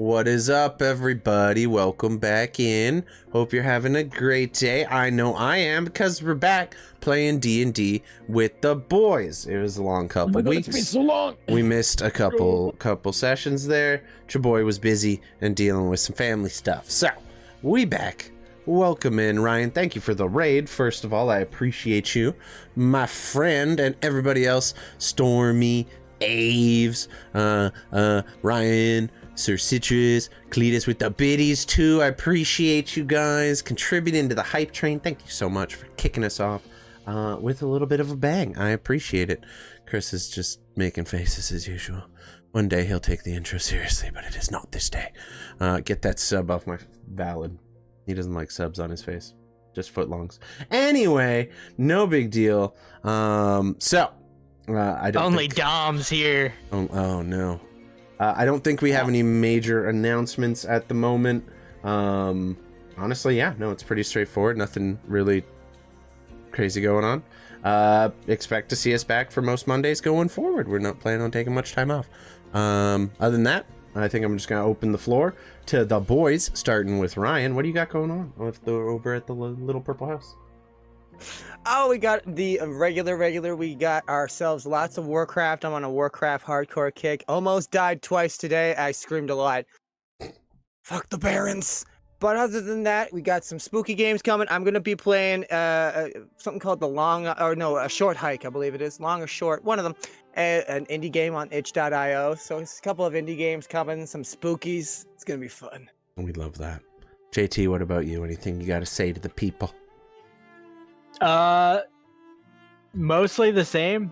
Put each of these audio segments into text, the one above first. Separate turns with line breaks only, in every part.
What is up, everybody? Welcome back in. Hope you're having a great day. I know I am, because we're back playing D&D with the boys. It was a long couple weeks.
It's been so long.
We missed a couple sessions there. Chaboy was busy and dealing with some family stuff. So, we back. Welcome in, Ryan. Thank you for the raid. First of all, I appreciate you. My friend and everybody else. Stormy, Aves, Ryan, Sir Citrus, Cletus with the biddies too. I appreciate you guys contributing to the hype train. Thank you so much for kicking us off with a little bit of a bang. I appreciate it. Chris is just making faces as usual. One day he'll take the intro seriously, but it is not this day. Get that sub off my valid. He doesn't like subs on his face. Just footlongs. Anyway, no big deal. I don't
only Dom's here.
Oh no. I don't think we have any major announcements at the moment. Honestly, yeah, no, it's pretty straightforward. Nothing really crazy going on. Expect to see us back for most Mondays going forward. We're not planning on taking much time off. Other than that, I think I'm just going to open the floor to the boys, starting with Ryan. What do you got going on over at the Little Purple House?
Oh, we got the regular. We got ourselves lots of Warcraft. I'm on a Warcraft hardcore kick. Almost died twice today. I screamed a lot. Fuck the Barons. But other than that, we got some spooky games coming. I'm going to be playing something called a Short Hike, I believe it is. Long or Short, one of them. An indie game on itch.io. So it's a couple of indie games coming, some spookies. It's going to be fun.
We love that. JT, what about you? Anything you got to say to the people?
Mostly the same.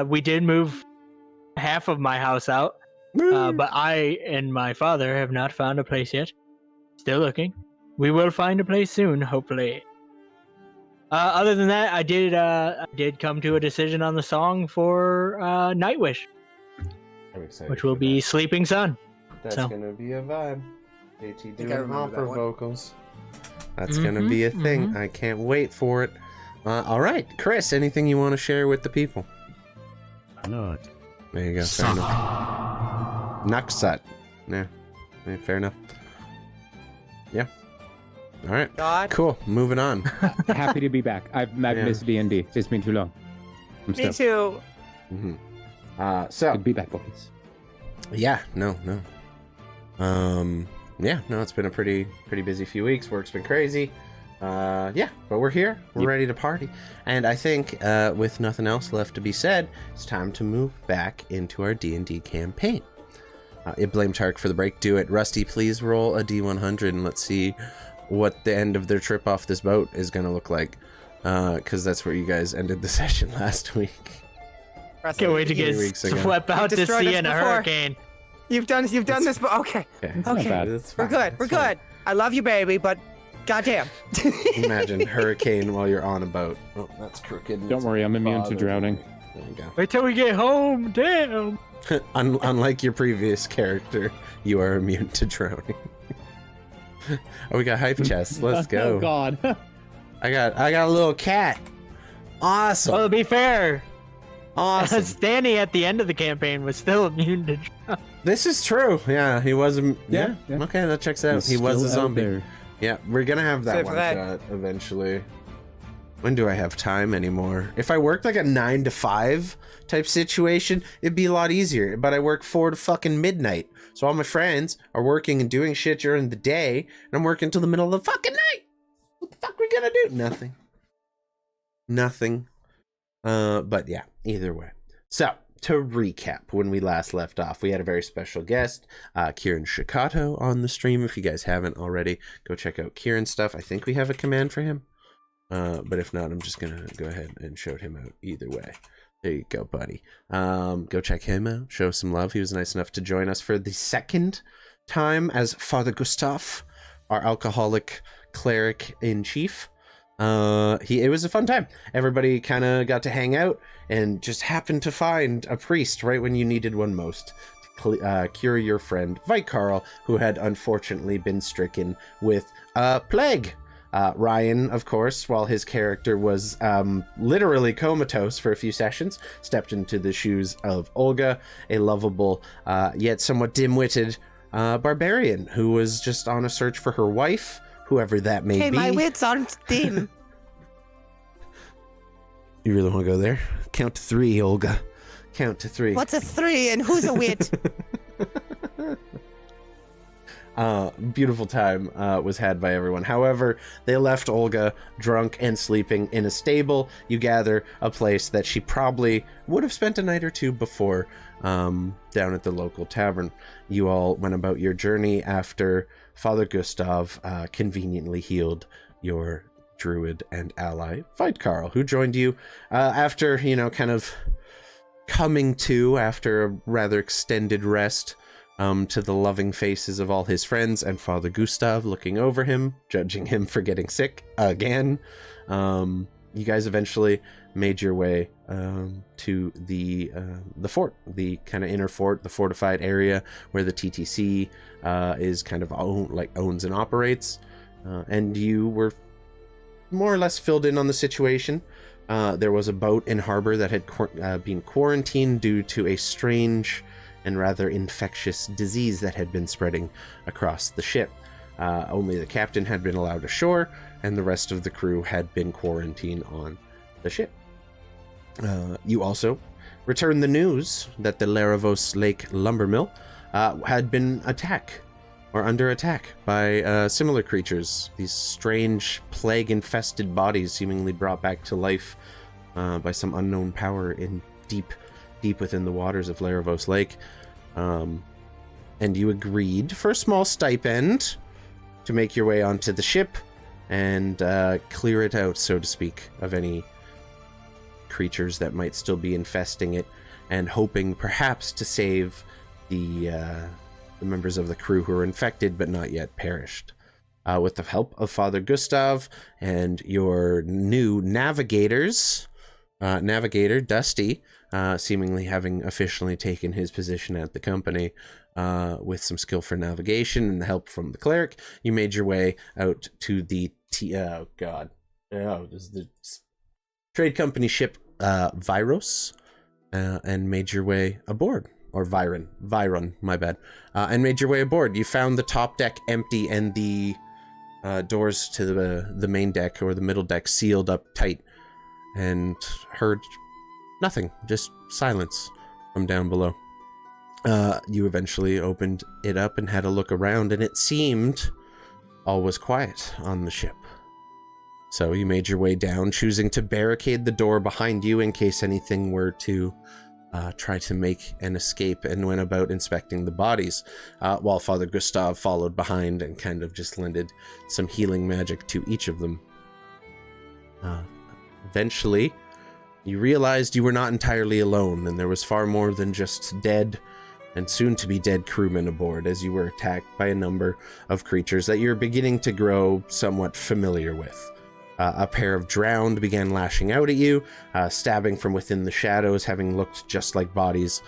We did move half of my house out, but I and my father have not found a place yet. Still looking. We will find a place soon, hopefully. Other than that, I did come to a decision on the song for Nightwish, which will be Sleeping Sun.
That's gonna be a vibe. JT doing opera vocals. That's gonna be a thing. I can't wait for it. All right, Chris, anything you want to share with the people?
Not.
There you go. Fair enough. Naksat. Yeah, fair enough. Yeah. All right.
God.
Cool. Moving on.
Happy to be back. I've missed D&D. It's been too long.
Me too.
So.
Good to be back, boys.
Yeah. No. Yeah. No. It's been a pretty busy few weeks. Work's been crazy. Yeah, but we're here. We're ready to party. And I think with nothing else left to be said, it's time to move back into our D&D campaign. It blamed Tark for the break. Do it. Rusty, please roll a D100 and let's see what the end of their trip off this boat is going to look like. Because that's where you guys ended the session last week.
Can't wait to get swept out to sea in a hurricane.
You've done this, but okay. We're good. I love you, baby, but goddamn.
Imagine hurricane while you're on a boat. Oh, that's crooked.
Don't worry, I'm immune to drowning.
There you go.
Wait till we get home. Damn.
Unlike your previous character, you are immune to drowning. Oh, we got hype chests. Let's go.
Oh God.
I got a little cat. Awesome.
Well, to be fair,
awesome.
Stanny at the end of the campaign was still immune to drowning.
This is true. Yeah, he was.
Yeah.
Okay, that checks out. He was a zombie. Yeah, we're gonna have that one shot eventually. When do I have time anymore? If I worked like a 9 to 5 type situation, it'd be a lot easier. But I work 4 to fucking midnight. So all my friends are working and doing shit during the day, and I'm working till the middle of the fucking night. What the fuck are we gonna do? Nothing. But yeah, either way. So, to recap, when we last left off, we had a very special guest, Kieran Shikato, on the stream. If you guys haven't already, go check out Kieran's stuff. I think we have a command for him. But if not, I'm just gonna go ahead and shout him out either way. There you go, buddy. Go check him out. Show some love. He was nice enough to join us for the second time as Father Gustav, our alcoholic cleric in chief. It was a fun time. Everybody kind of got to hang out and just happened to find a priest right when you needed one most to cure your friend Vyron, who had unfortunately been stricken with plague. Ryan, of course, while his character was literally comatose for a few sessions, stepped into the shoes of Olga, a lovable yet somewhat dim-witted barbarian who was just on a search for her wife, whoever that may
Hey,
be.
my wits aren't dim.
You really want to go there? Count to 3, Olga. Count to 3.
What's a 3 and who's a wit?
Beautiful time was had by everyone. However, they left Olga drunk and sleeping in a stable. You gather a place that she probably would have spent a night or two before, down at the local tavern. You all went about your journey after Father Gustav conveniently healed your druid and ally, Fight Carl, who joined you after, kind of coming to after a rather extended rest. To the loving faces of all his friends and Father Gustav looking over him, judging him for getting sick again. You guys eventually made your way to the fort, the kind of inner fort, the fortified area where the T.T.S is kind of owns and operates. And you were more or less filled in on the situation. There was a boat in harbor that had been quarantined due to a strange and rather infectious disease that had been spreading across the ship. Only the captain had been allowed ashore, and the rest of the crew had been quarantined on the ship. You also returned the news that the Laravos Lake lumber mill had been under attack by similar creatures, these strange plague-infested bodies seemingly brought back to life by some unknown power in deep within the waters of Laravos Lake. And you agreed for a small stipend to make your way onto the ship and clear it out, so to speak, of any creatures that might still be infesting it, and hoping perhaps to save the members of the crew who are infected but not yet perished. With the help of Father Gustav and your new navigator Dusty, seemingly having officially taken his position at the company, with some skill for navigation and help from the cleric, you made your way out to the trade company ship Vyros, and made your way aboard. Or Vyron, my bad. And made your way aboard. You found the top deck empty and the doors to the main deck or the middle deck sealed up tight, and heard nothing, just silence from down below. You eventually opened it up and had a look around, and it seemed all was quiet on the ship. So you made your way down, choosing to barricade the door behind you in case anything were to try to make an escape, and went about inspecting the bodies, while Father Gustav followed behind and kind of just lended some healing magic to each of them. Eventually, you realized you were not entirely alone, and there was far more than just dead and soon-to-be-dead crewmen aboard, as you were attacked by a number of creatures that you're beginning to grow somewhat familiar with. A pair of drowned began lashing out at you, stabbing from within the shadows, having looked just like bodies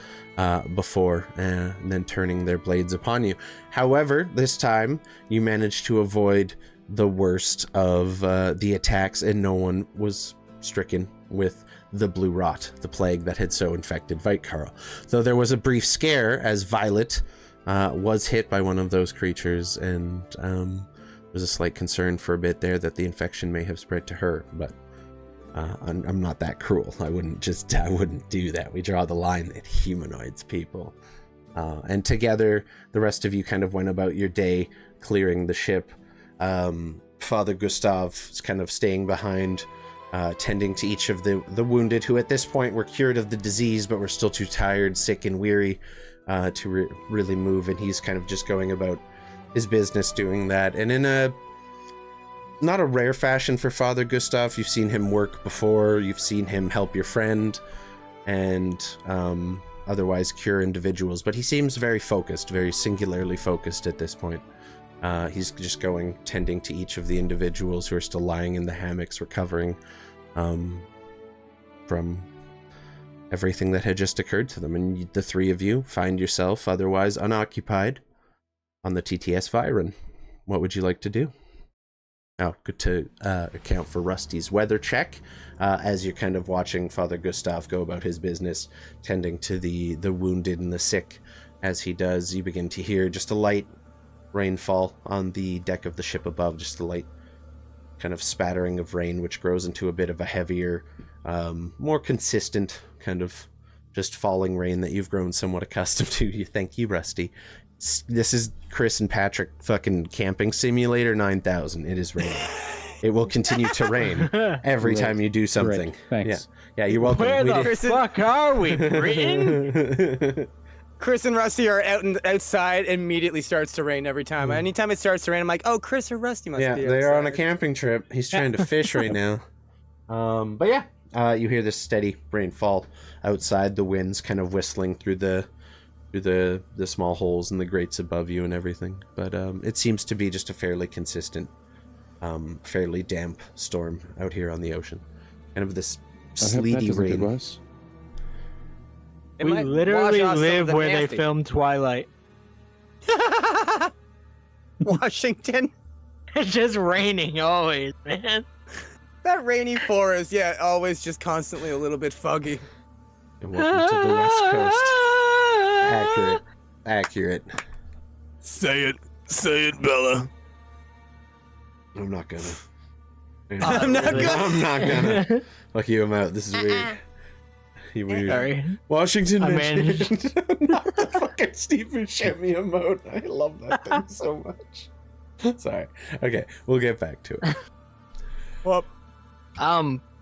before, and then turning their blades upon you. However, this time, you managed to avoid the worst of the attacks, and no one was stricken with the blue rot, the plague that had so infected Vykarl. Though there was a brief scare as Violet was hit by one of those creatures, and was a slight concern for a bit there that the infection may have spread to her, but I'm not that cruel. I wouldn't do that. We draw the line at humanoids, people. And together, the rest of you kind of went about your day clearing the ship. Father Gustav is kind of staying behind, tending to each of the wounded who at this point were cured of the disease but were still too tired, sick, and weary to really move, and he's kind of just going about his business doing that. And in a not a rare fashion for Father Gustav, you've seen him work before, you've seen him help your friend and otherwise cure individuals, but he seems very focused, very singularly focused at this point. He's just tending to each of the individuals who are still lying in the hammocks, recovering from everything that had just occurred to them. And the three of you find yourself otherwise unoccupied on the T.T.S. Vyron. What would you like to do? Oh, good to account for Rusty's weather check, as you're kind of watching Father Gustav go about his business, tending to the wounded and the sick As he does, you begin to hear just a light rainfall on the deck of the ship above, just a light kind of spattering of rain, which grows into a bit of a heavier, more consistent kind of just falling rain that you've grown somewhat accustomed to. You thank you, Rusty. This is Chris and Patrick fucking camping simulator 9000. It is raining. It will continue to rain every time you do something.
Thanks.
Yeah, you're welcome.
Where the fuck are we, Britain?
Chris and Rusty are outside. Immediately starts to rain every time. Anytime it starts to rain, I'm like, oh, Chris or Rusty must be outside.
Yeah, they're on a camping trip. He's trying to fish right now. But yeah, you hear this steady rainfall outside. The wind's kind of whistling through the small holes in the grates above you and everything. But it seems to be just a fairly consistent, fairly damp storm out here on the ocean. Kind of this sleety rain.
We literally live where they filmed Twilight.
Washington.
It's just raining always, man.
That rainy forest, yeah, always just constantly a little bit foggy.
And welcome to the West Coast. Accurate.
Say it, Bella.
I'm not gonna.
I'm not gonna.
Fuck you, I'm out. This is weird. You weird.
Sorry.
Washington
managed.
Not the fucking Stephen Buscemi emote. I love that thing so much. Sorry. Okay, we'll get back to it.
Well,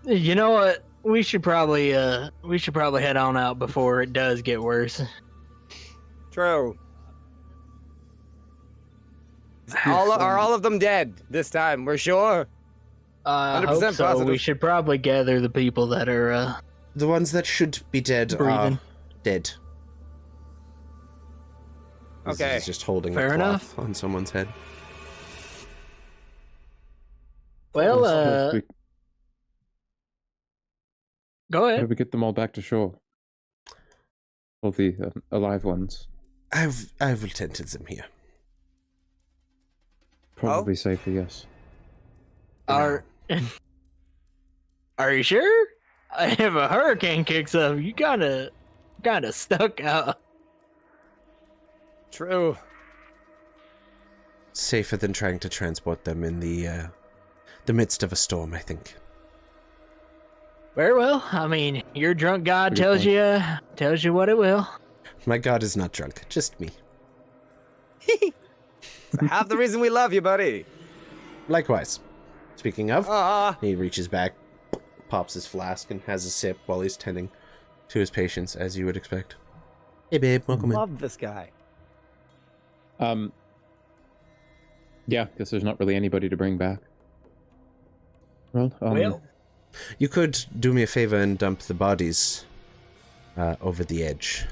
you know what? We should probably head on out before it does get worse.
True. Are all of them dead this time? We're sure.
100% hope so. Positive. We should probably gather the people that are
the ones that should be dead
breathing.
Are dead.
Okay.
He's just holding
Fair
a cloth
enough.
on someone's head.
Well, go
How do
ahead.
we get them all back to shore? All the alive ones.
I will tend to them here.
Probably safer, yes.
Are you sure? If a hurricane kicks up, you kind of stuck out.
True.
Safer than trying to transport them in the midst of a storm, I think.
Very well. I mean, your drunk god tells you what it will.
My god is not drunk, just me.
Half the reason we love you, buddy.
Likewise. Speaking of,
Aw.
he reaches back, pops his flask, and has a sip while he's tending to his patients, as you would expect. Hey, babe, welcome in.
Love this guy.
Yeah, guess there's not really anybody to bring back. Well,
you could do me a favor and dump the bodies over the edge.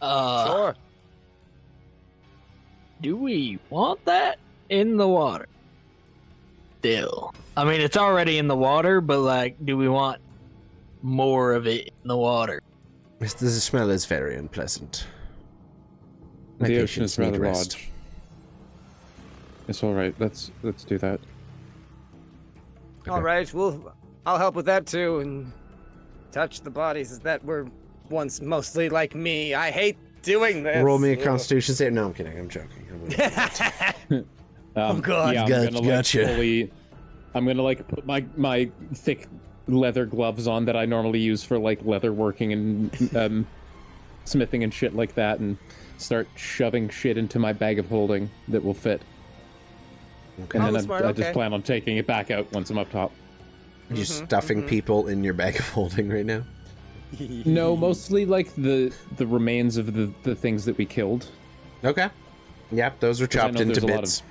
Sure.
Do we want that in the water? Still. I mean, it's already in the water, but, like, do we want more of it in the water?
The smell is very unpleasant. My
the ocean
patients
is
need
rather
rest.
large. It's all right. Let's do that.
All right, I'll help with that too, and touch the bodies that were once mostly like me. I hate doing this.
Roll me a Constitution save. No, I'm kidding. I'm joking.
Oh god.
Yeah,
Gotcha.
I'm gonna like put my thick leather gloves on that I normally use for like leather working and smithing and shit like that, and start shoving shit into my bag of holding that will fit.
Okay.
And then
smart,
I just plan on taking it back out once I'm up top.
You're stuffing people in your bag of holding right now?
No, mostly like the remains of the things that we killed.
Okay. Yep, those were chopped into bits.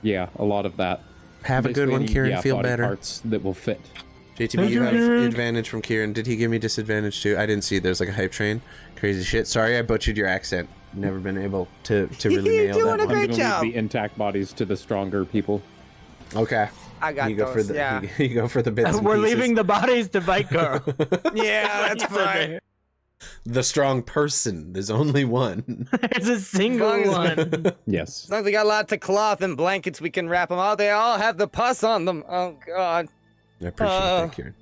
A lot of that.
Have a good one, Kieran. Feel
body
better.
Parts that will fit.
JTB, you have advantage from Kieran. Did he give me disadvantage too? I didn't see. There's like a hype train. Crazy shit. Sorry, I butchered your accent. Never been able to really nail
doing
that
a
one.
great
I'm gonna
job.
leave the intact bodies to the stronger people.
Okay.
I got
You go
those,
for the
yeah.
you go for the bits and
We're
pieces.
leaving the bodies to Bite Girl.
Yeah, that's fine.
The strong person. There's only one.
There's a single
As long
one.
Yes.
As long as we got lots of cloth and blankets, we can wrap them all. They all have the pus on them. Oh god.
I appreciate that, Kieran.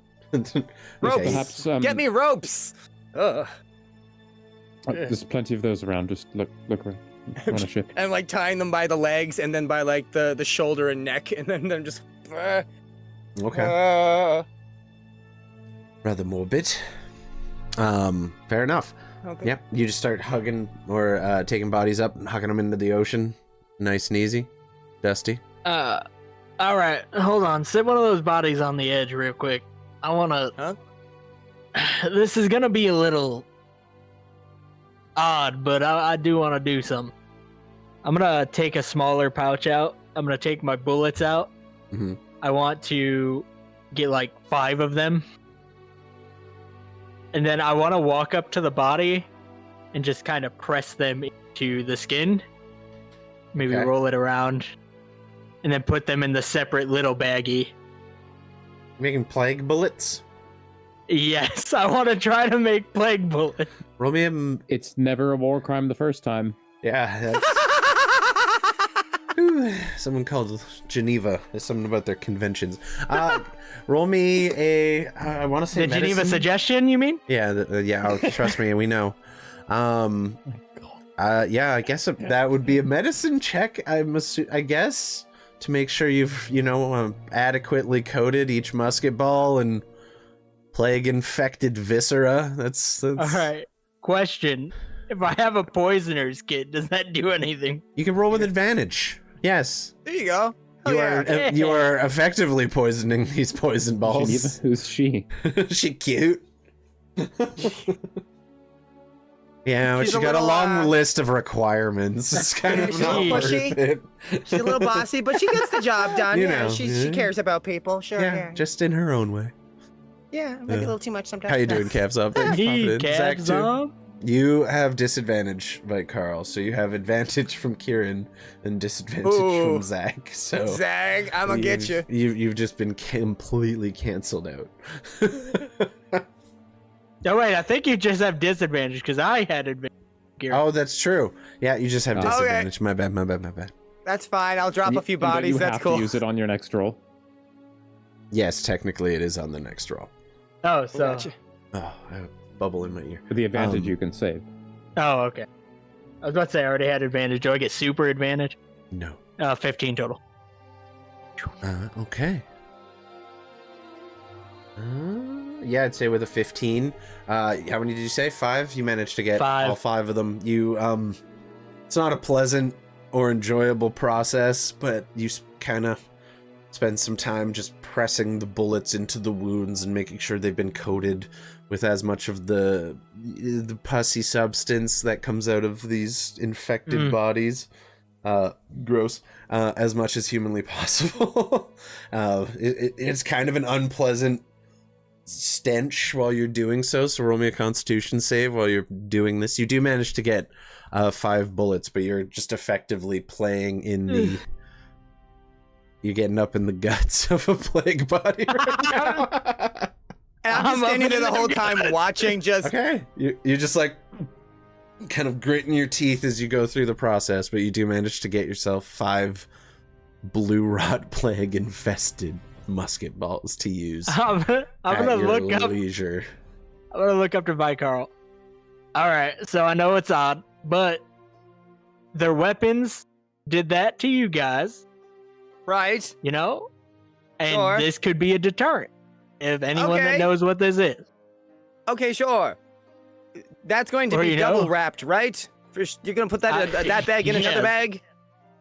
Ropes.
Perhaps,
Get me ropes. Ugh.
There's plenty of those around. Just look around. On a ship.
And like tying them by the legs and then by like the shoulder and neck, and then them just.
Okay. Rather morbid. Fair enough.
Okay.
Yep. You just start hugging or taking bodies up and hugging them into the ocean, nice and easy. Dusty.
All right, hold on. Sit one of those bodies on the edge real quick. I wanna.
Huh?
This is gonna be a little odd, but I do want to do something. I'm gonna take a smaller pouch out. I'm gonna take my bullets out.
Mm-hmm.
I want to get like 5 of them. And then I want to walk up to the body and just kind of press them into the skin. Maybe
Okay.
roll it around. And then put them in the separate little baggie.
Making plague bullets.
Yes, I want to try to make plague bullets.
Roll me a.
It's never a war crime the first time.
Yeah. That's... Someone called Geneva. There's something about their conventions. Roll me a. I want to say
The
medicine.
Geneva suggestion, you mean?
Yeah. Trust me, we know. Yeah. I guess that would be a medicine check. I guess to make sure you've adequately coated each musket ball and plague infected viscera. That's.
All right. Question: if I have a poisoner's kit, does that do anything?
You can roll with advantage. Yes.
There you go. Oh,
You are effectively poisoning these poison balls.
Geneva? Who's she?
She cute. Yeah, but
She's
she
a
got a
little,
long list of requirements. It's kind of
she's
not
a little
worth
pushy.
it.
She's a little bossy, but she gets the job done.
You
Yeah,
know,
she
yeah.
cares about people. Sure.
Yeah,
Yeah.
just in her own way.
Yeah, maybe a little too much sometimes.
How you doing, Cavs up?
He
Zach,
calves
too?
up.
You have disadvantage, by Carl, so you have advantage from Kieran and disadvantage
Ooh.
from Zach. So
Zag, I'm gonna get you.
You've just been completely canceled out.
No, wait, I think you just have disadvantage because I had advantage.
Oh, that's true. Yeah, you just have
Okay.
disadvantage. My bad.
That's fine. I'll drop
And
a few
but
bodies.
You
That's
have
cool.
to use it on your next roll.
Yes, technically it is on the next roll.
Oh, so.
Gotcha.
Oh, I have a bubble in my ear.
For the advantage,
Um,
you can save.
Oh, okay. I was about to say I already had advantage. Do I get super advantage?
No.
15 total.
Okay. Yeah, I'd say with a 15. How many did you say? 5? You managed to get
5.
all 5 of them. You, it's not a pleasant or enjoyable process, but you kind of spend some time just pressing the bullets into the wounds and making sure they've been coated with as much of the pussy substance that comes out of these infected bodies. Gross. As much as humanly possible. It's kind of an unpleasant stench while you're doing so roll me a constitution save while you're doing this. You do manage to get 5 bullets, but you're just effectively playing in the you're getting up in the guts of a plague body right now.
And I'm just standing there the whole time watching, just
Okay, you're just like kind of gritting your teeth as you go through the process, but you do manage to get yourself 5 blue rot plague infested musket balls to use.
I'm gonna look up.
leisure.
I'm gonna look up to Vyron. All right, so I know it's odd, but their weapons did that to you guys,
right.
you know, and
Sure.
this could be a deterrent if anyone that
Okay.
knows what this is.
Okay, sure. That's going to
Or,
be
you know-
double wrapped, right? You're gonna put that that bag in another
yes.
bag.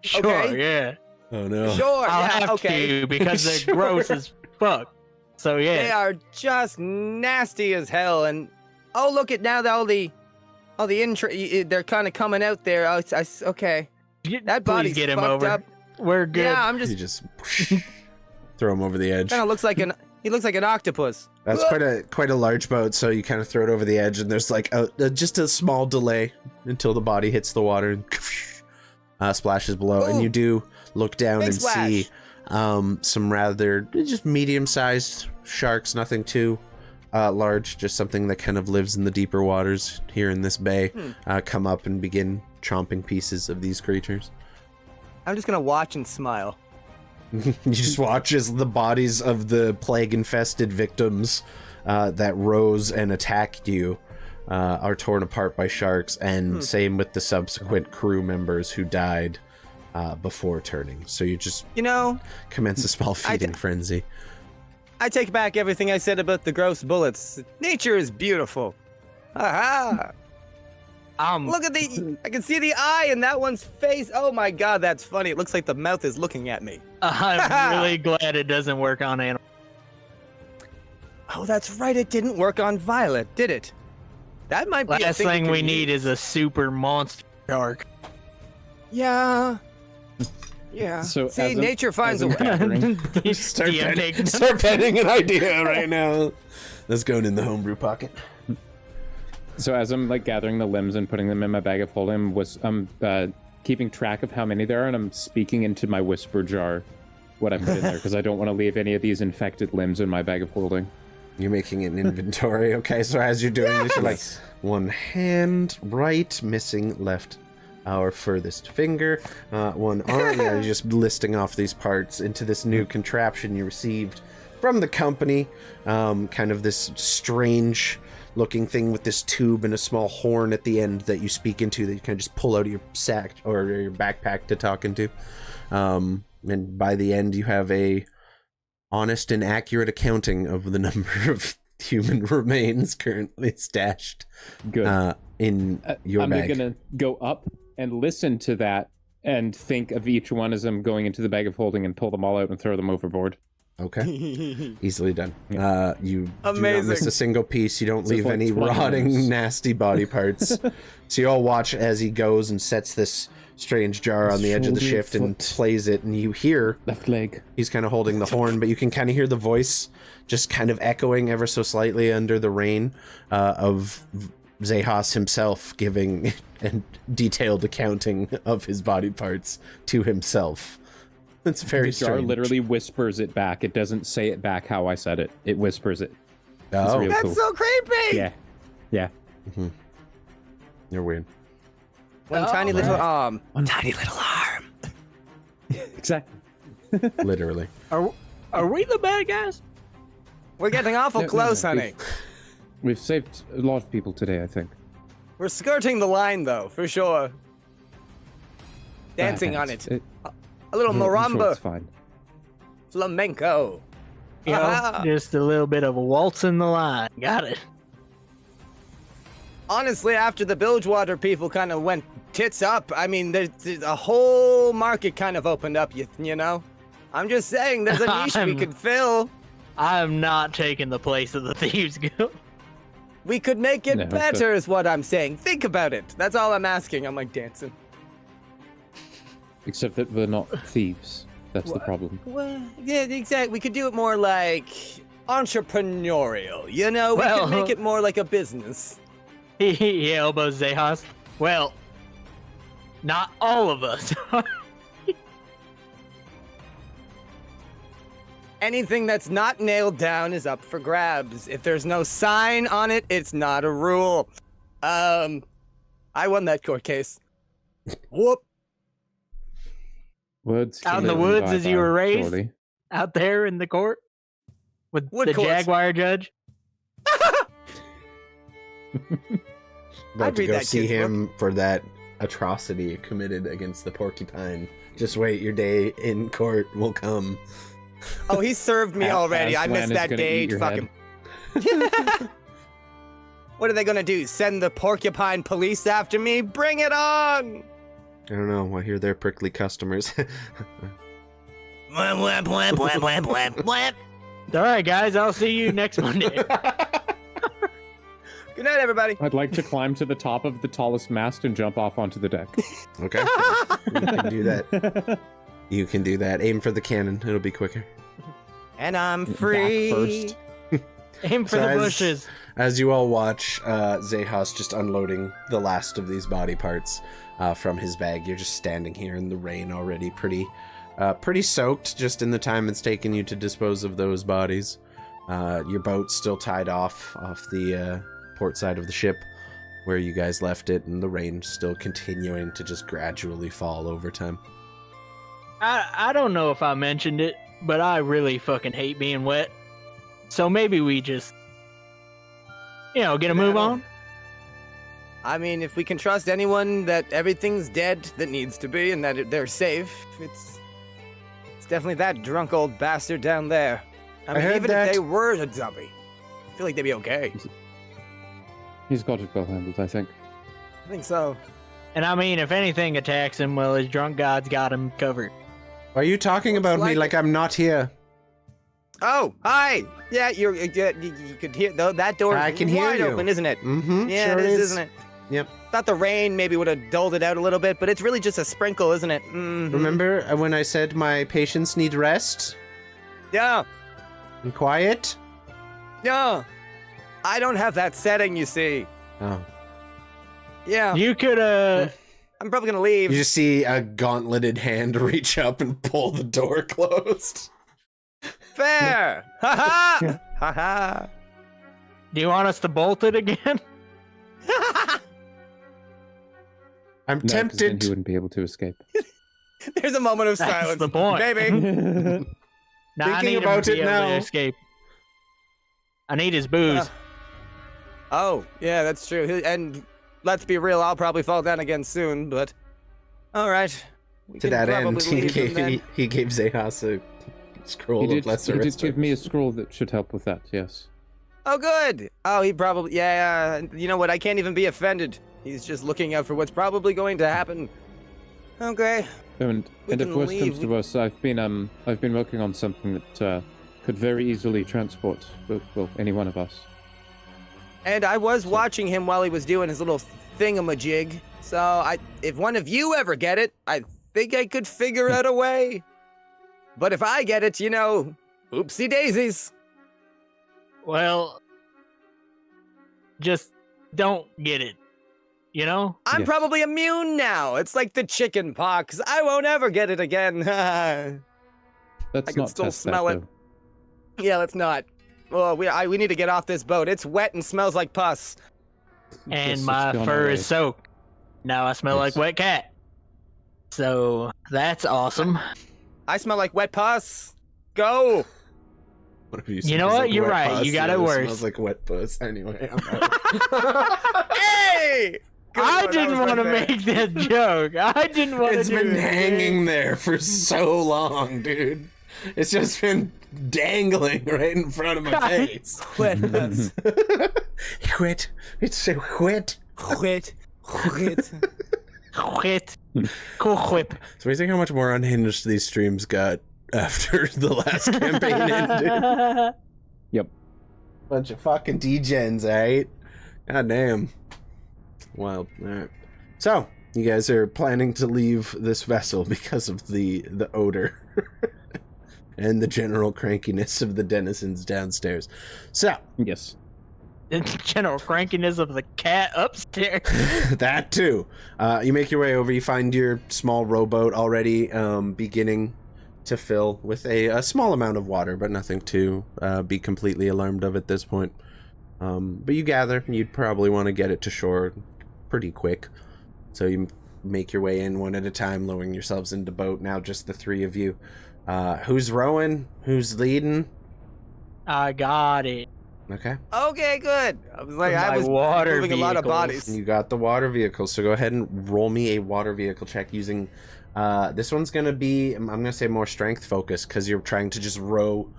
Sure,
Okay.
yeah.
Oh no.
Sure.
I'll
yeah.
have
Okay.
to because they're
Sure.
gross as fuck. So yeah.
They are just nasty as hell. And oh, look at now that all the they're kind of coming out there. Oh, okay. That
Please
body's
get him
fucked
over.
up.
We're good.
Yeah, I'm
You
just
just throw him over the edge.
kind of looks like he looks like an octopus.
That's quite a large boat, so you kind of throw it over the edge, and there's like just a small delay until the body hits the water and splashes below. And
Ooh.
you do look down
Big
and
splash.
see some rather just medium-sized sharks, nothing too large, just something that kind of lives in the deeper waters here in this bay, come up and begin chomping pieces of these creatures.
I'm just gonna watch and smile.
You just watch as the bodies of the plague-infested victims that rose and attacked you are torn apart by sharks, and same with the subsequent crew members who died before turning. So you just, commence a small feeding frenzy.
I take back everything I said about the gross bullets. Nature is beautiful. Aha! Look at I can see the eye in that one's face. Oh my god, that's funny. It looks like the mouth is looking at me.
I'm really glad it doesn't work on animals.
Oh, that's right. It didn't work on Violet, did it? That might be
Last thing we need is a super monster shark.
Yeah. Yeah.
So
see, nature finds a way.
Start penning an idea right now. That's going in the homebrew pocket.
So as I'm like gathering the limbs and putting them in my bag of holding, I'm keeping track of how many there are, and I'm speaking into my whisper jar what I put in there, because I don't want to leave any of these infected limbs in my bag of holding.
You're making an inventory. Okay, so as you're doing this, you're like, one hand, right, missing left, our furthest finger, one arm. Yeah, you're just listing off these parts into this new contraption you received from the company. Kind of this strange looking thing with this tube and a small horn at the end that you speak into, that you can just pull out of your sack or your backpack to talk into. And by the end, you have a honest and accurate accounting of the number of human remains currently stashed in your bag.
I'm gonna go up and listen to that and think of each one as I'm going into the bag of holding and pull them all out and throw them overboard.
Okay. Easily done. You
Amazing.
do not miss a single piece. You don't leave any rotting, nasty body parts. So you all watch as he goes and sets this strange jar on the edge of the shift and plays it, and you hear
left leg.
He's kind of holding the horn, but you can kind of hear the voice just kind of echoing ever so slightly under the rain of Xechas himself giving a detailed accounting of his body parts to himself. It's very strange.
The jar literally whispers it back. It doesn't say it back how I said it. It whispers it.
Oh,
that's
cool.
so creepy!
Yeah.
Mm-hmm. You're weird.
One tiny little arm. One tiny little arm.
Exactly.
Literally.
Are we the bad guys?
We're getting awful close, honey.
We've saved a lot of people today, I think.
We're skirting the line, though, for sure. Dancing on it. A little maramba.
Sure, it's fine.
Flamenco.
You know, just a little bit of a waltz in the line. Got it.
Honestly, after the Bilgewater people kind of went tits up, I mean, there's a whole market kind of opened up, you know? I'm just saying, there's a niche we could fill.
I'm not taking the place of the Thieves Guild.
We could make it better is what I'm saying. Think about it. That's all I'm asking. I'm like dancing.
Except that we're not thieves. That's the problem.
Well, yeah, exactly. We could do it more like entrepreneurial, you know? We could make it more like a business.
He elbows Xechas. Well, not all of us.
Anything that's not nailed down is up for grabs. If there's no sign on it, it's not a rule. I won that court case. Whoop.
Out in the woods as you were raised? Shorty. Out there in the court? With the Jaguar judge?
About to go see him for that atrocity committed against the porcupine. Just wait, your day in court will come.
Oh, he served me already. I missed that day. Fucking. What are they gonna do? Send the porcupine police after me? Bring it on!
I don't know. I hear they're prickly customers.
Wham, wham, wham, wham, wham, wham, wham.
All right, guys. I'll see you next Monday.
Good night, everybody.
I'd like to climb to the top of the tallest mast and jump off onto the deck.
Okay. You can do that. You can do that. Aim for the cannon. It'll be quicker.
And I'm free.
Back first.
Aim for the bushes.
As you all watch Xechas just unloading the last of these body parts from his bag, you're just standing here in the rain already, pretty soaked just in the time it's taken you to dispose of those bodies. Your boat's still tied off the port side of the ship where you guys left it, and the rain still continuing to just gradually fall over time.
I don't know if I mentioned it, but I really fucking hate being wet. So maybe we just, get a move on.
I mean, if we can trust anyone that everything's dead that needs to be and that they're safe, it's definitely that drunk old bastard down there. I mean, even if they were a zombie, I feel like they'd be okay.
He's got it well handled, I think.
I think so.
And I mean, if anything attacks him, well, his drunk god's got him covered.
Are you talking about me like I'm not here?
Oh, hi! Yeah, you could hear that door.
I can hear
wide
you.
Open, isn't it?
Mm-hmm.
Yeah,
sure
it is, isn't it?
Yep.
Thought the rain maybe would have dulled it out a little bit, but it's really just a sprinkle, isn't it? Mm-hmm.
Remember when I said my patients need rest?
Yeah.
And quiet?
Yeah. I don't have that setting, you see.
Oh.
Yeah.
You could,
I'm probably gonna leave.
You just see a gauntleted hand reach up and pull the door closed.
Fair! Ha ha! Ha ha!
Do you want us to bolt it again?
I'm
No, 'cause then
tempted.
he wouldn't be able to escape.
There's a moment of
That's
silence.
the point.
Baby!
Nah, I
Thinking
need him
about
to be
it
able
now.
to escape. I need his booze.
Oh, yeah, that's true. And let's be real, I'll probably fall down again soon, but... Alright.
To that end, he gave Xechas a scroll of lesser
he did
respect.
give me a scroll that should help with that, yes.
Oh, good! Oh, he probably... Yeah, you know what? I can't even be offended. He's just looking out for what's probably going to happen. Okay.
And
We
if
can
worse
leave.
comes to worse, I've been working on something that could very easily transport, well, any one of us.
And I was watching him while he was doing his little thingamajig. So if one of you ever get it, I think I could figure out a way. But if I get it, you know, oopsie daisies.
Well, just don't get it. You know?
I'm
Yes.
probably immune now. It's like the chicken pox. I won't ever get it again.
Let's
I can
not
still
test
smell
that,
it.
though.
Yeah, let's not. Oh, we need to get off this boat. It's wet and smells like pus.
And
Yes,
my
let's be on
fur
our
is
way.
soaked. Now I smell like
Yes.
wet cat. So that's awesome.
I smell like wet pus. Go.
One of you
You know
smells
what?
like
You're
wet
right.
pus,
You got
the
it
other
worse.
Smells like wet puss. Anyway, I'm out.
Hey! Good
I
one, that
didn't
was
want to
right there.
make that joke. I didn't want to
It's
do
been
it.
hanging there for so long, dude. It's just been dangling right in front of my face.
Wet pus.
Quit. It's so wet.
Quit. Quit.
Quit. Cool whip.
So we think how much more unhinged these streams got after the last campaign ended.
Yep.
Bunch of fucking degens, alright? God damn. Wild. Alright. So, you guys are planning to leave this vessel because of the odor and the general crankiness of the denizens downstairs. So,
Yes.
The general crankiness of the cat upstairs.
that too. You make your way over, you find your small rowboat already beginning to fill with a small amount of water, but nothing to be completely alarmed of at this point. But you gather you'd probably want to get it to shore pretty quick. So you make your way in one at a time, lowering yourselves into the boat. Now just the three of you. Who's rowing? Who's leading?
I got it.
Okay.
Okay, good. I was like, I
My
was
water
moving a lot of
vehicles.
bodies.
You got the water vehicle, so go ahead and roll me a water vehicle check using... this one's going to be, I'm going to say more strength focused, because you're trying to just row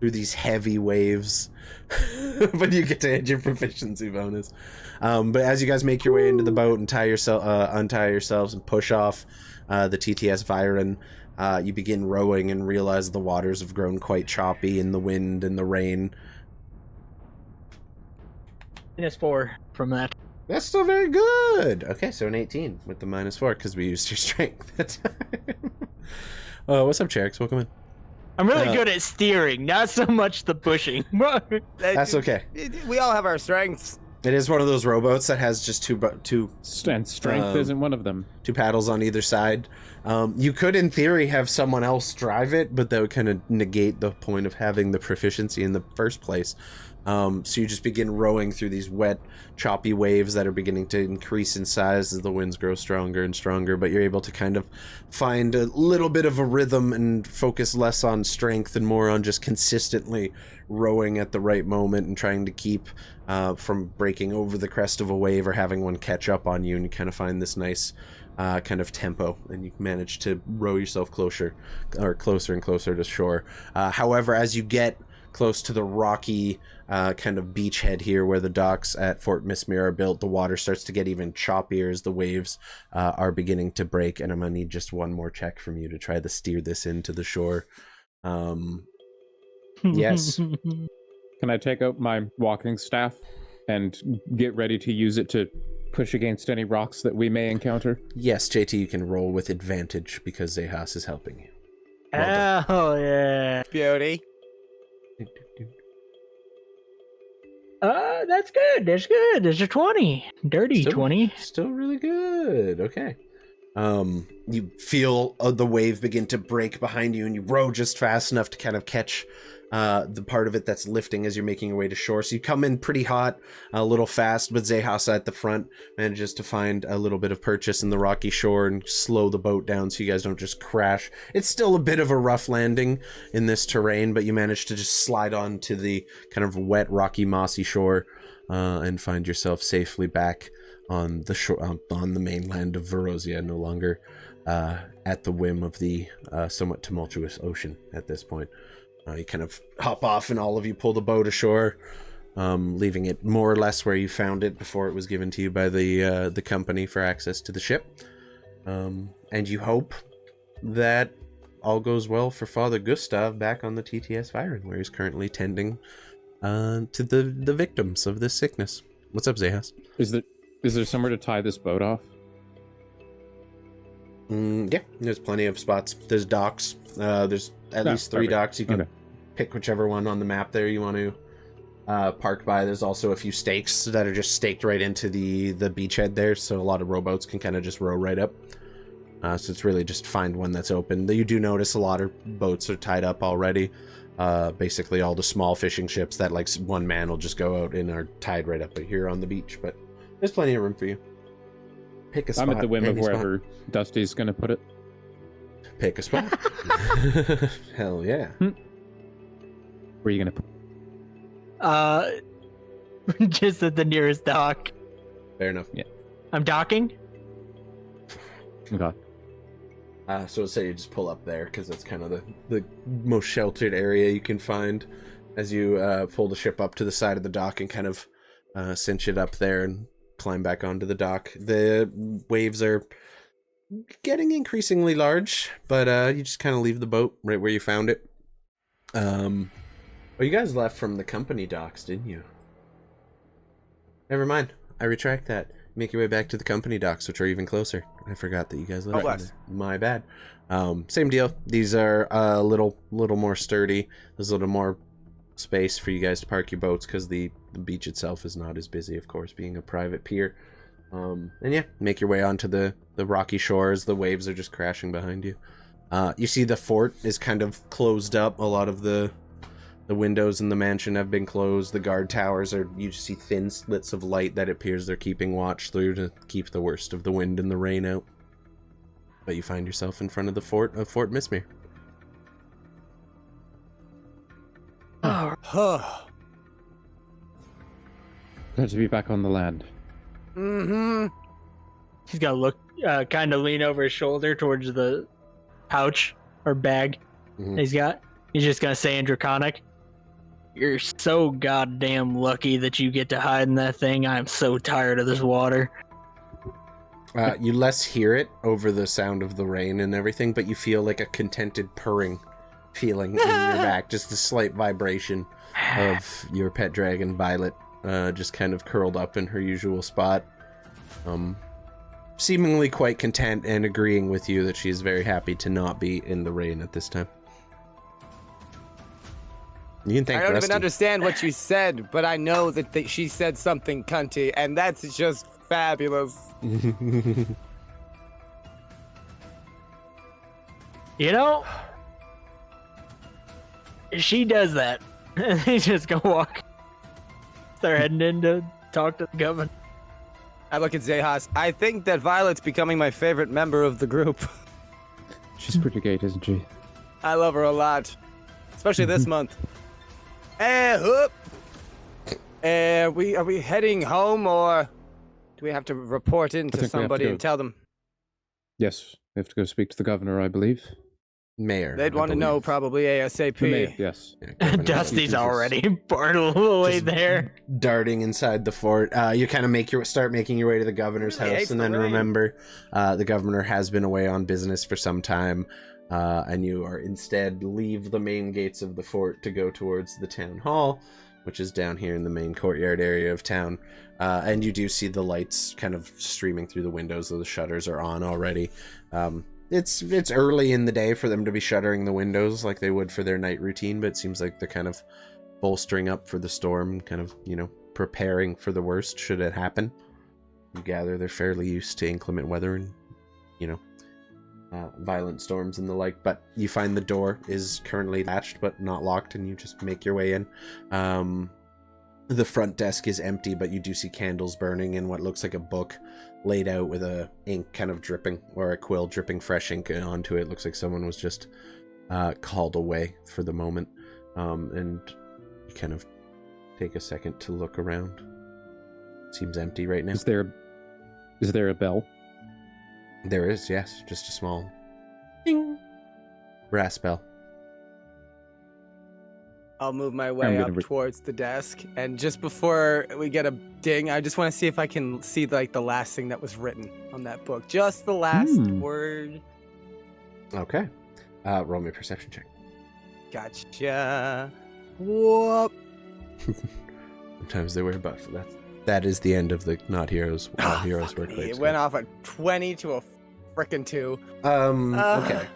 through these heavy waves. But you get to add your proficiency bonus. But as you guys make your way into the boat and untie yourselves and push off the T.T.S. Vyron, you begin rowing and realize the waters have grown quite choppy in the wind and the rain.
-4 from that.
That's still very good. Okay, so an 18 with the -4 because we used your strength that time. What's up, Cherix? Welcome in.
I'm really good at steering, not so much the pushing.
That's okay.
We all have our strengths.
It is one of those rowboats that has just two
And strength isn't one of them.
paddles on either side. You could, in theory, have someone else drive it, but that would kind of negate the point of having the proficiency in the first place. So you just begin rowing through these wet, choppy waves that are beginning to increase in size as the winds grow stronger and stronger, but you're able to kind of find a little bit of a rhythm and focus less on strength and more on just consistently rowing at the right moment and trying to keep from breaking over the crest of a wave or having one catch up on you, and you kind of find this nice kind of tempo, and you manage to row yourself closer and closer to shore. However, as you get close to the rocky kind of beachhead here where the docks at Fort Mistmere are built, the water starts to get even choppier as the waves are beginning to break, and I'm going to need just one more check from you to try to steer this into the shore. Yes.
Can I take out my walking staff and get ready to use it to push against any rocks that we may encounter?
Yes, JT, you can roll with advantage because Xechas is helping you.
Oh, yeah.
Beauty.
That's good. That's good. There's a 20. Dirty 20.
Still really good. Okay. You feel the wave begin to break behind you, and you row just fast enough to kind of catch the part of it that's lifting as you're making your way to shore. So you come in pretty hot, a little fast, but Xechas at the front manages to find a little bit of purchase in the rocky shore and slow the boat down so you guys don't just crash. It's still a bit of a rough landing in this terrain, but you manage to just slide onto the kind of wet, rocky, mossy shore and find yourself safely back on the shore, on the mainland of Vorosia, no longer at the whim of the somewhat tumultuous ocean at this point. You kind of hop off, and all of you pull the boat ashore, leaving it more or less where you found it before it was given to you by the company for access to the ship. And you hope that all goes well for Father Gustav back on the T.T.S. Vyron, where he's currently tending to the victims of this sickness. What's up, Xechas?
Is there somewhere to tie this boat off?
Yeah, there's plenty of spots. There's docks. There's at least 3 docks. You can pick whichever one on the map there you want to park by. There's also a few stakes that are just staked right into the beachhead there, so a lot of rowboats can kind of just row right up. So it's really just find one that's open. You do notice a lot of boats are tied up already. Basically all the small fishing ships that like one man will just go out in are tied right up here on the beach, but there's plenty of room for you. Pick a spot.
I'm at the whim of wherever Dusty's going to put it.
Pick a spot. Hell yeah.
Where are you going to put
just at the nearest dock.
Fair enough.
Yeah.
I'm docking?
Okay.
So say you just pull up there, because that's kind of the most sheltered area you can find as you pull the ship up to the side of the dock and kind of cinch it up there and climb back onto the dock. The waves are getting increasingly large, but you just kind of leave the boat right where you found it. Well, you guys left from the company docks, didn't you? Never mind. I retract that. Make your way back to the company docks, which are even closer. I forgot that you guys left.
Oh,
my bad. Same deal. These are a little more sturdy. There's a little more space for you guys to park your boats because the beach itself is not as busy, of course, being a private pier. And yeah, make your way onto the rocky shores. The waves are just crashing behind you. You see the fort is kind of closed up. A lot of the windows in the mansion have been closed. The guard towers are, you just see thin slits of light that it appears they're keeping watch through to keep the worst of the wind and the rain out. But you find yourself in front of the fort of Fort Mistmere.
Glad to be back on the land.
Mm-hmm.
He's got to look, kind of lean over his shoulder towards the pouch or bag he's got. He's just going to say in Draconic, "You're so goddamn lucky that you get to hide in that thing. I'm so tired of this water."
You less hear it over the sound of the rain and everything, but you feel like a contented purring feeling in your back. Just a slight vibration of your pet dragon, Violet, just kind of curled up in her usual spot. Seemingly quite content and agreeing with you that she's very happy to not be in the rain at this time. You can thank
I don't
Rusty.
even understand what you said, but I know that she said something cunty, and that's just fabulous.
You know, she does that. He's just gonna walk They're heading in to talk to the governor.
I look at Xechas. I think that Violet's becoming my favorite member of the group.
She's pretty great, isn't she?
I love her a lot, especially this month. Whoop. Are we heading home, or do we have to report in to somebody and tell them?
Yes, we have to go speak to the governor, I believe.
Mayor.
They'd want to know probably ASAP.
The mayor, yes.
Yeah,
Dusty's already portal away there.
Darting inside the fort. You kind of start making your way to the governor's house, and then remember, the governor has been away on business for some time, and you are instead leave the main gates of the fort to go towards the town hall, which is down here in the main courtyard area of town. And you do see the lights kind of streaming through the windows, though the shutters are on already. It's early in the day for them to be shuttering the windows like they would for their night routine, but it seems like they're kind of bolstering up for the storm, kind of, preparing for the worst should it happen. You gather they're fairly used to inclement weather and, violent storms and the like, but you find the door is currently latched but not locked, and you just make your way in. The front desk is empty, but you do see candles burning and what looks like a book laid out with a ink kind of dripping, or a quill dripping fresh ink onto it. Looks like someone was just called away for the moment. And you kind of take a second to look around. Seems empty right now.
Is there a bell?
There is, yes. Just a small ding brass bell.
I'll move my way up towards the desk, and just before we get a ding, I just want to see if I can see the last thing that was written on that book. Just the last word.
Okay. Roll me a perception check.
Gotcha. Whoop.
Sometimes they wear a buff. That is the end of the not heroes. Heroes work late.
It went off a 20 to a frickin' 2.
Okay.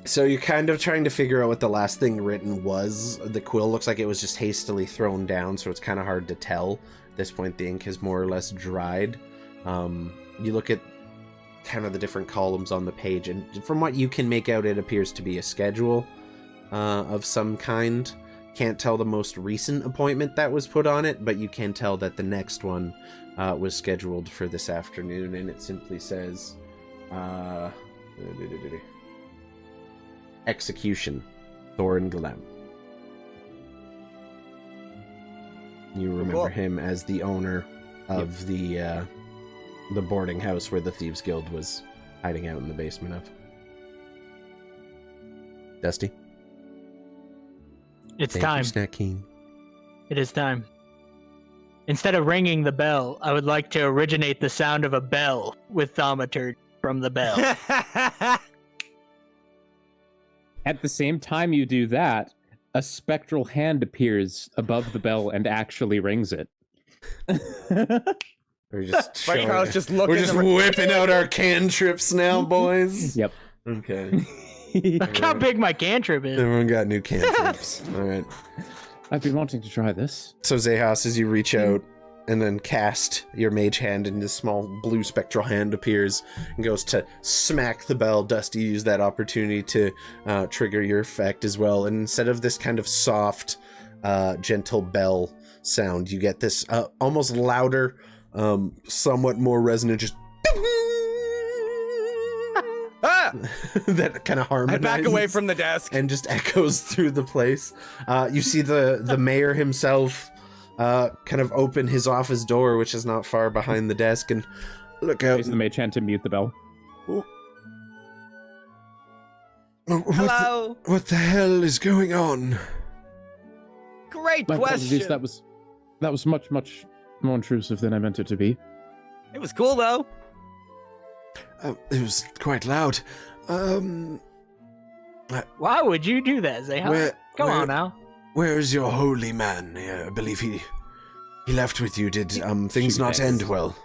So you're kind of trying to figure out what the last thing written was. The quill looks like it was just hastily thrown down, so it's kind of hard to tell. At this point, the ink has more or less dried. You look at kind of the different columns on the page, and from what you can make out, it appears to be a schedule of some kind. Can't tell the most recent appointment that was put on it, but you can tell that the next one was scheduled for this afternoon, and it simply says... Execution, Thorin Glam. You remember him as the owner of the boarding house where the Thieves Guild was hiding out in the basement of. Dusty?
It's time.
Snack King.
It is time. Instead of ringing the bell, I would like to originate the sound of a bell with thaumaturgy from the bell.
At the same time you do that, a spectral hand appears above the bell and actually rings it.
We're just
looking.
We're just whipping out our cantrips now, boys.
Yep.
Okay.
Look how big my cantrip is.
Everyone got new cantrips. All right.
I've been wanting to try this.
So Xechas, as you reach out and then cast your mage hand, and this small blue spectral hand appears and goes to smack the bell. Dusty used that opportunity to trigger your effect as well, and instead of this kind of soft, gentle bell sound, you get this almost louder, somewhat more resonant, just that kind of harmonizes.
I back away from the desk
and just echoes through the place. You see the mayor himself kind of open his office door, which is not far behind the desk, and look out.
The mage hand to mute the bell.
Hello.
What the hell is going on?
Great
My
question.
apologies, that was much more intrusive than I meant it to be.
It was cool though.
It was quite loud.
Why would you do that, Xechas? Come on now.
Where's your holy man? I believe he left with you. Did things not end well?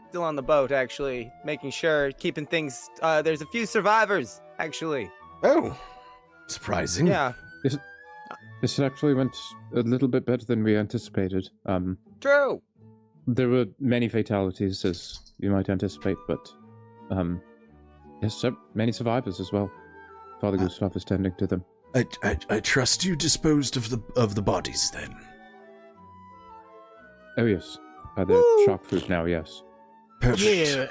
Still on the boat, actually, making sure, keeping things. There's a few survivors, actually.
Oh, surprising.
Yeah.
This actually went a little bit better than we anticipated.
True.
There were many fatalities, as you might anticipate, but yes, many survivors as well. Father Gustav is tending to them.
I trust you disposed of the bodies then.
Oh, yes. The shock fruit now, yes.
Perfect.
Yeah.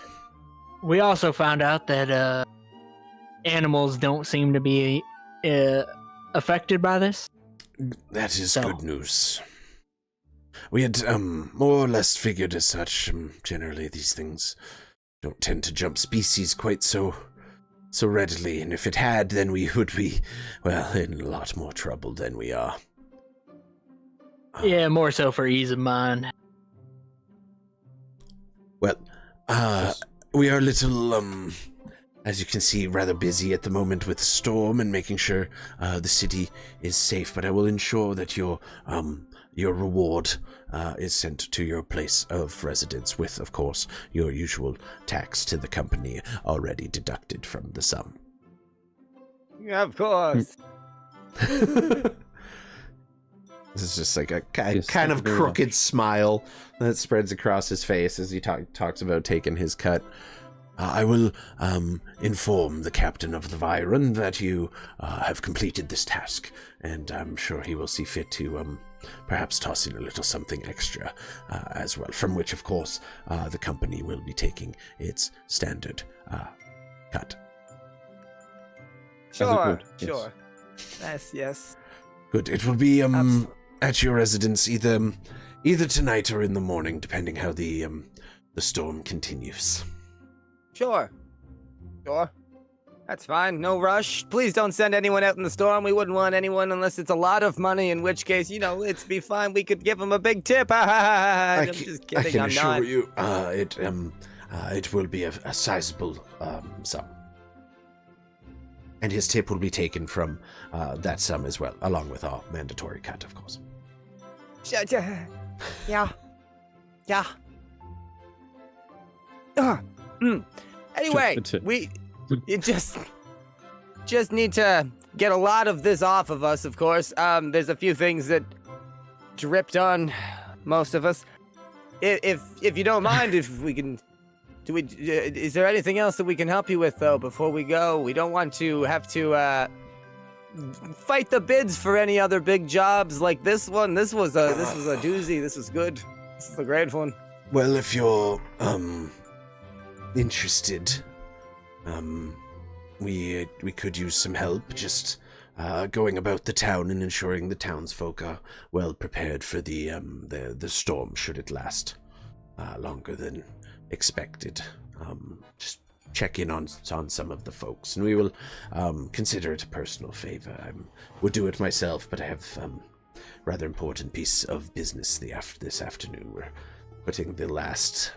We also found out that animals don't seem to be affected by this.
That is good news. We had more or less figured as such. Generally, these things don't tend to jump species quite so readily, and if it had, then we would be, well, in a lot more trouble than we are.
Yeah, more so for ease of mind.
Well, we are a little, as you can see, rather busy at the moment with the storm and making sure the city is safe, but I will ensure that your reward is sent to your place of residence with, of course, your usual tax to the company already deducted from the sum.
Yeah, of course.
This is just like a kind of crooked smile that spreads across his face as he talks about taking his cut. I will inform the captain of the Vyron that you have completed this task, and I'm sure he will see fit to perhaps toss in a little something extra as well, from which, of course, the company will be taking its standard cut.
Sure,
yes.
sure. Yes.
Good. It will be at your residence either tonight or in the morning, depending how the storm continues.
Sure. That's fine. No rush. Please don't send anyone out in the storm. We wouldn't want anyone unless it's a lot of money, in which case, it'd be fine. We could give them a big tip. I'm just kidding.
I can
I'm
assure
not.
you, it will be a sizable sum. And his tip will be taken from that sum as well, along with our mandatory cut, of course.
Yeah. Anyway, we just need to get a lot of this off of us, of course. There's a few things that dripped on most of us. If you don't mind, if we can... is there anything else that we can help you with, though, before we go? We don't want to have to fight the bids for any other big jobs like this one. This was a doozy. This was good. This is a great one.
Well, if you're interested, we could use some help just going about the town and ensuring the townsfolk are well prepared for the storm should it last longer than expected. Just check in on some of the folks, and we will consider it a personal favor. I would do it myself, but I have rather important piece of business this afternoon. We're putting the last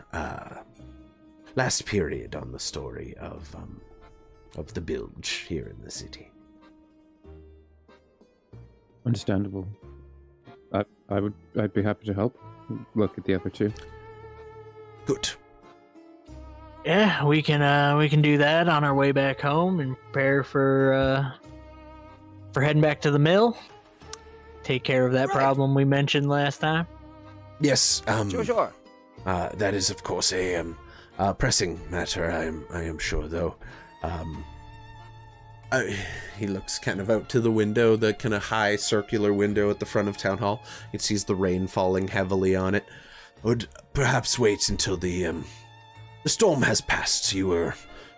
period on the story of the bilge here in the city.
Understandable. I'd be happy to help. Look at the other two.
Good.
Yeah, we can do that on our way back home and prepare for heading back to the mill. Take care of that problem we mentioned last time.
Yes.
Sure.
That is, of course, a pressing matter. I am sure, though. He looks kind of out to the window, the kind of high circular window at the front of Town Hall. He sees the rain falling heavily on it. Would perhaps wait until the storm has passed. You were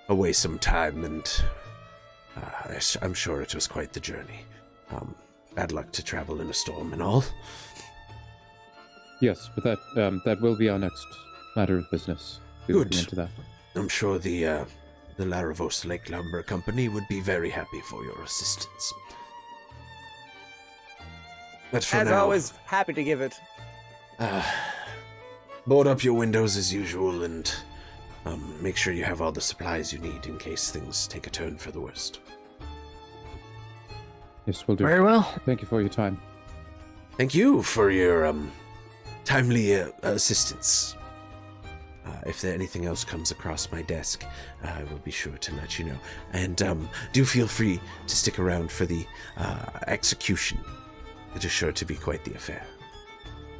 away some time, and I'm sure it was quite the journey. Bad luck to travel in a storm and all.
Yes, but that will be our next matter of business. We'll
Good.
Into that.
I'm sure the Laravos Lake Lumber Company would be very happy for your assistance. But for
As
now,
always, happy to give it.
board up your windows as usual, and make sure you have all the supplies you need in case things take a turn for the worst.
Yes, we'll do.
Very well.
Thank you for your time.
Thank you for your timely assistance. If there anything else comes across my desk, I will be sure to let you know. And do feel free to stick around for the execution. It is sure to be quite the affair.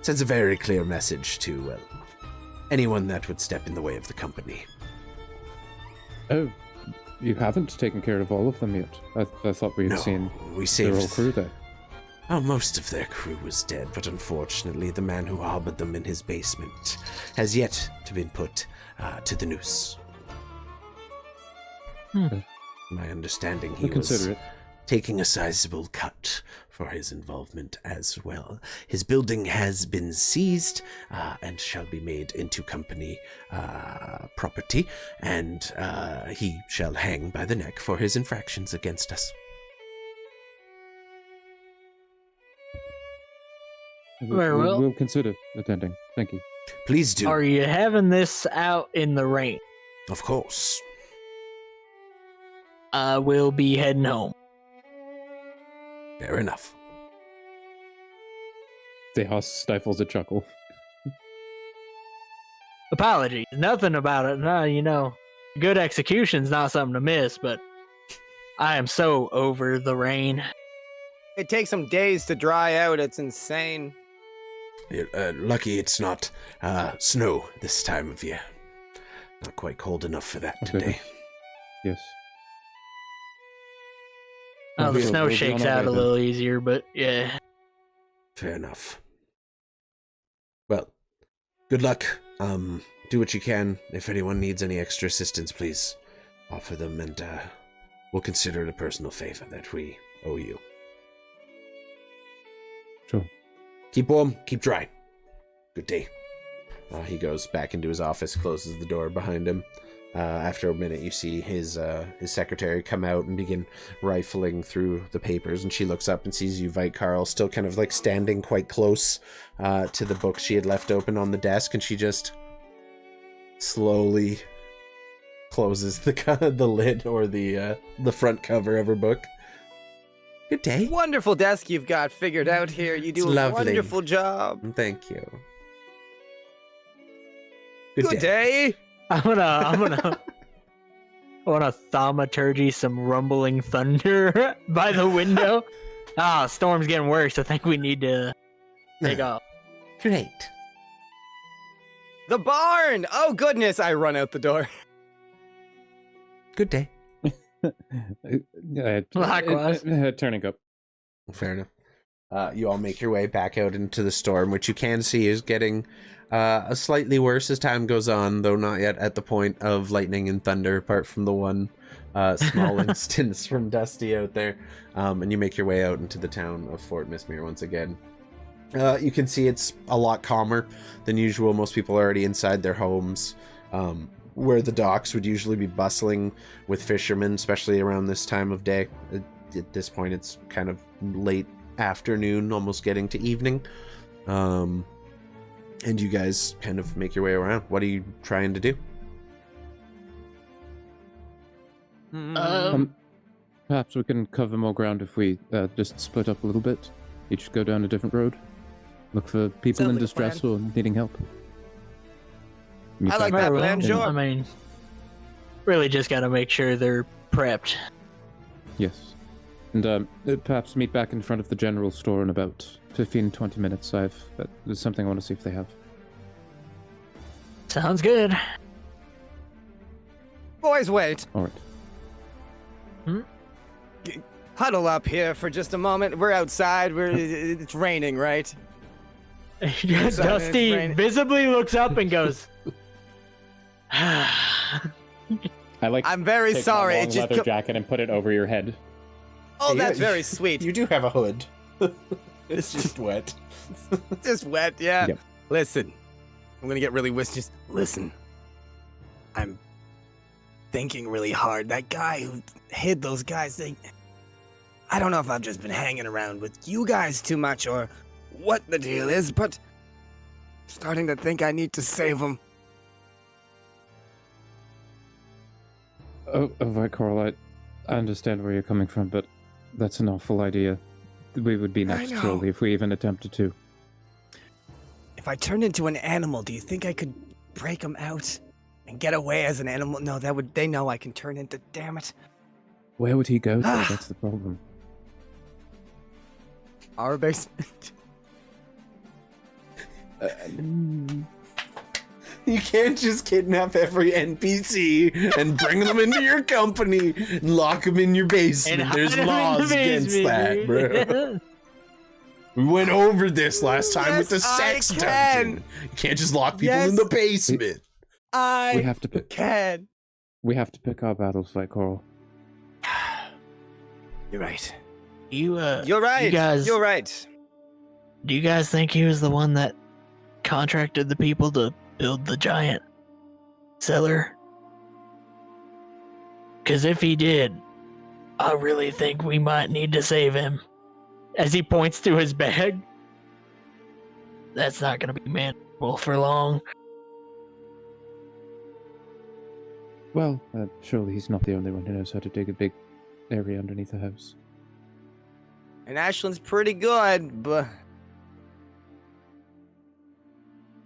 Sends a very clear message to anyone that would step in the way of the company.
Oh, you haven't taken care of all of them yet. I thought we had seen
we
their whole
saved
crew there.
Oh, most of their crew was dead, but unfortunately the man who harbored them in his basement has yet to be put to the noose. My understanding, he was taking a sizable cut for his involvement as well. His building has been seized and shall be made into company property, and he shall hang by the neck for his infractions against us.
We'll consider attending. Thank you.
Please do.
Are you having this out in the rain?
Of course.
I will be heading home.
Fair enough.
Xechas stifles a chuckle.
Apologies. Nothing about it. No, good execution's not something to miss, but I am so over the rain.
It takes some days to dry out. It's insane.
Lucky it's not snow this time of year. Not quite cold enough for that today.
Yes.
Oh, the snow shakes out a little easier, but yeah.
Fair enough. Well, good luck. Do what you can. If anyone needs any extra assistance, please offer them, and we'll consider it a personal favor that we owe you.
Sure.
Keep warm, keep dry. Good day. He goes back into his office, closes the door behind him. After a minute, you see his secretary come out and begin rifling through the papers, and she looks up and sees you, Vyron, still kind of like standing quite close to the book she had left open on the desk, and she just slowly closes the lid or the front cover of her book. Good day.
Wonderful desk you've got figured out here. You do a wonderful job.
Thank you.
Good day.
I wanna thaumaturgy some rumbling thunder by the window. Storm's getting worse. I think we need to take off.
Great.
The barn! Oh goodness, I run out the door.
Good day.
Likewise.
Turning up.
Fair enough. You all make your way back out into the storm, which you can see is getting slightly worse as time goes on, though not yet at the point of lightning and thunder, apart from the one small instance from Dusty out there. And you make your way out into the town of Fort Mistmere once again. You can see it's a lot calmer than usual. Most people are already inside their homes, where the docks would usually be bustling with fishermen, especially around this time of day. At this point, it's kind of late afternoon, almost getting to evening. And you guys kind of make your way around. What are you trying to do?
Perhaps we can cover more ground if we just split up a little bit. Each go down a different road. Look for people in distress or needing help.
I like that plan, sure.
I mean, really just gotta make sure they're prepped.
Yes. And perhaps meet back in front of the general store in about 15-20 minutes. There's something I want to see if they have.
Sounds good.
Boys, wait.
All right.
Huddle up here for just a moment. We're outside. It's raining, right?
Dusty visibly looks up and goes,
I'm very sorry.
It's just leather jacket and put it over your head.
Oh, that's very sweet.
You do have a hood. It's just wet.
It's just wet, yeah.
Yep.
Listen, I'm gonna get really just listen. I'm thinking really hard. That guy who hid those guys, I don't know if I've just been hanging around with you guys too much or what the deal is, but I'm starting to think I need to save them.
Vyron, I understand where you're coming from, but that's an awful idea. We would be next trolley if we even attempted to.
If I turned into an animal, do you think I could break them out and get away as an animal? No, they know I can turn into, damn it.
Where would he go? That's the problem.
Our basement.
You can't just kidnap every NPC and bring them into your company and lock them in your basement. There's laws against that, bro. We went over this last time with the
Yes,
sex
I can.
dungeon. You can't just lock people
Yes.
in the basement.
I
We have to pick.
can.
We have to pick our battles, Fight Coral.
You're right.
You're right.
You're right.
Do you guys think he was the one that contracted the people to build the giant cellar? Because if he did, I really think we might need to save him. As he points to his bag. That's not going to be manageable for long.
Well, surely he's not the only one who knows how to dig a big area underneath the house.
And Ashland's pretty good, but...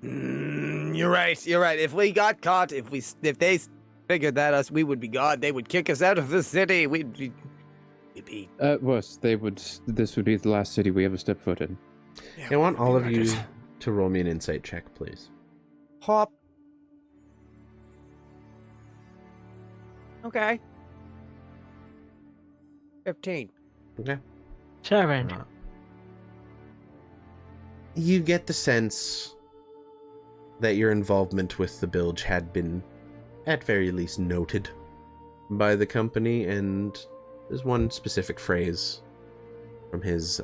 You're right. If we got caught, if they figured that us, we would be gone. They would kick us out of the city. We'd be...
At worst, this would be the last city we ever step foot in.
I want all of you
murdered.
to roll me an insight check, please.
Hop. Okay. 15.
Okay.
7.
You get the sense that your involvement with the bilge had been, at very least, noted by the company, and there's one specific phrase from his,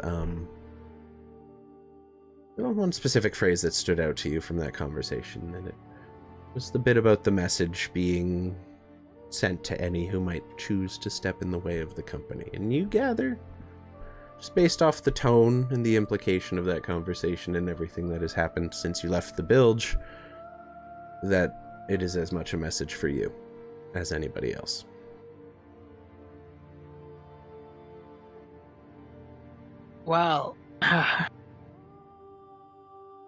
one specific phrase that stood out to you from that conversation, and it was the bit about the message being sent to any who might choose to step in the way of the company. And you gather, just based off the tone and the implication of that conversation and everything that has happened since you left the bilge, that it is as much a message for you as anybody else.
Well,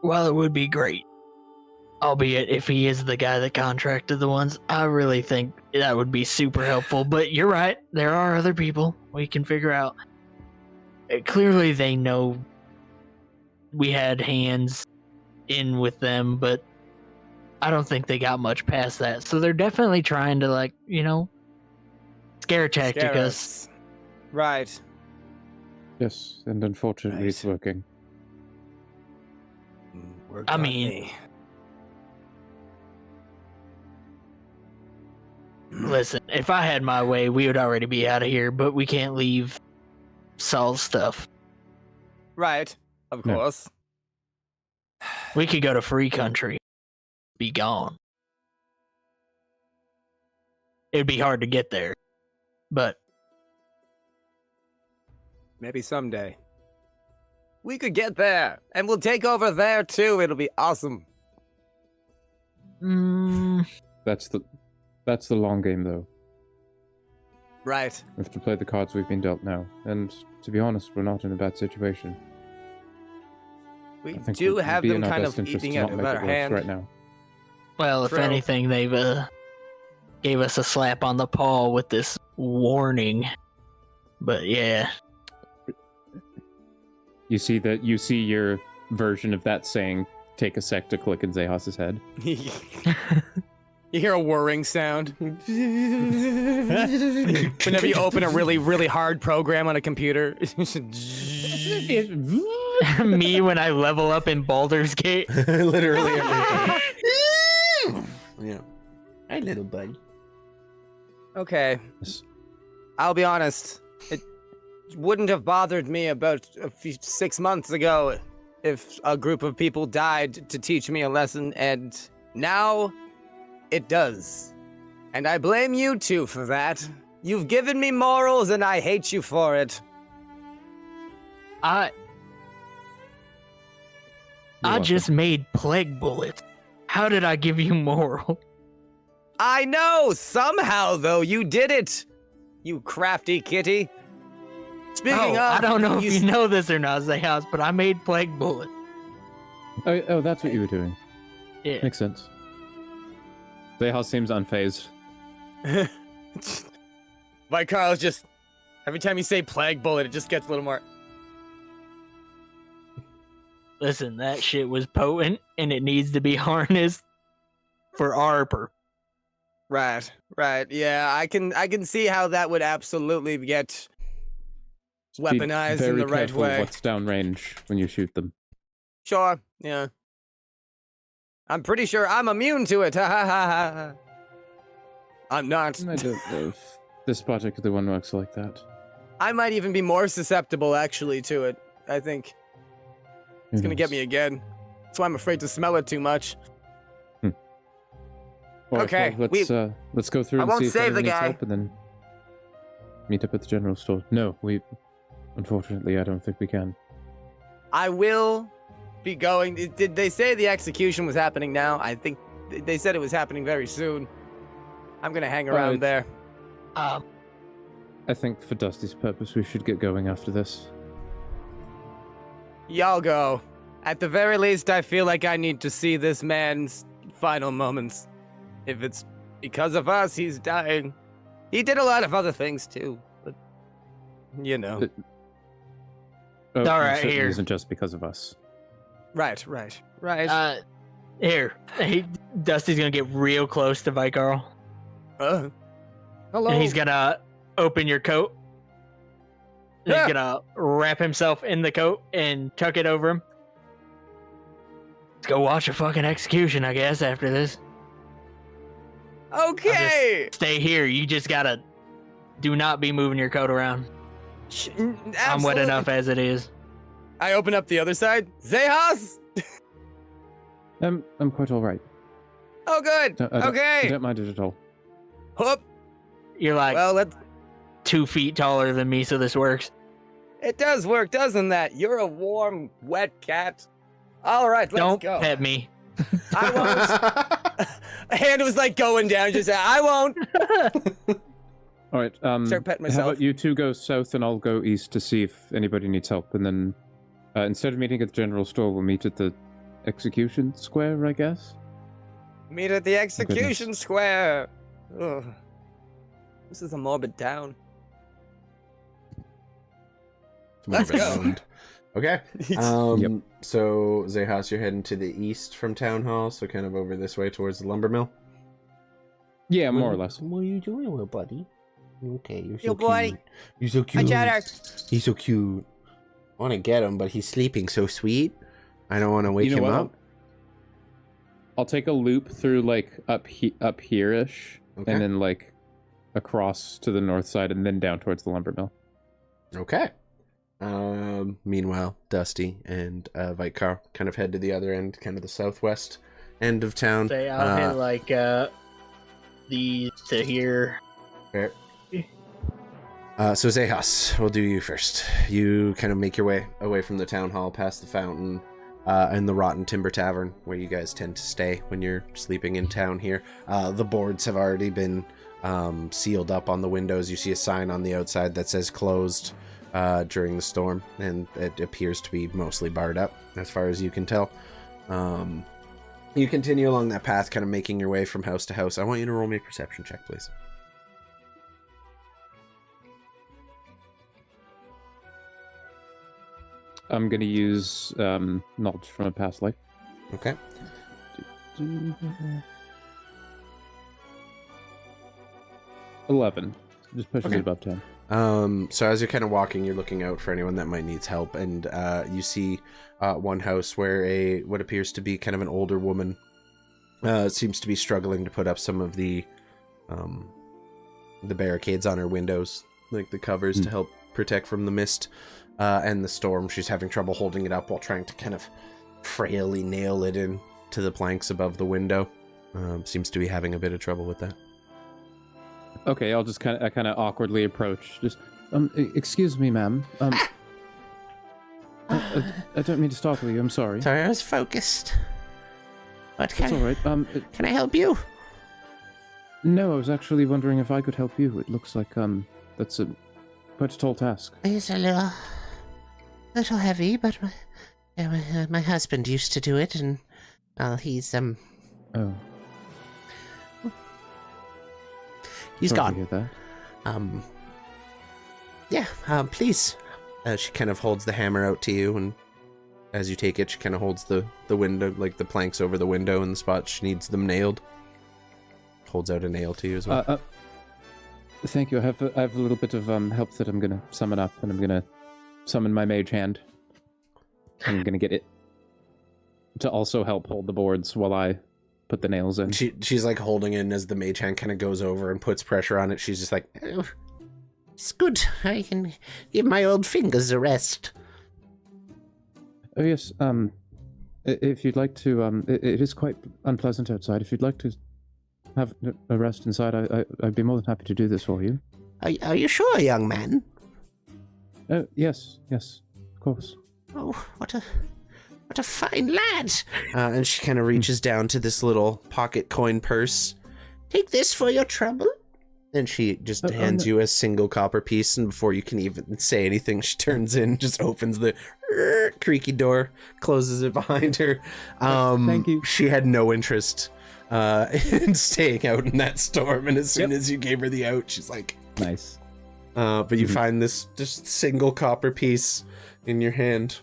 while it would be great, albeit if he is the guy that contracted the ones, I really think that would be super helpful. But you're right, there are other people we can figure out. Clearly they know we had hands in with them, but I don't think they got much past that. So they're definitely trying to, scare tactic us.
Right.
Yes, and unfortunately it's working.
I mean, listen, if I had my way, we would already be out of here, but we can't leave Saul's stuff.
Right. Of
No.
course.
We could go to free country. Be gone. It'd be hard to get there. But
Maybe someday. We could get there, and we'll take over there too. It'll be awesome.
That's the long game, though.
Right.
We have to play the cards we've been dealt now, and to be honest, we're not in a bad situation.
We
I think
do
we'd
have
be
them
in our
kind
best
of
interest to
eating
not
out of
make
our
it worse
hand.
right now.
well, if
True.
anything, they've gave us a slap on the paw with this warning. But yeah.
You see your version of that saying, "Take a sec to click in Xechas's head."
You hear a whirring sound. Whenever you open a really, really hard program on a computer.
Me when I level up in Baldur's Gate.
Literally everything. Yeah. Hi, little bud.
Okay.
Yes.
I'll be honest. It wouldn't have bothered me about 6 months ago if a group of people died to teach me a lesson, and now it does. And I blame you two for that. You've given me morals, and I hate you for it.
I just made plague bullets. How did I give you moral?
I know! Somehow, though, you did it! You crafty kitty. Speaking of...
I don't know if you know this or not, Xechas, but I made plague bullets.
Oh, that's what you were doing.
Yeah.
Makes sense. Xechas seems unfazed.
My Carl's just... Every time you say plague bullet, it just gets a little more...
Listen, that shit was potent, and it needs to be harnessed for Arbor.
Right. Yeah, I can see how that would absolutely get It's weaponized in the right way.
What's downrange when you shoot them?
Sure, yeah. I'm pretty sure I'm immune to it. Ha ha ha ha. I'm not.
I don't know if this particular one works like that.
I might even be more susceptible, actually, to it. I think it's gonna get me again. That's why I'm afraid to smell it too much.
Right,
okay,
well, let's go through and see if anyone needs help, and then meet up at the general store. No, unfortunately, I don't think we can.
I will be going. Did they say the execution was happening now? I think they said it was happening very soon. I'm gonna hang around there.
I think for Dusty's purpose, we should get going after this.
Y'all go. At the very least, I feel like I need to see this man's final moments. If it's because of us, he's dying. He did a lot of other things too, but you know.
All
right, here.
It isn't just because of us.
Right.
Here. Dusty's gonna get real close to Vyron.
Hello.
And he's gonna open your coat. He's gonna wrap himself in the coat and tuck it over him. Let's go watch a fucking execution, I guess, after this.
Okay.
Stay here. You just gotta do not be moving your coat around. I'm wet enough as it is.
I open up the other side. Xechas!
I'm quite all right.
Oh, good. Okay.
I don't mind it at all.
Whoop.
You're like,
well, let's
2 feet taller than me, so this works.
It does work, doesn't that? You're a warm, wet cat. All right, let's go.
Don't pet me.
I won't. A hand was like going down. Just I won't.
All right.
Start petting myself.
How about you two go south and I'll go east to see if anybody needs help, and then instead of meeting at the general store, we'll meet at the execution square, I guess.
Meet at the execution square. Ugh. This is a morbid town. Let's go.
Okay.
Yep.
So, Xechas, you're heading to the east from Town Hall, so kind of over this way towards the lumber mill?
Yeah, more or less.
What are you doing, little buddy? Okay, you're so
Yo, boy.
cute. You're so cute.
Cheddar.
He's so cute. I want to get him, but he's sleeping so sweet. I don't want to wake him up.
I'll take a loop through, like, up here-ish,
Okay.
and then, like, across to the north side, and then down towards the lumber mill.
Okay. Meanwhile, Dusty and Vyron kind of head to the other end, kind of the southwest end of town.
Say I'll hit like these to here.
Fair. So Xechas, we'll do you first. You kind of make your way away from the town hall, past the fountain, and the Rotten Timber Tavern, where you guys tend to stay when you're sleeping in town here. The boards have already been sealed up on the windows. You see a sign on the outside that says closed during the storm, and it appears to be mostly barred up, as far as you can tell. You continue along that path, kind of making your way from house to house. I want you to roll me a perception check, please.
I'm going to use knowledge from a past life.
Okay.
11. Just pushes it above 10.
So as you're kind of walking, you're looking out for anyone that might needs help, and you see one house where what appears to be kind of an older woman seems to be struggling to put up some of the barricades on her windows, like the covers to help protect from the mist and the storm. She's having trouble holding it up while trying to kind of frailly nail it in to the planks above the window. Seems to be having a bit of trouble with that.
Okay, I'll just kind of awkwardly approach. Just, excuse me, ma'am. I don't mean to startle you. I'm sorry.
Sorry, I was focused. What
It's all right.
Can I help you?
No, I was actually wondering if I could help you. It looks like that's quite a tall task.
It's a little heavy, but my husband used to do it, and he's
Oh.
He's
Sorry
gone.
to hear that.
Yeah, please. She kind of holds the hammer out to you, and as you take it, she kind of holds the window, like the planks over the window in the spot she needs them nailed. Holds out a nail to you as well.
Thank you. I have a little bit of help that I'm gonna summon up, and I'm gonna summon my mage hand. I'm gonna get it to also help hold the boards while I put the nails in.
She's like holding in as the mage hand kind of goes over and puts pressure on it. She's just like, oh, it's good. I can give my old fingers a rest.
Oh yes. If you'd like to, it is quite unpleasant outside. If you'd like to have a rest inside, I'd be more than happy to do this for you.
Are you sure, young man?
Yes, of course.
Oh, what a fine lad! And she kind of reaches down to this little pocket coin purse. Take this for your trouble. And she just hands you a single copper piece, and before you can even say anything, she turns in, just opens the creaky door, closes it behind her.
Thank you.
She had no interest in staying out in that storm, and as soon as you gave her the out, she's like,
nice.
But you find this just single copper piece in your hand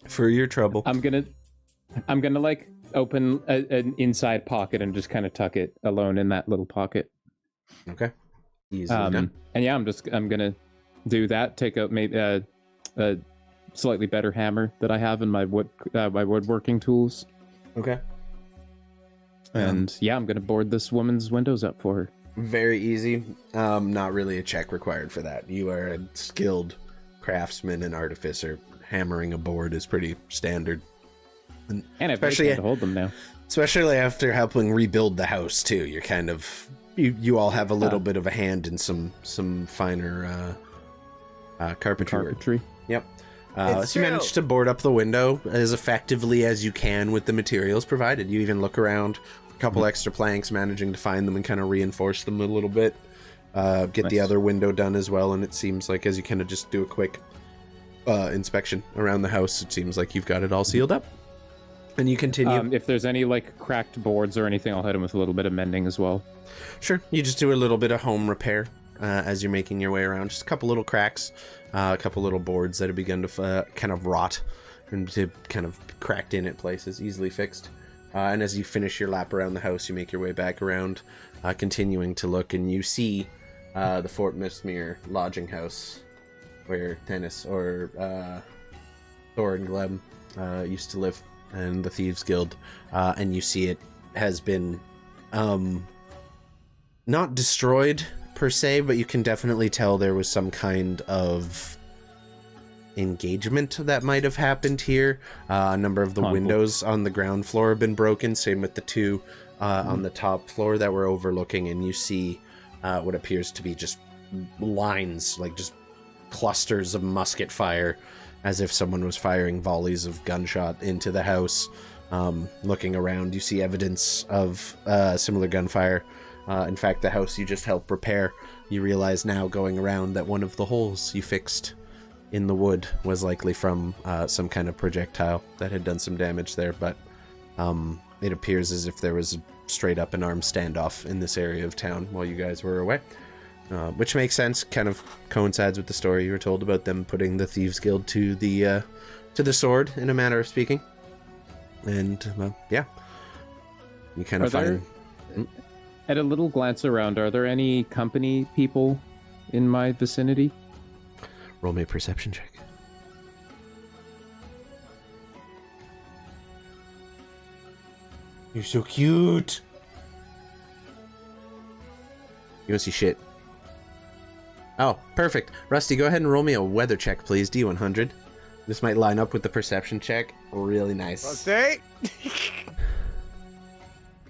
for your trouble.
I'm gonna like open an inside pocket and just kind of tuck it alone in that little pocket.
Okay. Easily done.
And yeah, I'm gonna do that. Take out maybe a slightly better hammer that I have in my woodworking tools.
Okay.
And yeah, I'm gonna board this woman's windows up for her.
Very easy. Not really a check required for that. You are a skilled craftsman and artificer. Hammering a board is pretty standard.
And I've
especially
to hold them now.
Especially after helping rebuild the house too. You're kind of you all have a little bit of a hand in some finer carpentry. Yep. So you managed to board up the window as effectively as you can with the materials provided. You even look around, a couple extra planks, managing to find them and kind of reinforce them a little bit. Get the other window done as well, and it seems like as you kind of just do a quick inspection around the house, it seems like you've got it all sealed up. And you continue.
If there's any like cracked boards or anything, I'll hit them with a little bit of mending as well.
Sure. You just do a little bit of home repair as you're making your way around. Just a couple little cracks, a couple little boards that have begun to kind of rot and to kind of cracked in at places, easily fixed. And as you finish your lap around the house, you make your way back around, continuing to look, and you see the Fort Mistmere lodging house where Dennis or Thor and Gleb used to live, and the Thieves Guild, and you see it has been not destroyed per se, but you can definitely tell there was some kind of engagement that might have happened here. A number of the windows on the ground floor have been broken, same with the two on the top floor that we're overlooking, and you see what appears to be just lines, like just clusters of musket fire, as if someone was firing volleys of gunshot into the house. Looking around, you see evidence of similar gunfire. In fact, the house you just helped repair, you realize now going around that one of the holes you fixed in the wood was likely from some kind of projectile that had done some damage there, but it appears as if there was straight up an armed standoff in this area of town while you guys were away. Which makes sense, kind of coincides with the story you were told about them putting the Thieves Guild to the sword, in a manner of speaking. And, well, yeah. You kind of find...
At a little glance around, are there any company people in my vicinity?
Roll me a perception check. You're so cute! You don't see shit. Oh, perfect. Rusty, go ahead and roll me a weather check, please. D100. This might line up with the perception check. Really nice.
Rusty!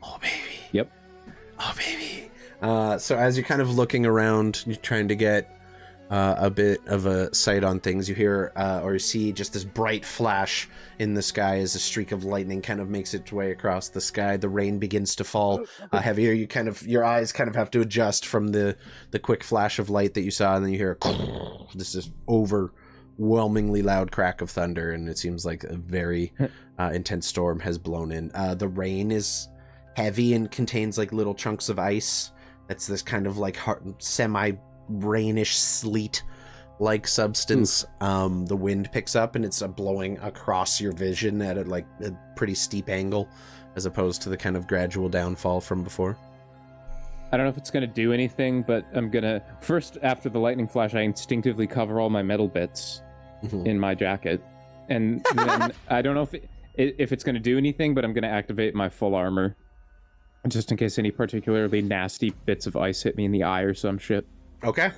Oh, baby.
Yep.
Oh, baby. So as you're kind of looking around, you're trying to get a bit of a sight on things, you hear or you see just this bright flash in the sky as a streak of lightning kind of makes its way across the sky. The rain begins to fall heavier. You kind of, your eyes kind of have to adjust from the quick flash of light that you saw, and then you hear this is overwhelmingly loud crack of thunder, and it seems like a very intense storm has blown in. The rain is heavy and contains like little chunks of ice. That's this kind of like semi-rainish sleet-like substance. The wind picks up and it's blowing across your vision at a pretty steep angle, as opposed to the kind of gradual downfall from before.
I don't know if it's going to do anything, but I'm going to... First, after the lightning flash, I instinctively cover all my metal bits in my jacket. And then I don't know if it's going to do anything, but I'm going to activate my full armor. Just in case any particularly nasty bits of ice hit me in the eye or some shit.
Okay.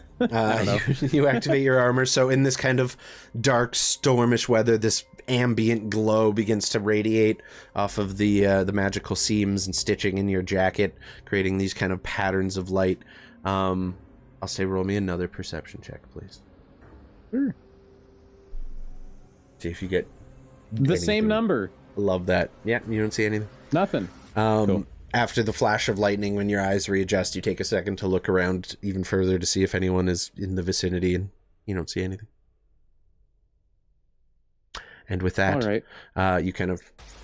You activate your armor. So in this kind of dark, stormish weather, this ambient glow begins to radiate off of the magical seams and stitching in your jacket, creating these kind of patterns of light. I'll say roll me another perception check, please.
Sure.
See if you get
the
anything.
Same number.
Love that. Yeah, you don't see anything.
Nothing.
Cool. After the flash of lightning, when your eyes readjust, you take a second to look around even further to see if anyone is in the vicinity, and you don't see anything. And with that,
all right.
You kind of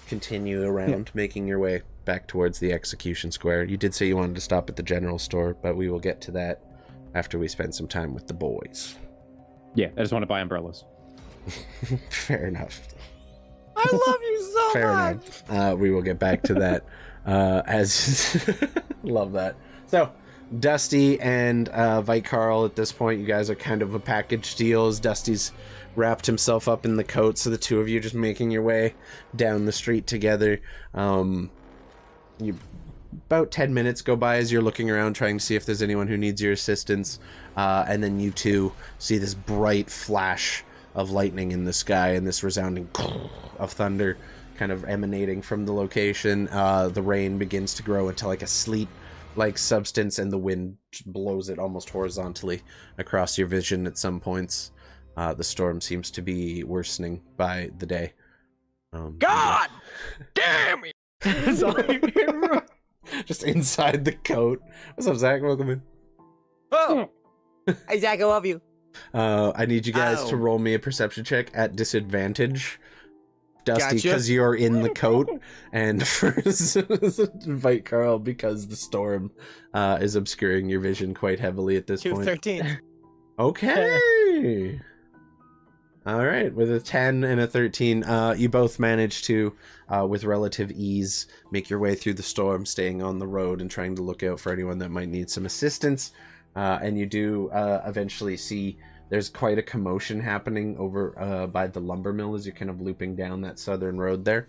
continue around, making your way back towards the execution square. You did say you wanted to stop at the general store, but we will get to that after we spend some time with the boys.
Yeah, I just want to buy umbrellas.
Fair enough.
I love you so
Fair
much.
enough. We will get back to that. Love that. So, Dusty and Vyron, at this point, you guys are kind of a package deal as Dusty's wrapped himself up in the coat, so the two of you just making your way down the street together. About 10 minutes go by as you're looking around trying to see if there's anyone who needs your assistance, and then you two see this bright flash of lightning in the sky and this resounding of thunder kind of emanating from the location. The rain begins to grow into like a sleet-like substance, and the wind blows it almost horizontally across your vision at some points. The storm seems to be worsening by the day.
God damn it!
Sorry.
Just inside the coat. What's up, Zach? Welcome in.
Oh, hey Zach, I love you.
I need you guys to roll me a perception check at disadvantage, Dusty, because you're in the coat, and for invite Carl because the storm is obscuring your vision quite heavily at this point.
13.
Okay. All right, with a 10 and a 13, you both manage to, with relative ease, make your way through the storm, staying on the road and trying to look out for anyone that might need some assistance. And you do eventually see there's quite a commotion happening over by the lumber mill as you're kind of looping down that southern road there.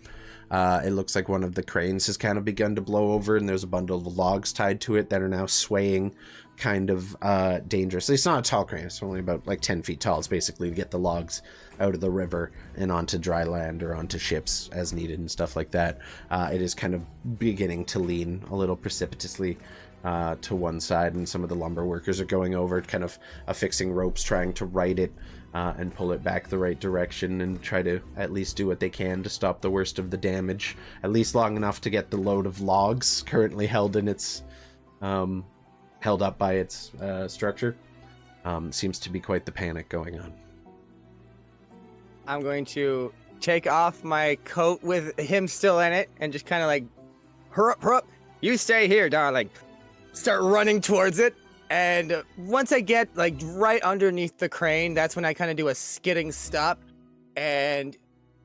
It looks like one of the cranes has kind of begun to blow over, and there's a bundle of logs tied to it that are now swaying kind of dangerously. It's not a tall crane, it's only about like 10 feet tall. It's basically to get the logs out of the river and onto dry land or onto ships as needed and stuff like that. It is kind of beginning to lean a little precipitously to one side, and some of the lumber workers are going over, kind of affixing ropes, trying to right it and pull it back the right direction and try to at least do what they can to stop the worst of the damage, at least long enough to get the load of logs currently held in its held up by its structure. Seems to be quite the panic going on.
I'm going to take off my coat with him still in it and just kind of like, hurry up, you stay here, darling. Start running towards it, and once I get like right underneath the crane, that's when I kind of do a skidding stop, and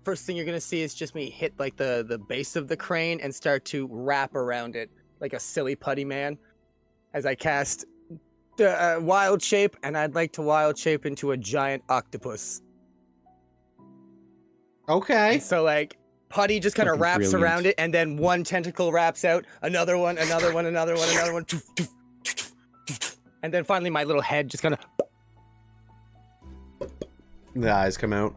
first thing you're gonna see is just me hit like the base of the crane and start to wrap around it like a silly putty man as I cast the wild shape, and I'd like to wild shape into a giant octopus.
Okay.
And so like putty just kind of wraps around it, and then one tentacle wraps out, another one, another one, another one, another one, and then finally my little head just kind of...
The eyes come out.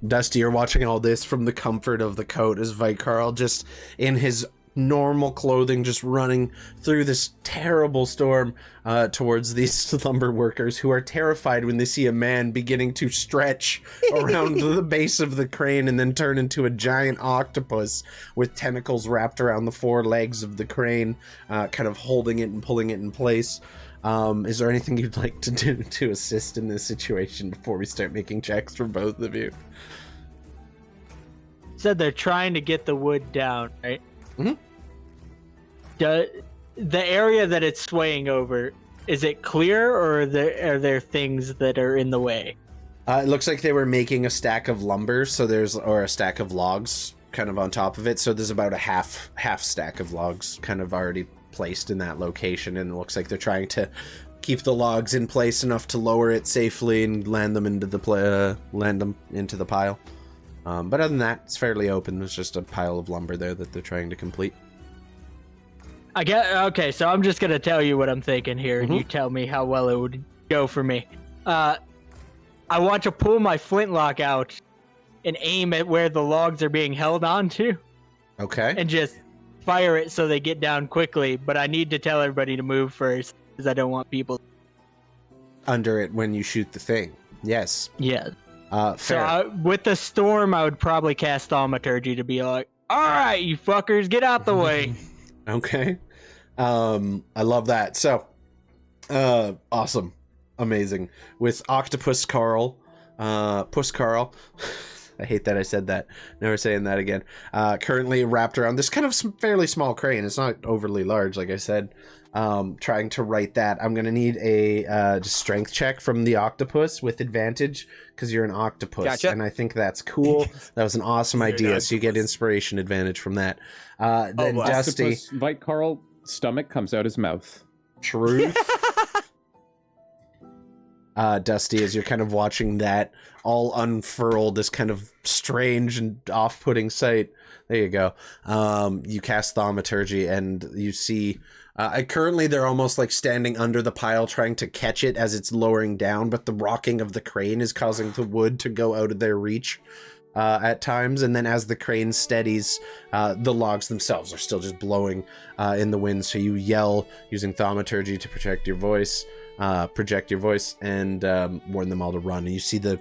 Dusty, you're watching all this from the comfort of the coat as Vyron, just in his normal clothing, just running through this terrible storm towards these lumber workers who are terrified when they see a man beginning to stretch around the base of the crane and then turn into a giant octopus with tentacles wrapped around the four legs of the crane, kind of holding it and pulling it in place. Is there anything you'd like to do to assist in this situation before we start making checks for both of you?
Said they're trying to get the wood down, right?
Mm-hmm.
The area that it's swaying over, is it clear, or are there things that are in the way?
It looks like they were making a stack of lumber, or a stack of logs kind of on top of it. So there's about a half stack of logs kind of already placed in that location, and it looks like they're trying to keep the logs in place enough to lower it safely and land them into the pile. But other than that, it's fairly open. There's just a pile of lumber there that they're trying to complete.
Okay, so I'm just gonna tell you what I'm thinking here, and you tell me how well it would go for me. I want to pull my flintlock out and aim at where the logs are being held onto.
Okay.
And just fire it so they get down quickly, but I need to tell everybody to move first, because I don't want people
under it when you shoot the thing. Yes.
Yeah.
Fair.
So with the storm, I would probably cast Thaumaturgy to be like, all right, you fuckers, get out the way.
Okay. I love that. So, awesome. Amazing. With Octopus Carl, Puss Carl, I hate that I said that. Never saying that again. Currently wrapped around this kind of fairly small crane. It's not overly large, like I said. Trying to write that. I'm going to need a just strength check from the octopus with advantage because you're an octopus.
Gotcha.
And I think that's cool. That was an awesome idea. So you get inspiration advantage from that. Then Dusty.
Vite Carl stomach comes out his mouth.
True. Dusty, as you're kind of watching that all unfurl, this kind of strange and off-putting sight. There you go. You cast Thaumaturgy, and you see... currently, they're almost like standing under the pile trying to catch it as it's lowering down, but the rocking of the crane is causing the wood to go out of their reach at times. And then as the crane steadies, the logs themselves are still just blowing in the wind. So you yell using Thaumaturgy to project your voice, and warn them all to run. And you see the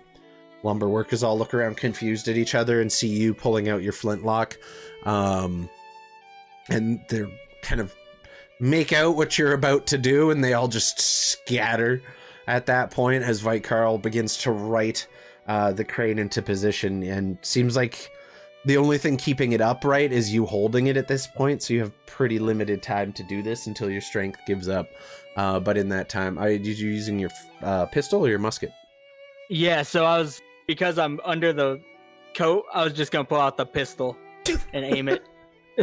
lumber workers all look around confused at each other and see you pulling out your flintlock. And they're kind of make out what you're about to do, and they all just scatter at that point as Vite Carl begins to right the crane into position, and seems like the only thing keeping it upright is you holding it at this point, so you have pretty limited time to do this until your strength gives up. But in that time, are you using your pistol or your musket?
Yeah, so because I'm under the coat, I was just gonna pull out the pistol and aim it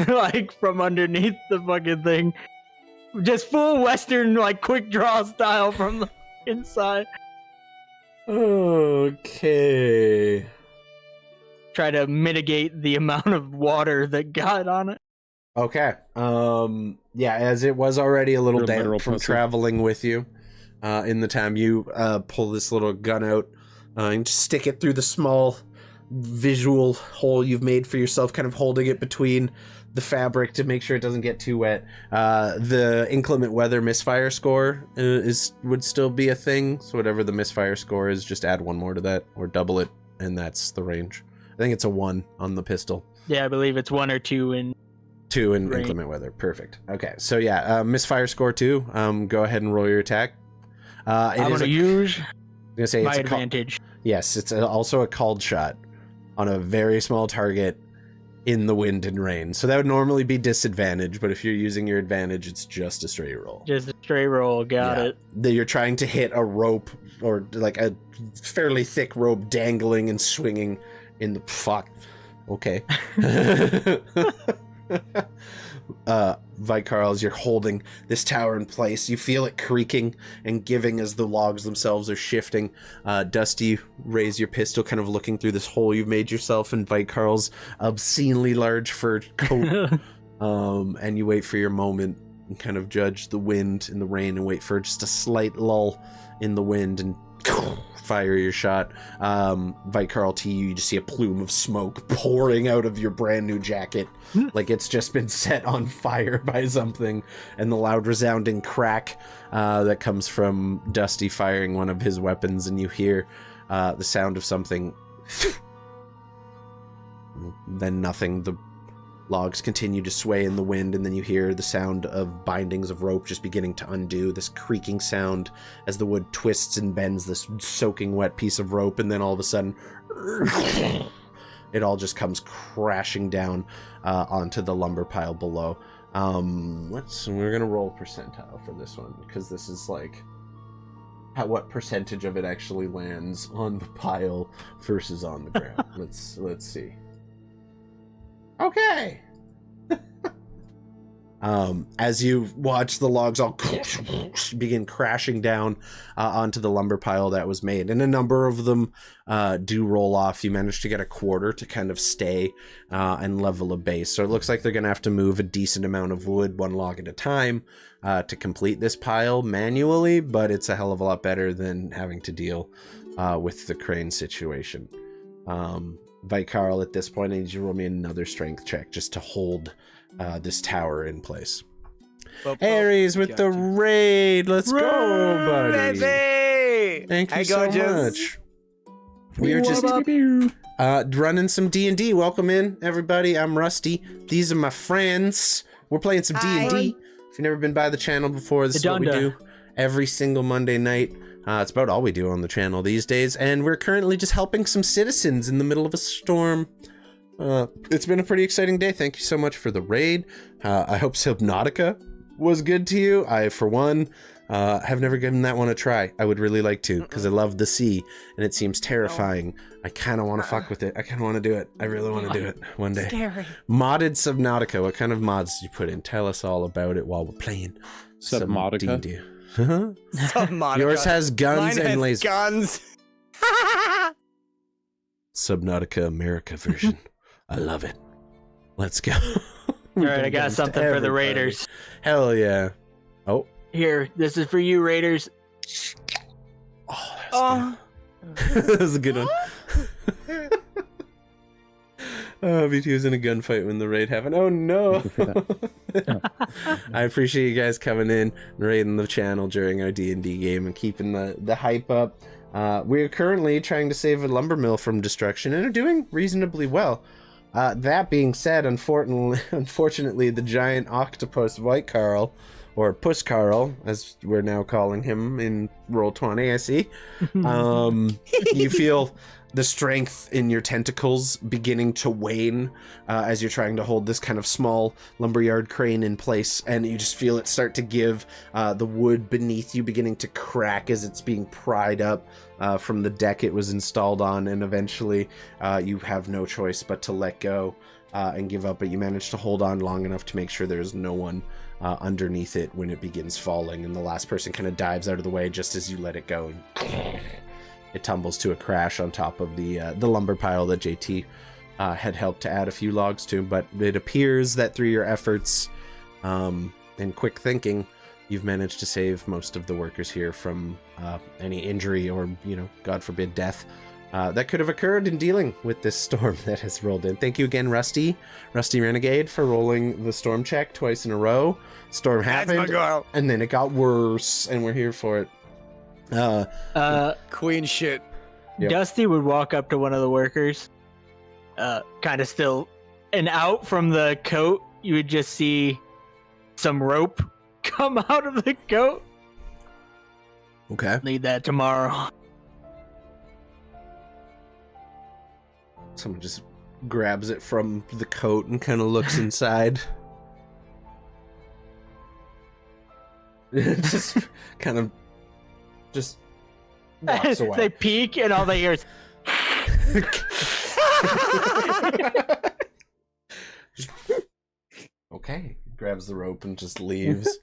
like from underneath the fucking thing. Just full Western, like, quick draw style from the inside.
Okay.
Try to mitigate the amount of water that got on it.
Okay. Yeah, as it was already a little damp from traveling with you, in the time you pull this little gun out and just stick it through the small visual hole you've made for yourself, kind of holding it between the fabric to make sure it doesn't get too wet. The inclement weather misfire score would still be a thing, so whatever the misfire score is, just add one more to that or double it, and that's the range. I think it's a 1 on the pistol.
Yeah, I believe it's 1 or 2 in
2 in inclement weather. Perfect. Okay, so yeah, misfire score 2. Go ahead and roll your attack.
I'm gonna use my advantage.
Yes, it's also a called shot on a very small target in the wind and rain. So that would normally be disadvantage, but if you're using your advantage, it's just a straight roll.
Just a straight roll, got it.
You're trying to hit a rope, or like a fairly thick rope dangling and swinging in the... Fuck. Okay. Vite Carl, as you're holding this tower in place, you feel it creaking and giving as the logs themselves are shifting. Dusty, raise your pistol, kind of looking through this hole you've made yourself in Vite Carl's obscenely large fur coat. And you wait for your moment and kind of judge the wind and the rain and wait for just a slight lull in the wind and fire your shot. Vite Carl, to you just see a plume of smoke pouring out of your brand new jacket, like it's just been set on fire by something, and the loud resounding crack that comes from Dusty firing one of his weapons, and you hear the sound of something. Then nothing. The logs continue to sway in the wind, and then you hear the sound of bindings of rope just beginning to undo, this creaking sound as the wood twists and bends this soaking wet piece of rope, and then all of a sudden it all just comes crashing down onto the lumber pile below. We're gonna roll percentile for this one, because this is like what percentage of it actually lands on the pile versus on the ground. Let's see. Okay. as you watch the logs all begin crashing down onto the lumber pile that was made. And a number of them do roll off. You manage to get a quarter to kind of stay and level a base. So it looks like they're going to have to move a decent amount of wood, one log at a time, to complete this pile manually, but it's a hell of a lot better than having to deal with the crane situation. Vyron, at this point, I need you to roll me another strength check just to hold this tower in place. Aries with the raid. Let's go, buddy.
Baby!
Thank you so much. We are just running some D&D. Welcome in, everybody. I'm Rusty. These are my friends. We're playing some D&D. If you've never been by the channel before, this is what we do every single Monday night. It's about all we do on the channel these days, and we're currently just helping some citizens in the middle of a storm. It's been a pretty exciting day. Thank you so much for the raid. I hope Subnautica was good to you. I, for one, have never given that one a try. I would really like to, because I love the sea, and it seems terrifying. I kind of want to fuck with it. I kind of want to do it. I really want to do it one day.
Scary.
Modded Subnautica. What kind of mods did you put in? Tell us all about it while we're playing.
Subnautica.
D&D.
Subnautica.
Yours has guns and lasers.
Guns.
Subnautica America version. I love it. Let's go.
All right, I got something for the Raiders.
Hell yeah. Oh.
Here, this is for you, Raiders.
Oh, that was a good one. BT was in a gunfight when the raid happened. Oh no. I appreciate you guys coming in and raiding the channel during our D&D game and keeping the hype up. We're currently trying to save a lumber mill from destruction and are doing reasonably well. That being said, unfortunately, the giant octopus White Carl, or Puss Carl, as we're now calling him in Roll20, I see. You feel the strength in your tentacles beginning to wane as you're trying to hold this kind of small lumberyard crane in place, and you just feel it start to give, the wood beneath you beginning to crack as it's being pried up from the deck it was installed on, and eventually you have no choice but to let go and give up, but you manage to hold on long enough to make sure there's no one underneath it when it begins falling, and the last person kind of dives out of the way just as you let it go, and it tumbles to a crash on top of the lumber pile that JT had helped to add a few logs to. But it appears that through your efforts and quick thinking, you've managed to save most of the workers here from any injury or, God forbid, death that could have occurred in dealing with this storm that has rolled in. Thank you again, Rusty Renegade, for rolling the storm check twice in a row. Storm happened, and then it got worse, and we're here for it.
Queen shit.
Yep.
Dusty would walk up to one of the workers, kind of still, and out from the coat, you would just see some rope come out of the coat.
Okay.
Need that tomorrow.
Someone just grabs it from the coat and kind of looks inside. Just kind of just walks away.
They peek and all they hear is
okay, grabs the rope and just leaves.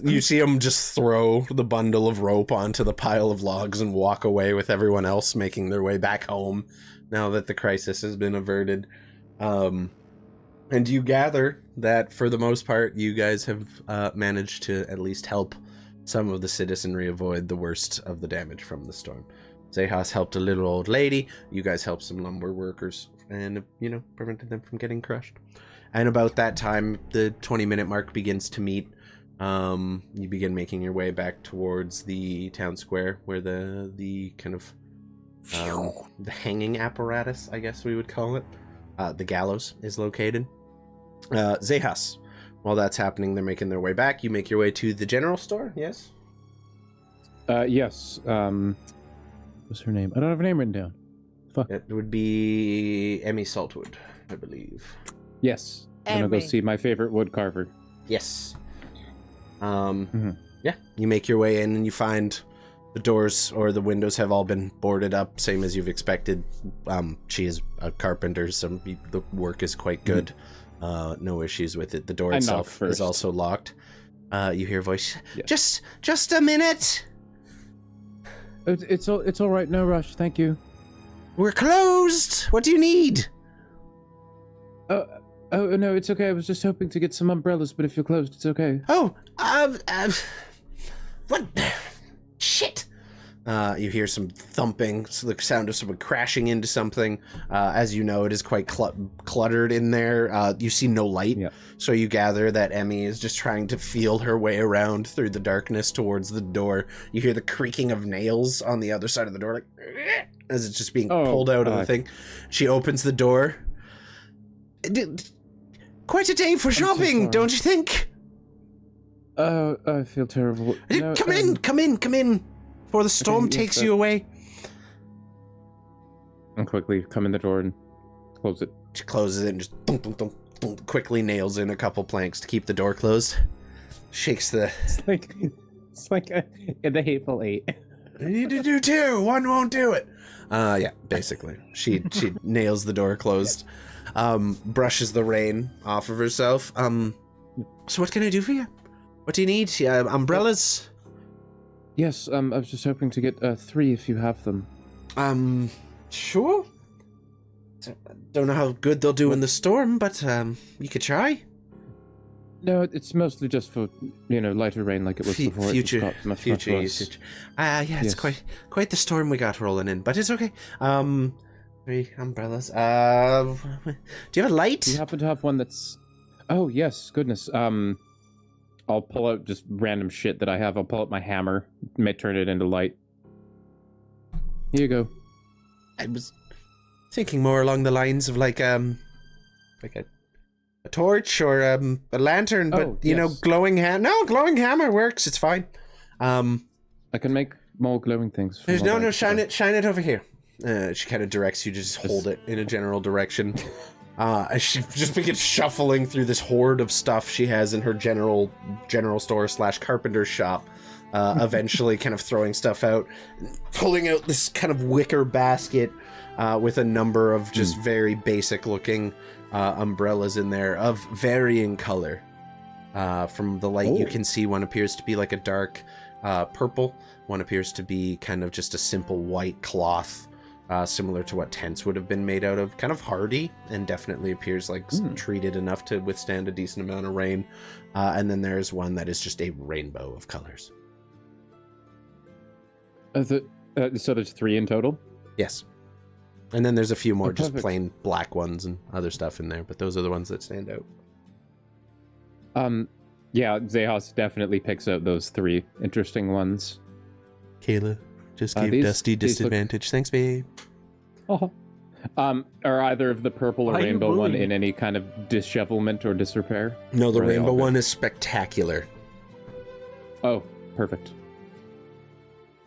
You see him just throw the bundle of rope onto the pile of logs and walk away with everyone else making their way back home now that the crisis has been averted. And you gather that for the most part you guys have managed to at least help some of the citizenry avoid the worst of the damage from the storm. Xechas helped a little old lady. You guys helped some lumber workers and, prevented them from getting crushed. And about that time, the 20-minute mark begins to meet. You begin making your way back towards the town square where the kind of the hanging apparatus, I guess we would call it, the gallows, is located. Xechas, while that's happening, they're making their way back. You make your way to the general store, yes?
Yes. What's her name? I don't have her name written down. Fuck.
It would be Emmy Saltwood, I believe.
Yes. I'm gonna go see my favorite wood carver.
Yes. Yeah, you make your way in and you find the doors or the windows have all been boarded up, same as you've expected. She is a carpenter, so the work is quite good. No issues with it. The door
I knock
itself
first.
is also locked. You hear a voice.
Yes.
Just a minute.
It's all right. No rush. Thank you.
We're closed. What do you need?
Oh no, it's okay. I was just hoping to get some umbrellas, but if you're closed, it's okay.
Oh, what? Shit. You hear some thumping, so the sound of someone crashing into something. As you know, it is quite cluttered in there. You see no light, so you gather that Emmy is just trying to feel her way around through the darkness towards the door. You hear the creaking of nails on the other side of the door, like as it's just being pulled out of the thing. She opens the door. Quite a day for shopping, don't you think?
I feel terrible. No,
come in. Before the storm takes you away.
And quickly come in the door and close it.
She closes it and just thump, thump, thump, thump, quickly nails in a couple planks to keep the door closed. Shakes the...
It's like in the Hateful Eight.
I need to do two. One won't do it. Yeah, basically. She nails the door closed. Brushes the rain off of herself. So what can I do for you? What do you need? Umbrellas?
Yes, I was just hoping to get 3 if you have them.
Sure. Don't know how good they'll do in the storm, but you could try.
No, it's mostly just for, lighter rain like it was before.
Future
it just got much worse.
usage. It's quite the storm we got rolling in, but it's okay. 3 umbrellas. Do you have a light?
Do you happen to have one that's... Oh, yes, goodness. I'll pull out just random shit that I have. I'll pull out my hammer, may turn it into light. Here you go.
I was thinking more along the lines of like a torch or a lantern, but glowing glowing hammer works. It's fine.
I can make more glowing things.
Shine it over here. She kind of directs you to just hold it in a general direction. As she just begins shuffling through this hoard of stuff she has in her general store / carpenter shop, eventually kind of throwing stuff out, pulling out this kind of wicker basket with a number of just very basic looking umbrellas in there of varying color. From the light you can see one appears to be like a dark purple, one appears to be kind of just a simple white cloth. Similar to what tents would have been made out of, kind of hardy, and definitely appears like treated enough to withstand a decent amount of rain. And then there's one that is just a rainbow of colors.
So there's 3 in total?
Yes. And then there's a few more just
perfect.
plain black ones and other stuff in there, but those are the ones that stand out.
Yeah, Xechas definitely picks out those 3 interesting ones.
Kayla just gave Dusty disadvantage. Thanks, babe.
Oh. Are either of the purple or rainbow one in any kind of dishevelment or disrepair?
No, the rainbow one is spectacular.
Oh, perfect.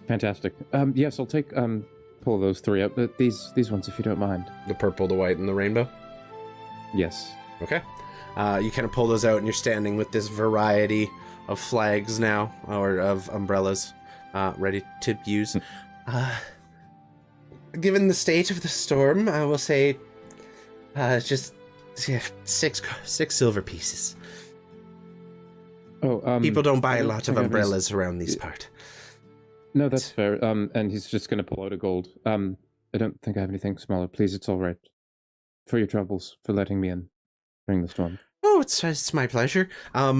Fantastic. Yes, I'll take pull those 3 up, but these ones if you don't mind.
The purple, the white, and the rainbow?
Yes.
Okay. You kind of pull those out and you're standing with this variety of flags now, or of umbrellas. Ready to use. Given the state of the storm, I will say just 6 silver pieces.
Oh,
people don't buy a lot of umbrellas around these parts.
No, that's fair. And he's just going to pull out a gold. I don't think I have anything smaller. Please, it's all right. For your troubles, for letting me in during the storm.
Oh, it's my pleasure. Are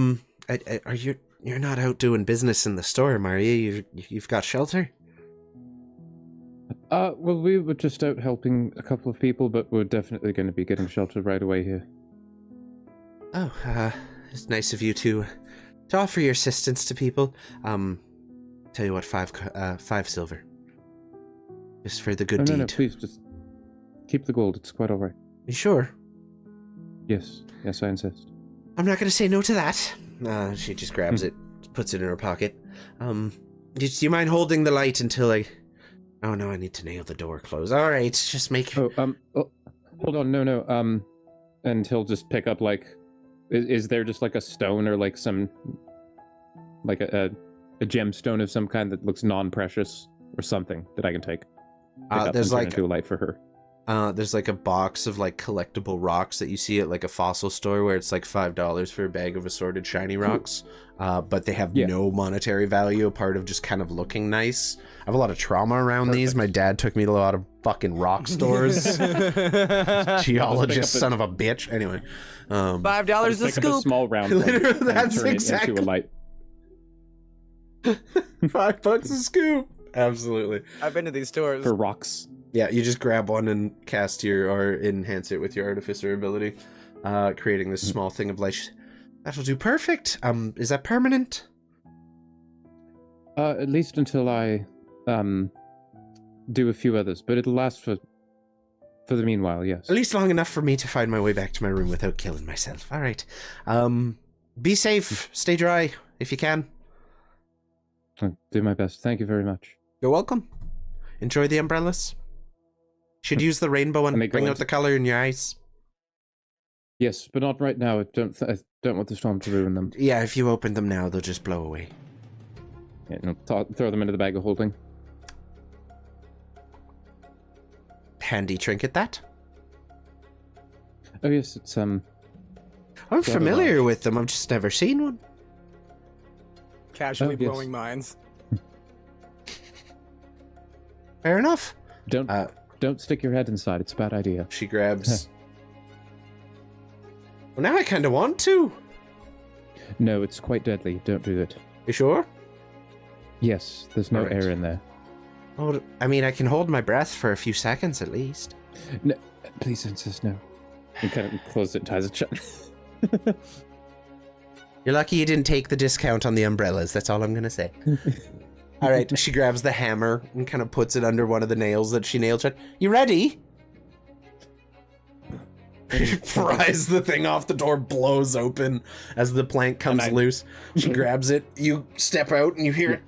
you? You're not out doing business in the storm, are you? You've got shelter?
Well, we were just out helping a couple of people, but we're definitely going to be getting shelter right away here.
Oh, it's nice of you to offer your assistance to people. Tell you what, 5 silver. Just for the good deed.
No, please, just keep the gold. It's quite all right.
You sure?
Yes, I insist.
I'm not going to say no to that. She just grabs it, puts it in her pocket. Do you mind holding the light until I... Oh, no, I need to nail the door closed. All right, just make...
hold on, no. And he'll just pick up, like... Is there just, like, a stone or, like, some... Like, a gemstone of some kind that looks non-precious or something that I can take?
There's, like...
do a light for her.
there's like a box of like collectible rocks that you see at like a fossil store where it's like $5 for a bag of assorted shiny rocks. But they have no monetary value, a part of just kind of looking nice. I have a lot of trauma around these. My dad took me to a lot of fucking rock stores. Geologist son of a bitch. Anyway.
$5 a scoop.
A small round
Literally,
one
that's
and turn
exactly
it into a light.
$5 a scoop. Absolutely.
I've been to these stores.
For rocks.
Yeah, you just grab one and cast or enhance it with your artificer ability, creating this small thing of light. That'll do perfect. Is that permanent?
At least until I do a few others, but it'll last for the meanwhile, yes.
At least long enough for me to find my way back to my room without killing myself. All right. Be safe. Stay dry if you can.
I'll do my best. Thank you very much.
You're welcome. Enjoy the umbrellas. Should use the rainbow and bring out the color in your eyes.
Yes, but not right now. I don't want the storm to ruin them.
Yeah, if you open them now, they'll just blow away.
Yeah, no, throw them into the bag of holding.
Handy trinket, that.
Oh yes, it's
I'm familiar with them. I've just never seen one.
Casually blowing minds.
Fair enough.
Don't stick your head inside. It's a bad idea.
She grabs. Well, now I kind of want to.
No, it's quite deadly. Don't do it.
You sure?
Yes, there's no air in there.
Oh, I mean, I can hold my breath for a few seconds at least.
No, please insist no. He kind of closes it and ties it shut.
You're lucky you didn't take the discount on the umbrellas. That's all I'm going to say. All right, she grabs the hammer and kind of puts it under one of the nails that she nailed shut. You ready? Pries the thing off the door, blows open as the plank comes loose. She grabs it. You step out and you hear it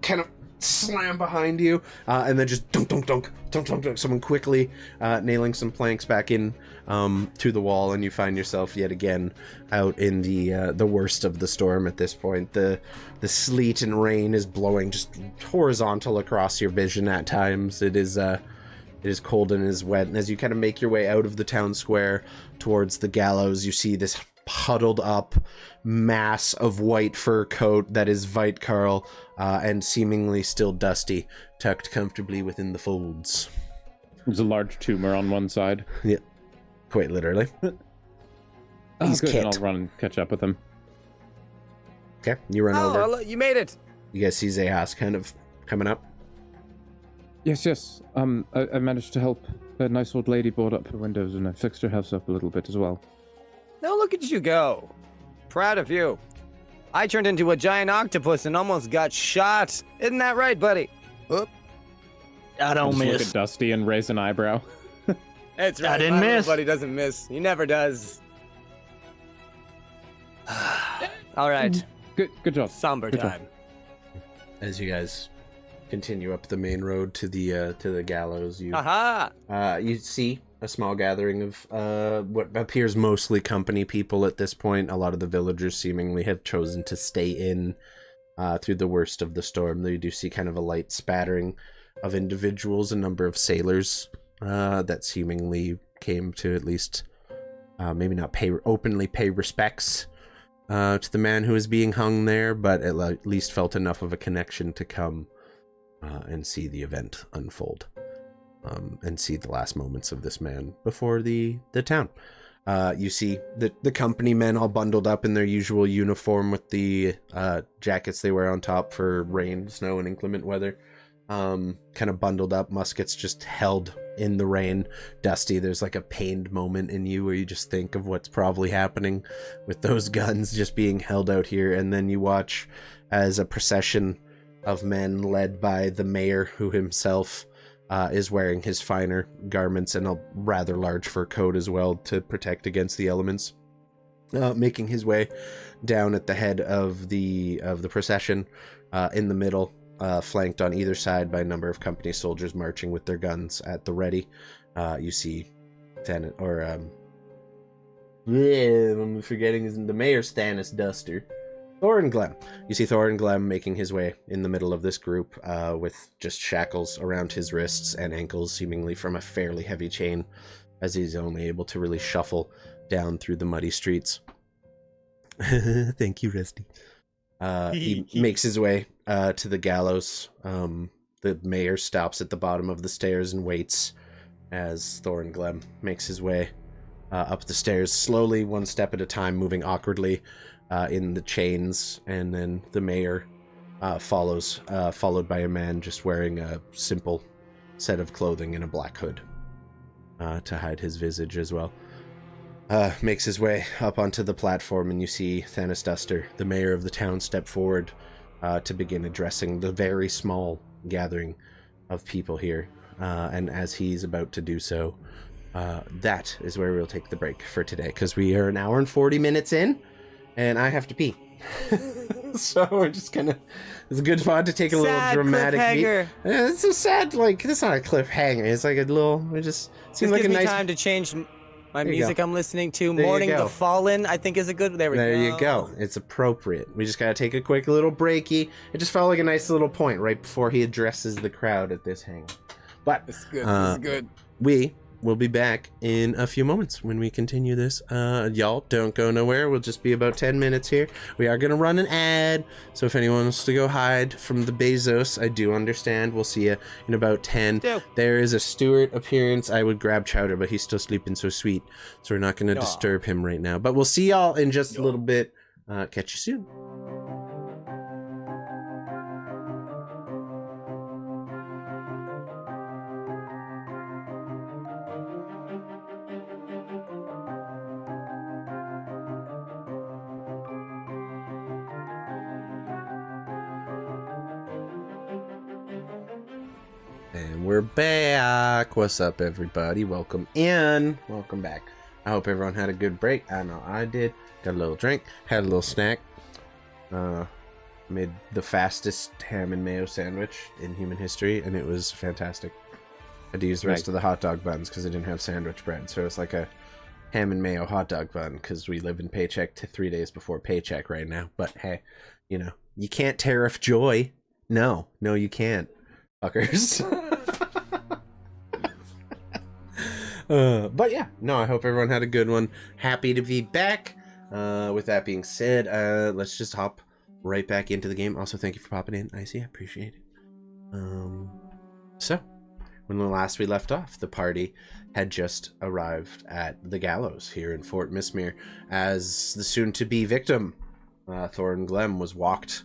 kind of slam behind you, and then just dunk, dunk, dunk, dunk, dunk, dunk. Someone quickly nailing some planks back in to the wall, and you find yourself yet again out in the worst of the storm at this point. The sleet and rain is blowing just horizontal across your vision at times. It is cold and it is wet, and as you kind of make your way out of the town square towards the gallows, you see this huddled up mass of white fur coat that is Vyron, and seemingly still dusty, tucked comfortably within the folds.
There's a large tumor on one side.
Yeah, quite literally. He's
good.
Kit.
I'll run and catch up with him.
Okay, you run over.
You made it.
You guys see Xechas kind of coming up.
Yes. I managed to help a nice old lady board up her windows, and I fixed her house up a little bit as well.
Now look at you go. Proud of you. I turned into a giant octopus and almost got shot. Isn't that right, buddy? Oop.
I don't
Look
miss.
at Dusty and raise an eyebrow.
It's right.
I didn't miss.
Buddy doesn't miss. He never does. All right.
Good job.
Somber
Good job.
time.
As you guys continue up the main road to the gallows, you see a small gathering of what appears mostly company people at this point. A lot of the villagers seemingly have chosen to stay in through the worst of the storm. You do see kind of a light spattering of individuals, a number of sailors that seemingly came to at least maybe not openly pay respects to the man who is being hung there, but at least felt enough of a connection to come and see the event unfold. And see the last moments of this man before the town. You see the company men all bundled up in their usual uniform with the jackets they wear on top for rain, snow, and inclement weather. Kind of bundled up, muskets just held in the rain. Dusty, there's like a pained moment in you where you just think of what's probably happening with those guns just being held out here. And then you watch as a procession of men led by the mayor, who himself is wearing his finer garments and a rather large fur coat as well to protect against the elements, making his way down at the head of the procession, in the middle, flanked on either side by a number of company soldiers marching with their guns at the ready. You see I'm forgetting the mayor, Stannis Duster, Thorin Glem. You see Thorin Glem making his way in the middle of this group with just shackles around his wrists and ankles, seemingly from a fairly heavy chain, as he's only able to really shuffle down through the muddy streets. Thank you, Rusty. He makes his way to the gallows. The mayor stops at the bottom of the stairs and waits as Thorin Glem makes his way up the stairs, slowly, one step at a time, moving awkwardly in the chains, and then the mayor follows, followed by a man just wearing a simple set of clothing and a black hood to hide his visage as well. Makes his way up onto the platform, and you see Thanis Duster, the mayor of the town, step forward to begin addressing the very small gathering of people here. And as he's about to do so, that is where we'll take the break for today, because we are an hour and 40 minutes in, and I have to pee. So we're just gonna, it's a good spot to take a little dramatic beat. It's a sad, like, it's not a cliffhanger, it's like a little, it just seems like a nice
time to change my music I'm listening to. Mourning the Fallen, I think, is a good, there
you go. It's appropriate. We just gotta take a quick little breaky. It just felt like a nice little point right before he addresses the crowd at this hang. But
it's good. This is good.
We will be back in a few moments when we continue this. Y'all don't go nowhere. We'll just be about 10 minutes here. We are gonna run an ad, so if anyone wants to go hide from the Bezos, I do understand. We'll see you in about 10. There is a Stewart appearance. I would grab Chowder, but he's still sleeping so sweet, so we're not gonna disturb him right now. But we'll see y'all in just a little bit. Catch you soon. We're back. What's up, everybody? Welcome in. Welcome back. I hope everyone had a good break. I know I did. Got a little drink, had a little snack. Made the fastest ham and mayo sandwich in human history, and it was fantastic. I had to use the rest of the hot dog buns because I didn't have sandwich bread, so it's like a ham and mayo hot dog bun because we live in paycheck to 3 days before paycheck right now. But hey, you know, you can't tariff joy. No, you can't, fuckers. But yeah, no, I hope everyone had a good one. Happy to be back. With that being said, let's just hop right back into the game. Also, thank you for popping in, Icy. I appreciate it. So, when last we left off, the party had just arrived at the gallows here in Fort Mistmere as the soon-to-be victim, Thorin Glem, was walked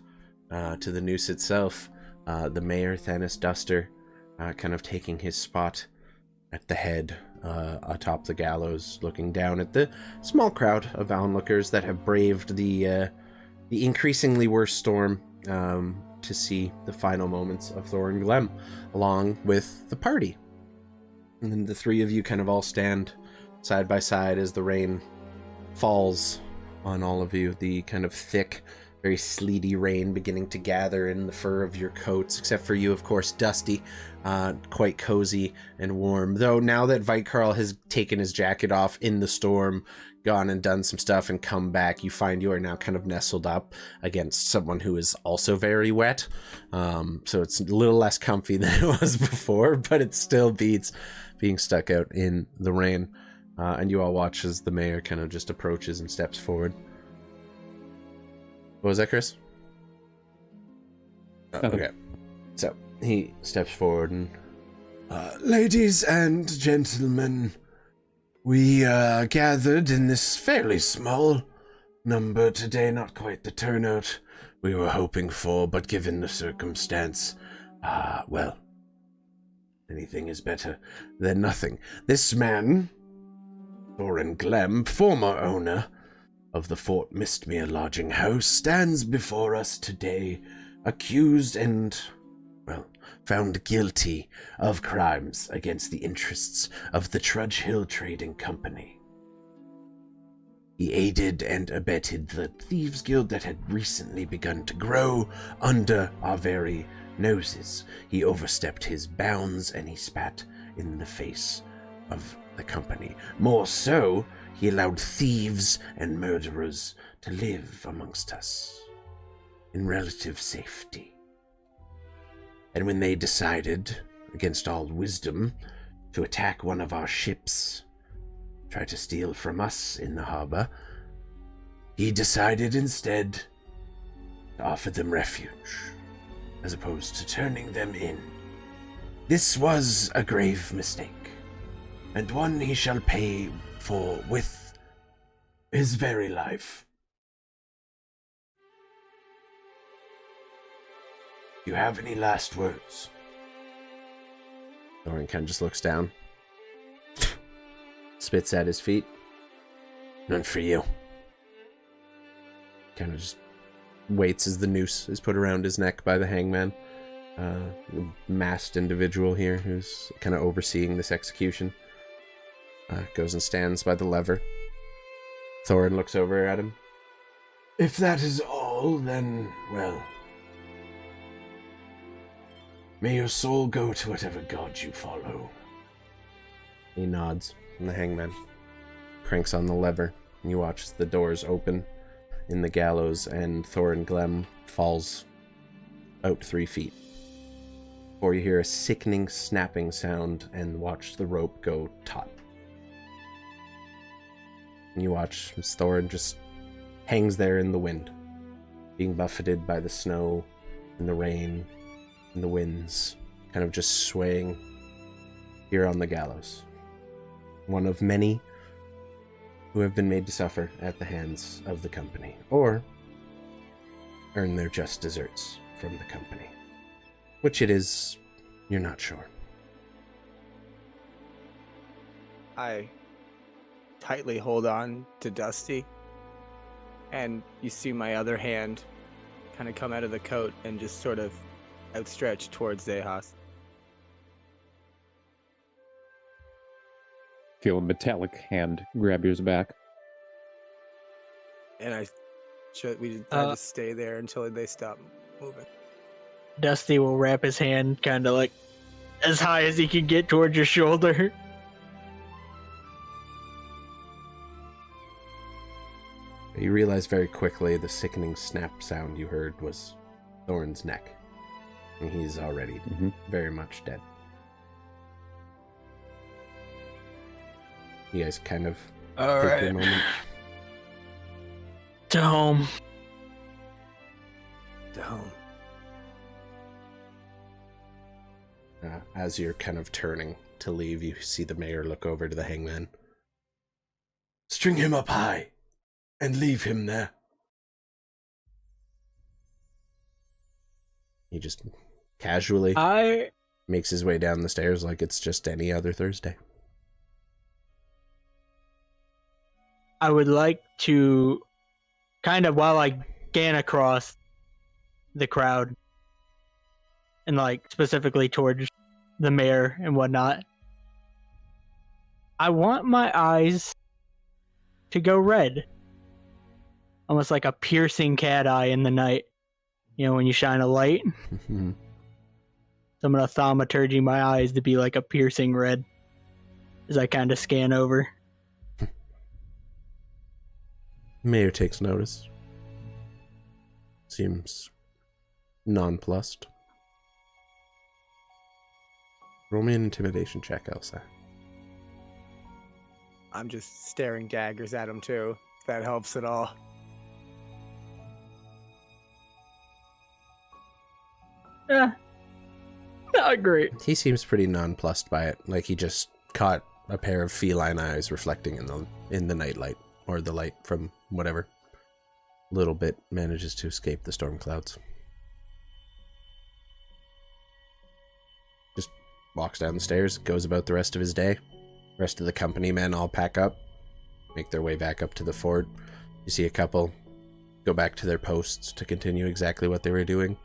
to the noose itself. The mayor, Thanis Duster, kind of taking his spot at the head atop the gallows, looking down at the small crowd of onlookers that have braved the increasingly worse storm to see the final moments of Thorin Glem, along with the party. And then the three of you kind of all stand side by side as the rain falls on all of you, the kind of thick, very sleety rain beginning to gather in the fur of your coats, except for you, of course, Dusty, quite cozy and warm. Though now that Vyron has taken his jacket off in the storm, gone and done some stuff and come back, you find you are now kind of nestled up against someone who is also very wet. So it's a little less comfy than it was before, but it still beats being stuck out in the rain. And you all watch as the mayor kind of just approaches and steps forward. What was that, Chris? Okay. So he steps forward and... ladies and gentlemen, we gathered in this fairly small number today, not quite the turnout we were hoping for, but given the circumstance, well, anything is better than nothing. This man, Thorin Glem, former owner of the Fort Mistmere lodging house, stands before us today, accused and, well, found guilty of crimes against the interests of the Trudgehill Trading Company. He aided and abetted the Thieves' Guild that had recently begun to grow under our very noses. He overstepped his bounds and he spat in the face of the company. More so, he allowed thieves and murderers to live amongst us. in relative safety. And when they decided, against all wisdom, to attack one of our ships, try to steal from us in the harbor, he decided instead to offer them refuge, as opposed to turning them in. This was a grave mistake, and one he shall pay for with his very life. Do you have any last words? Thorin kind of just looks down, spits at his feet. None for you. Kind of just waits as the noose is put around his neck by the hangman. A masked individual here who's kind of overseeing this execution. Goes and stands by the lever. Thorin looks over at him. If that is all, then, well, may your soul go to whatever god you follow. He nods, and the hangman cranks on the lever, and you watch the doors open in the gallows, and Thorin Glem falls out 3 feet. Before you hear a sickening snapping sound and watch the rope go taut. And you watch as Thorin just hangs there in the wind, being buffeted by the snow and the rain and the winds, kind of just swaying here on the gallows. One of many who have been made to suffer at the hands of the company, or earn their just deserts from the company. Which it is, you're not sure.
I tightly hold on to Dusty, and you see my other hand kind of come out of the coat and just sort of outstretched towards Xechas.
Feel a metallic hand grab yours back.
And we just stay there until they stop moving.
Dusty will wrap his hand kind of like as high as he can get towards your shoulder.
You realize very quickly the sickening snap sound you heard was Thorin's neck. And he's already very much dead. You guys kind of take your moment.
To home.
To home.
As you're kind of turning to leave, you see the mayor look over to the hangman. String him up high and leave him there. He just casually makes his way down the stairs like it's just any other Thursday.
I would like to kind of, while I scan across the crowd and like specifically towards the mayor and whatnot, I want my eyes to go red. Almost like a piercing cat eye in the night. You know, when you shine a light. So I'm going to thaumaturgy my eyes to be like a piercing red as I kind of scan over.
Mayor takes notice. Seems nonplussed. Roll me an intimidation check, Elsa.
I'm just staring daggers at him too, if that helps at all.
Not great.
He seems pretty nonplussed by it, like he just caught a pair of feline eyes reflecting in the nightlight, or the light from whatever little bit manages to escape the storm clouds. Just walks down the stairs, goes about the rest of his day. Rest of the company men all pack up, make their way back up to the fort. You see a couple go back to their posts to continue exactly what they were doing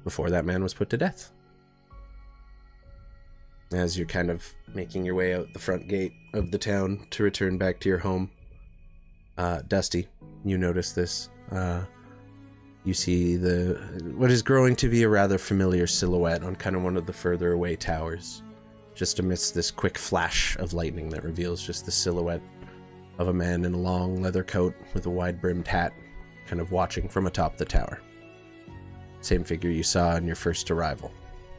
before that man was put to death. As you're kind of making your way out the front gate of the town to return back to your home, Dusty, you notice this. You see what is growing to be a rather familiar silhouette on kind of one of the further away towers, just amidst this quick flash of lightning that reveals just the silhouette of a man in a long leather coat with a wide-brimmed hat kind of watching from atop the tower. Same figure you saw on your first arrival,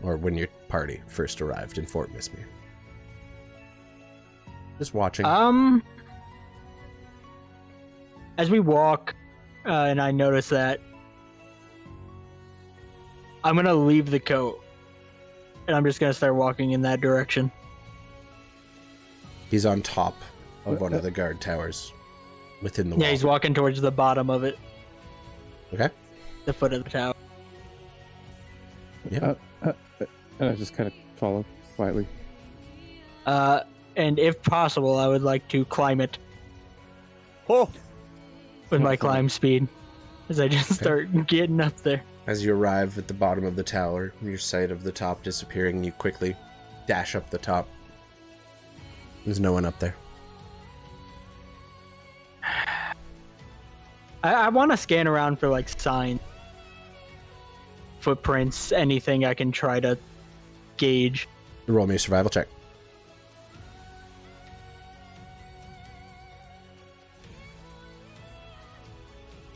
or when your party first arrived in Fort Mistmere. Just watching.
As we walk, and I notice that, I'm gonna leave the coat, and I'm just gonna start walking in that direction.
He's on top of one of the guard towers within the wall.
Yeah, he's walking towards the bottom of it.
Okay.
The foot of the tower.
Yeah.
And I just kind of follow quietly.
And if possible, I would like to climb it.
Oh,
with my climb speed, as I just start getting up there.
As you arrive at the bottom of the tower, your sight of the top disappearing, you quickly dash up the top. There's no one up there.
I want to scan around for like signs, footprints, anything I can try to gauge.
Roll me a survival check.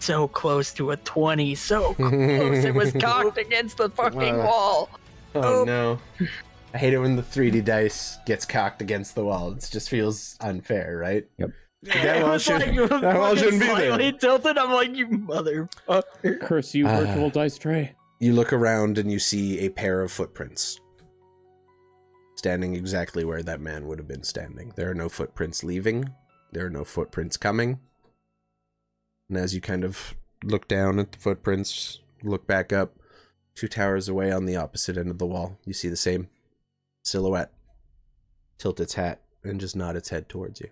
So close to a 20, so close. It was cocked against the fucking wall.
Oh no. I hate it when the 3D dice gets cocked against the wall. It just feels unfair, right?
Yep.
That wall shouldn't be
slightly
there.
tilted. I'm like, you motherfucker.
Curse you, virtual dice tray.
You look around and you see a pair of footprints. Standing exactly where that man would have been standing. There are no footprints leaving. There are no footprints coming. And as you kind of look down at the footprints, look back up, 2 towers away on the opposite end of the wall, you see the same silhouette tilt its hat and just nod its head towards you.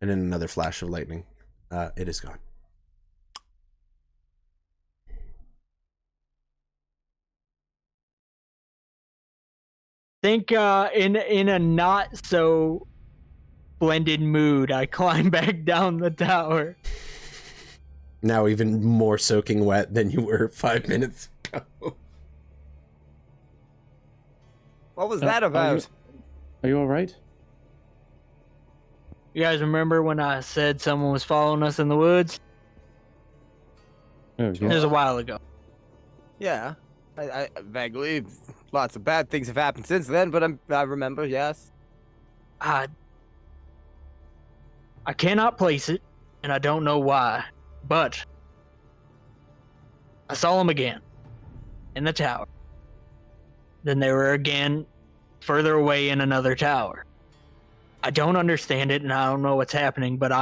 And in another flash of lightning, it is gone.
Think in a not so blended mood, I climb back down the tower.
Now even more soaking wet than you were 5 minutes ago.
what was that about?
Are you all right?
You guys remember when I said someone was following us in the woods?
Oh,
It was a while ago.
Yeah, I vaguely. Lots of bad things have happened since then, but I remember. Yes.
I cannot place it, and I don't know why, but I saw them again in the tower. Then they were again further away in another tower. I don't understand it, and I don't know what's happening, but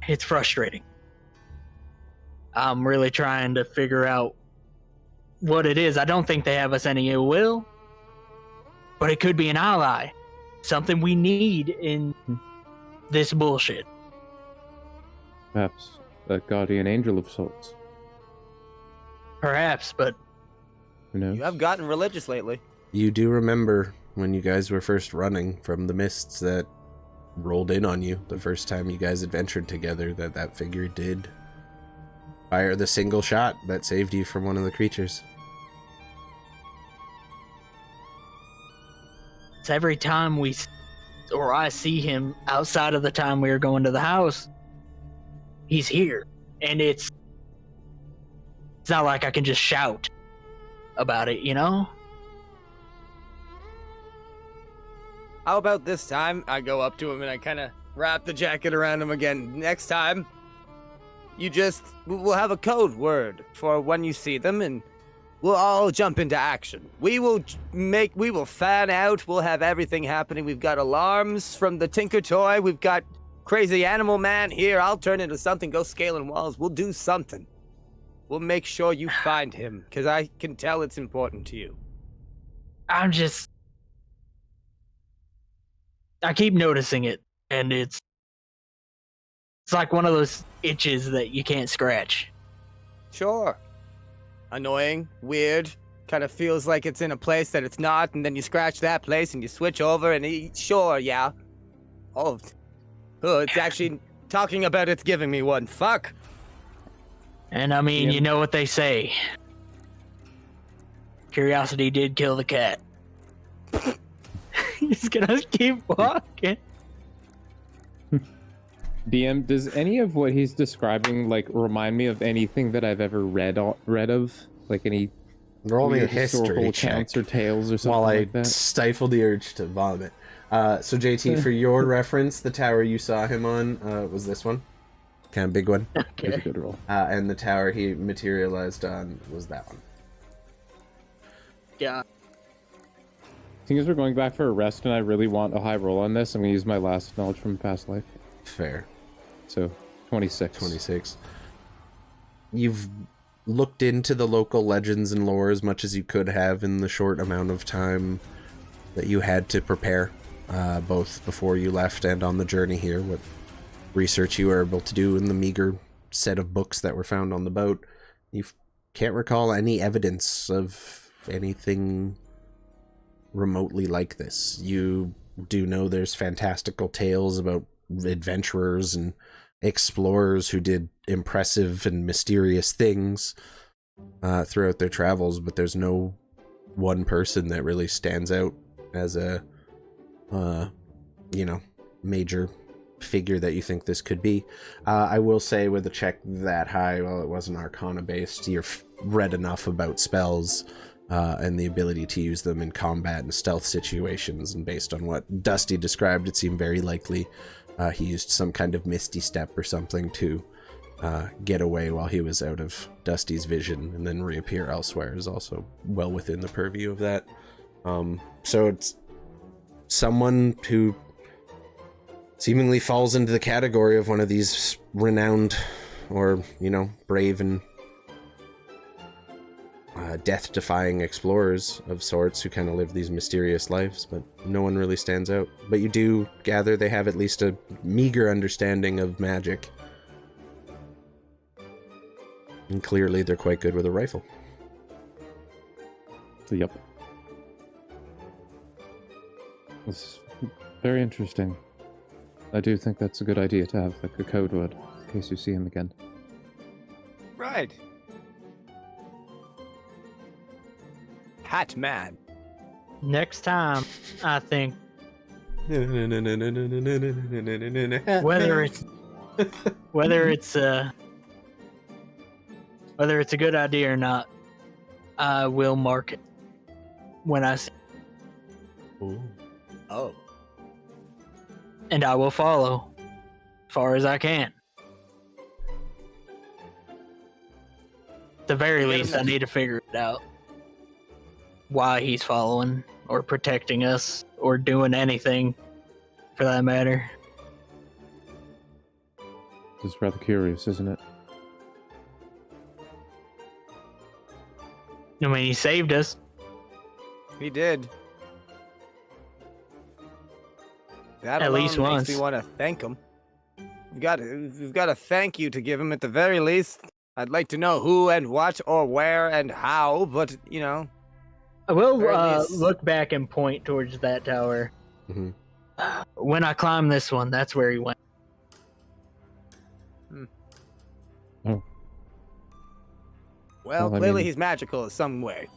it's frustrating. I'm really trying to figure out what it is. I don't think they have us any ill will, but it could be an ally. Something we need in this bullshit.
Perhaps a guardian angel of sorts.
Perhaps, but
Who knows?
You have gotten religious lately.
You do remember when you guys were first running from the mists that rolled in on you the first time you guys adventured together, that figure did fire the single shot that saved you from one of the creatures.
it's every time I see him outside of the time we were going to the house, he's here. And it's not like I can just shout about it, you know?
How about this time? I go up to him and I kind of wrap the jacket around him again. Next time, we'll have a code word for when you see them, and we'll all jump into action. We will fan out. We'll have everything happening. We've got alarms from the Tinker Toy. We've got crazy animal man here. I'll turn into something, go scaling walls. We'll do something. We'll make sure you find him, because I can tell it's important to you.
I keep noticing it, and it's like one of those itches that you can't scratch.
Sure. Annoying, weird, kind of feels like it's in a place that it's not, and then you scratch that place and you switch over, and sure, yeah. Oh, it's actually talking about it's giving me one. Fuck.
And I mean, you know what they say. Curiosity did kill the cat. He's gonna keep walking.
DM, does any of what he's describing like remind me of anything that I've ever read of? Like any
roll me a
historical
history check
accounts or tales or something
while
like that?
stifle the urge to vomit. So JT, for your reference, the tower you saw him on was this one, kind of big one.
It was a good roll.
And the tower he materialized on was that one.
Yeah.
Seeing as we're going back for a rest and I really want a high roll on this, I'm going to use my last knowledge from past life.
Fair.
So, 26.
26. You've looked into the local legends and lore as much as you could have in the short amount of time that you had to prepare, both before you left and on the journey here. What research you were able to do in the meager set of books that were found on the boat. You can't recall any evidence of anything remotely like this. You do know there's fantastical tales about adventurers and explorers who did impressive and mysterious things throughout their travels, but there's no one person that really stands out as a major figure that you think this could be. I will say with a check that high, well, it wasn't Arcana based, you're read enough about spells and the ability to use them in combat and stealth situations, and based on what Dusty described, it seemed very likely he used some kind of misty step or something to get away while he was out of Dusty's vision and then reappear elsewhere is also well within the purview of that. So it's someone who seemingly falls into the category of one of these renowned or, brave and death-defying explorers of sorts who kind of live these mysterious lives, but no one really stands out. But you do gather they have at least a meager understanding of magic. And clearly they're quite good with a rifle.
Yep. It's very interesting. I do think that's a good idea to have like a code word in case you see him again.
Right. Hat man.
Next time, I think whether it's a good idea or not, I will mark it when I see.
Ooh.
Oh.
And I will follow as far as I can. At the very least, I need to figure it out. Why he's following, or protecting us, or doing anything, for that matter.
It's rather curious, isn't it?
I mean, he saved us.
He did. That
at least
alone
once.
Makes me want to thank him. We've got a thank you to give him at the very least. I'd like to know who and what or where and how, but
I will look back and point towards that tower.
Mm-hmm.
When I climb this one, that's where he went.
Oh.
Well, clearly he's magical in some way.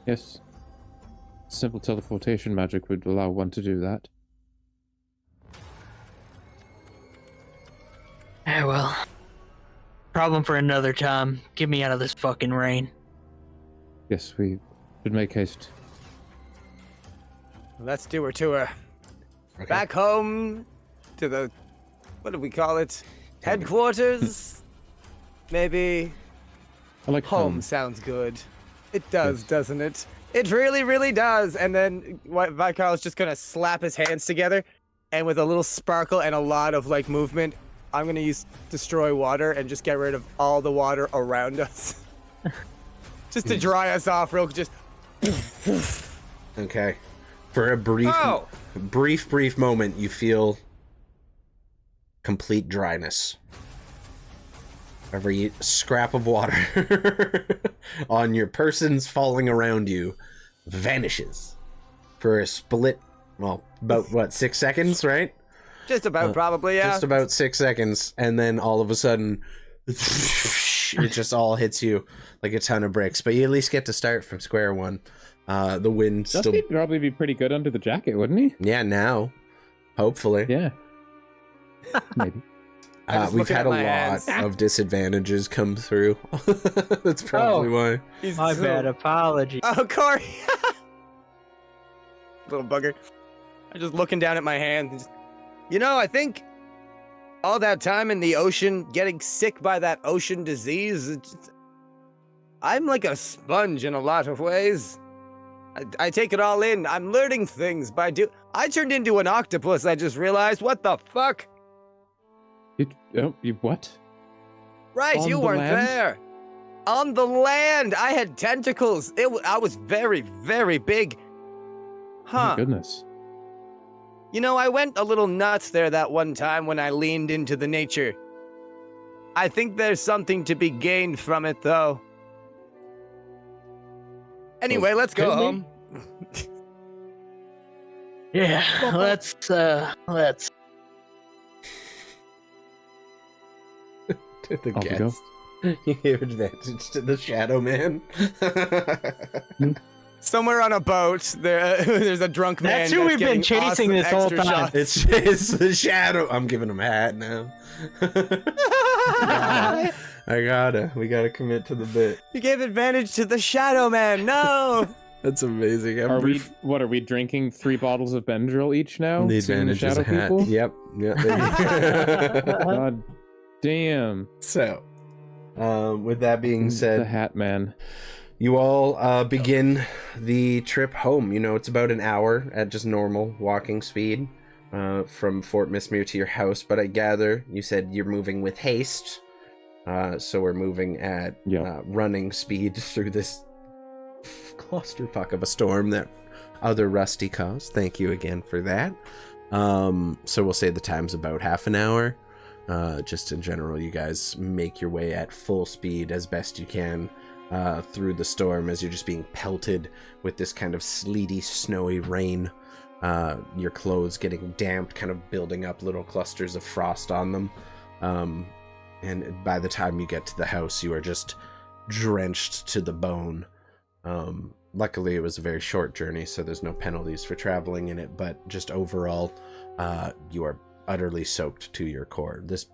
Yes. Simple teleportation magic would allow one to do that.
Well. Problem for another time. Get me out of this fucking rain.
Yes, we should make haste.
Let's do our tour.
Okay.
Back home to the, what do we call it? Headquarters? Maybe.
I like
Home sounds good. It does, doesn't it? It really, really does. And then Vykar's just gonna slap his hands together, and with a little sparkle and a lot of movement, I'm gonna use destroy water and just get rid of all the water around us. Just to dry us off real just.
Okay. For a brief moment, you feel complete dryness. Every scrap of water on your persons falling around you vanishes for a split, about 6 seconds, right?
Just about, probably, yeah.
Just about 6 seconds, and then all of a sudden, it just all hits you like a ton of bricks. But you at least get to start from square one. The wind still...
Dusty'd probably be pretty good under the jacket, wouldn't he?
Yeah, now. Hopefully.
Yeah. Maybe.
We've had a lot of disadvantages come through. That's probably why.
My bad. Apology.
Oh, Corey. Little bugger. I'm just looking down at my hand. I think all that time in the ocean, getting sick by that ocean disease, I'm like a sponge in a lot of ways. I take it all in. I'm learning things I turned into an octopus, I just realized. What the fuck?
You what?
Right,
On
you
the
weren't
land?
there. On the land, I had tentacles. I was very, very big.
Oh my goodness.
I went a little nuts there that one time when I leaned into the nature. I think there's something to be gained from it, though. Anyway, let's go home.
Yeah, let's.
To the
Off we
guest. You gave advantage to the Shadow Man.
Somewhere on a boat, there's a drunk man.
That's who we've been chasing this whole time.
Shots.
It's the Shadow. I'm giving him a hat now. We gotta commit to the bit.
You gave advantage to the Shadow Man. No.
That's amazing.
Are we drinking 3 bottles of Benadryl each now?
The
Seeing
advantage is
shadow
a hat.
people?
Yep.
God damn.
So, with that being said,
The Hat Man.
you all begin the trip home. It's about an hour at just normal walking speed from Fort Mistmere to your house. But I gather you said you're moving with haste. So we're moving at running speed through this clusterfuck of a storm that other Rusty caused. Thank you again for that. So we'll say the time's about half an hour. Just in general, you guys make your way at full speed as best you can through the storm as you're just being pelted with this kind of sleety, snowy rain. Your clothes getting damped, kind of building up little clusters of frost on them. And by the time you get to the house, you are just drenched to the bone. Luckily, it was a very short journey, so there's no penalties for traveling in it, but just overall, you are utterly soaked to your core. This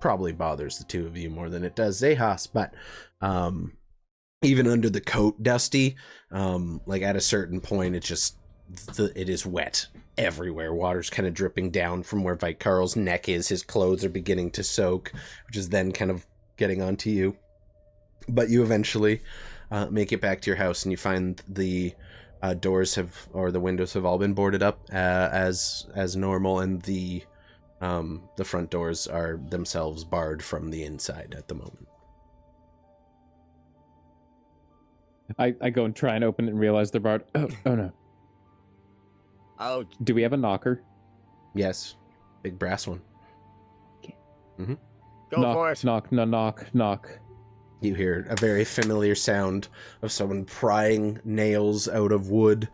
probably bothers the two of you more than it does Xechas, but even under the coat, Dusty, like at a certain point, it is wet everywhere. Water's kind of dripping down from where Vykarl's neck is. His clothes are beginning to soak, which is then kind of getting onto you. But you eventually make it back to your house, and you find the the windows have all been boarded up as normal, and the front doors are themselves barred from the inside at the moment.
I go and try and open it and realize they're barred. Oh no.
Oh,
Do we have a knocker?
Yes, big brass one.
go
knock,
for it.
Knock.
You hear a very familiar sound of someone prying nails out of wood,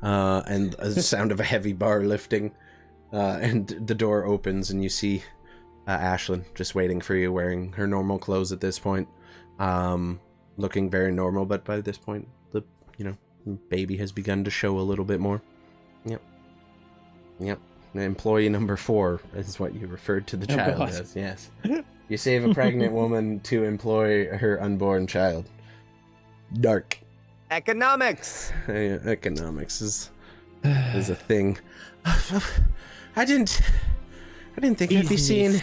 and a sound of a heavy bar lifting, and the door opens and you see Ashlyn just waiting for you, wearing her normal clothes at this point, looking very normal, but by this point the baby has begun to show a little bit more. Yep. Employee number 4 is what you referred to the child as. Yes. You save a pregnant woman to employ her unborn child. Dark.
Economics.
Economics is a thing. I didn't think I'd be seeing.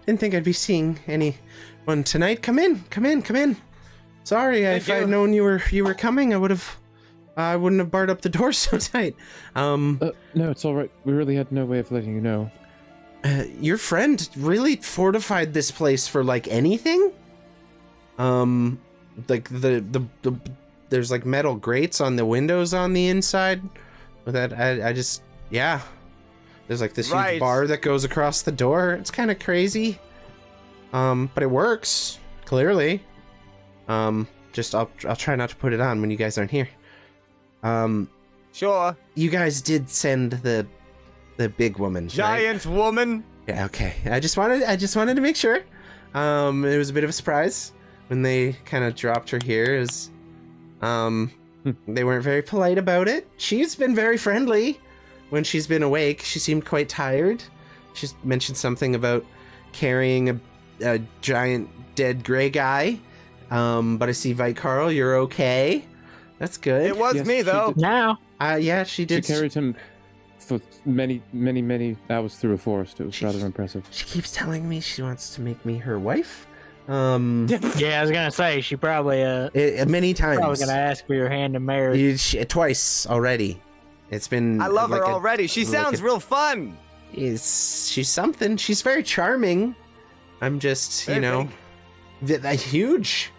Didn't think I'd be seeing anyone tonight. Come in. Sorry, if I'd known you were coming, I wouldn't have barred up the door so tight.
No, it's all right. We really had no way of letting you know.
Your friend really fortified this place for like anything. Like there's like metal grates on the windows on the inside. With that, I just there's like this huge bar that goes across the door. It's kind of crazy. But it works clearly. Just I'll try not to put it on when you guys aren't here.
Sure.
You guys did send the big woman,
Giant woman.
Yeah, okay. I just wanted to make sure. It was a bit of a surprise when they kind of dropped her here. They weren't very polite about it. She's been very friendly when she's been awake. She seemed quite tired. She mentioned something about carrying a giant dead gray guy. But I see Vycarl, you're okay. That's good.
It was me, though.
Now.
Yeah, she did.
She carried him for many, many, many hours through a forest. It was rather impressive.
She keeps telling me she wants to make me her wife.
Yeah, I was gonna say she probably
many times.
probably gonna ask for your hand in marriage.
Twice already. It's been.
I love her already. She sounds real fun.
She's something. She's very charming. I'm just,
Very big.
Huge.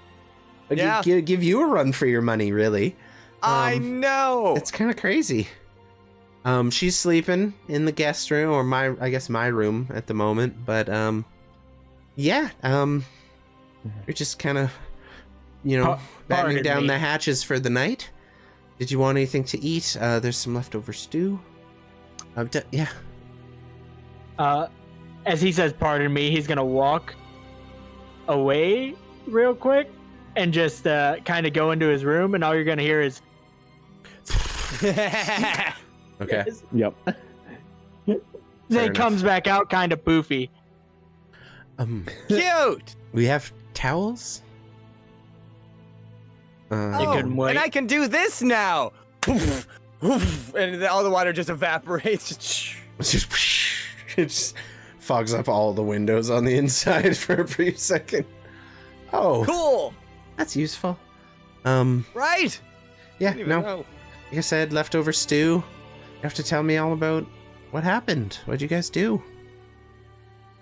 Yeah.
Give you a run for your money, really.
I know.
It's kind of crazy. She's sleeping in the guest room, or I guess my room at the moment. But yeah. You're just kind of, battening down the hatches for the night. Did you want anything to eat? There's some leftover stew. Yeah.
As he says, pardon me, he's gonna walk away real quick and just kind of go into his room, and all you're gonna hear is.
Okay.
Yep.
Then comes back out kind of poofy.
Cute.
We have towels.
couldn't wait.
And I can do this now. And all the water just evaporates.
It just fogs up all the windows on the inside for a brief second. Oh,
Cool.
that's useful.
Right?
Yeah,
Didn't even
no.
know.
Like I said, leftover stew. You have to tell me all about what happened. What'd you guys do?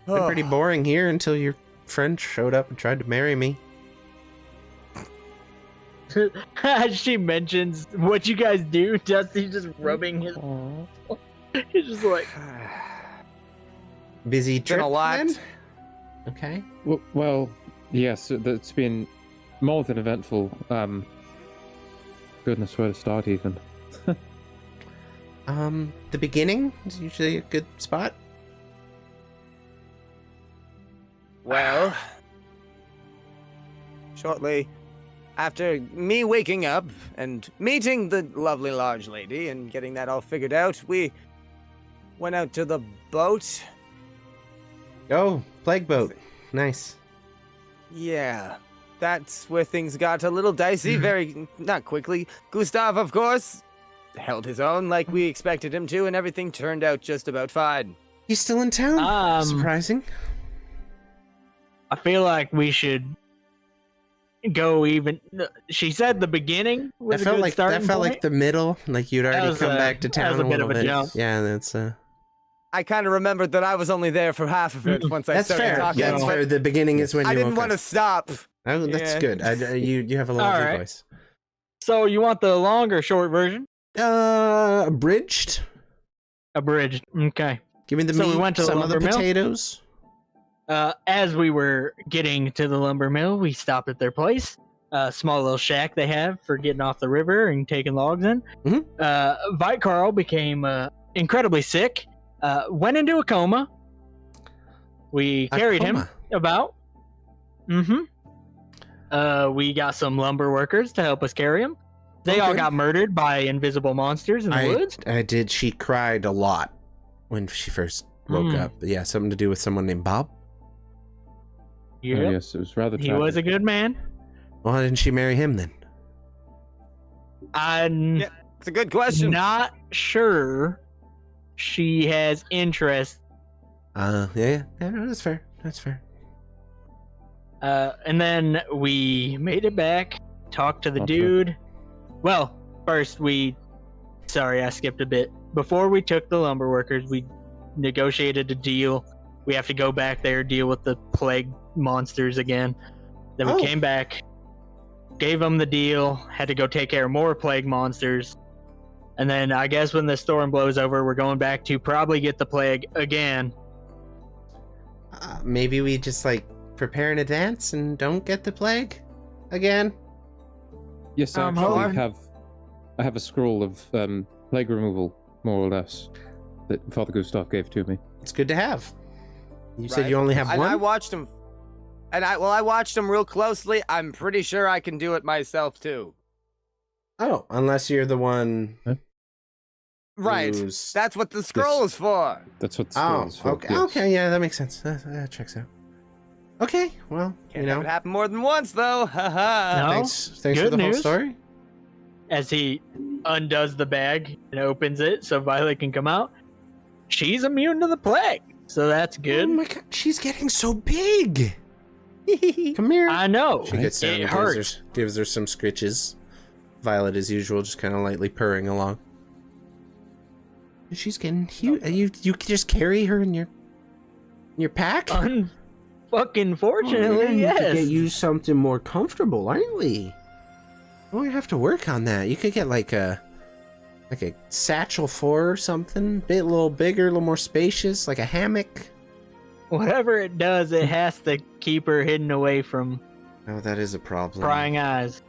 It's been pretty boring here until your friend showed up and tried to marry me.
As she mentions what you guys do, Dusty's just rubbing his. He's just like.
Busy trip,
Been a lot.
then? Okay.
Well, yes, it's been more than eventful. Goodness, where to start even?
The beginning is usually a good spot.
Well, shortly after me waking up and meeting the lovely large lady and getting that all figured out, we went out to the boat.
Oh, plague boat. Nice.
Yeah, that's where things got a little dicey, not quickly. Gustav, of course, held his own like we expected him to, and everything turned out just about fine.
He's still in town? Surprising.
I feel like we should go even. She said the beginning was a good starting
That felt
point.
like the middle. Like you'd already come back to town.
That was a bit of a jump.
Yeah, that's
I kind of remembered that I was only there for half of it once I
that's
started
fair.
talking.
Yeah, that's
but
fair. The beginning is when
I
you
didn't
woke
want to
up.
stop.
Oh, that's
Yeah.
good. You have a lovely
right.
voice.
So you want the long or short version?
Abridged.
Abridged. Okay.
Give me the
So we
meat,
went to the
some of the
lumber mill?
potatoes.
As we were getting to the lumber mill, we stopped at their place. A small little shack they have for getting off the river and taking logs in. Vycarl became incredibly sick. Went into a coma. We carried him about. We got some lumber workers to help us carry him. They all got murdered by invisible monsters in the woods.
I did. She cried a lot when she first woke up. Yeah, something to do with someone named Bob.
Yep.
Oh, yes, it was rather
He
tragic.
was a good man.
Why didn't she marry him then?
I'm
It's a good question.
not sure she has interest.
Yeah, no, that's fair. That's fair.
And then we made it back, talked to the
Okay.
dude. Well, first sorry, I skipped a bit. Before we took the lumber workers, we negotiated a deal. We have to go back there, deal with the plague monsters again. Then we came back, gave them the deal, had to go take care of more plague monsters. And then I guess when the storm blows over, we're going back to probably get the plague again.
Maybe we just prepare in advance and don't get the plague again.
Yes, I have a scroll of plague removal, more or less, that Father Gustav gave to me.
It's good to have. You said
Right.
you only have
And
one?
I watched him. I watched him real closely. I'm pretty sure I can do it myself too.
Oh, unless you're the one.
Huh?
Right.
Ooze.
That's what the scroll is for.
That's what the scroll is for.
Okay,
yes.
okay, yeah, that makes sense. That checks out. Okay, well,
Can't have it happen more than once, though. Haha.
No.
thanks for
Good
the whole
news.
story.
As he undoes the bag and opens it so Violet can come out, she's immune to the plague. So that's good.
Oh my god, she's getting so big. Come here.
I know.
She gets down
It
and
hurts.
gives her some scritches. Violet, as usual, just kind of lightly purring along. She's getting huge. You can just carry her in your pack.
Fucking fortunately,
Oh, man,
yes.
We could get you something more comfortable, aren't we? Oh, we have to work on that. You could get like a satchel 4 or something, a little bigger, a little more spacious, like a hammock.
Whatever it does, it has to keep her hidden away from
Oh, that is a problem.
prying eyes.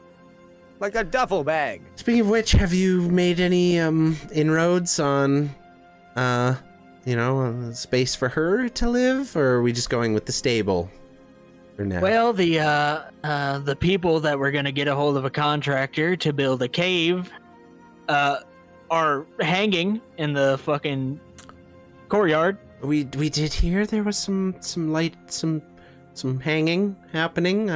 Like a duffel bag.
Speaking of which, have you made any inroads on space for her to live, or are we just going with the stable for now?
Well, the people that were gonna get a hold of a contractor to build a cave are hanging in the fucking courtyard.
we did hear there was some hanging happening.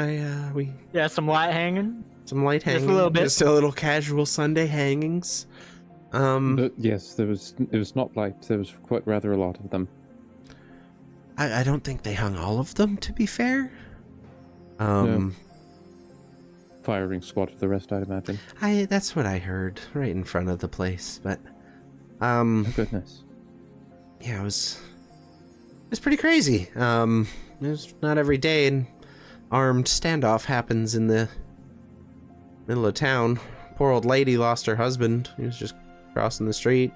Yeah, some light hanging.
Some light hanging.
Just a little bit.
Just a little casual Sunday hangings.
Yes, it was not light. There was quite rather a lot of them.
I don't think they hung all of them, to be fair.
No. Firing squad for the rest, I'd imagine.
That's what I heard right in front of the place, but
Oh, goodness.
yeah, it was pretty crazy. It's not every day an armed standoff happens in the middle of town. Poor old lady lost her husband. He was just crossing the street.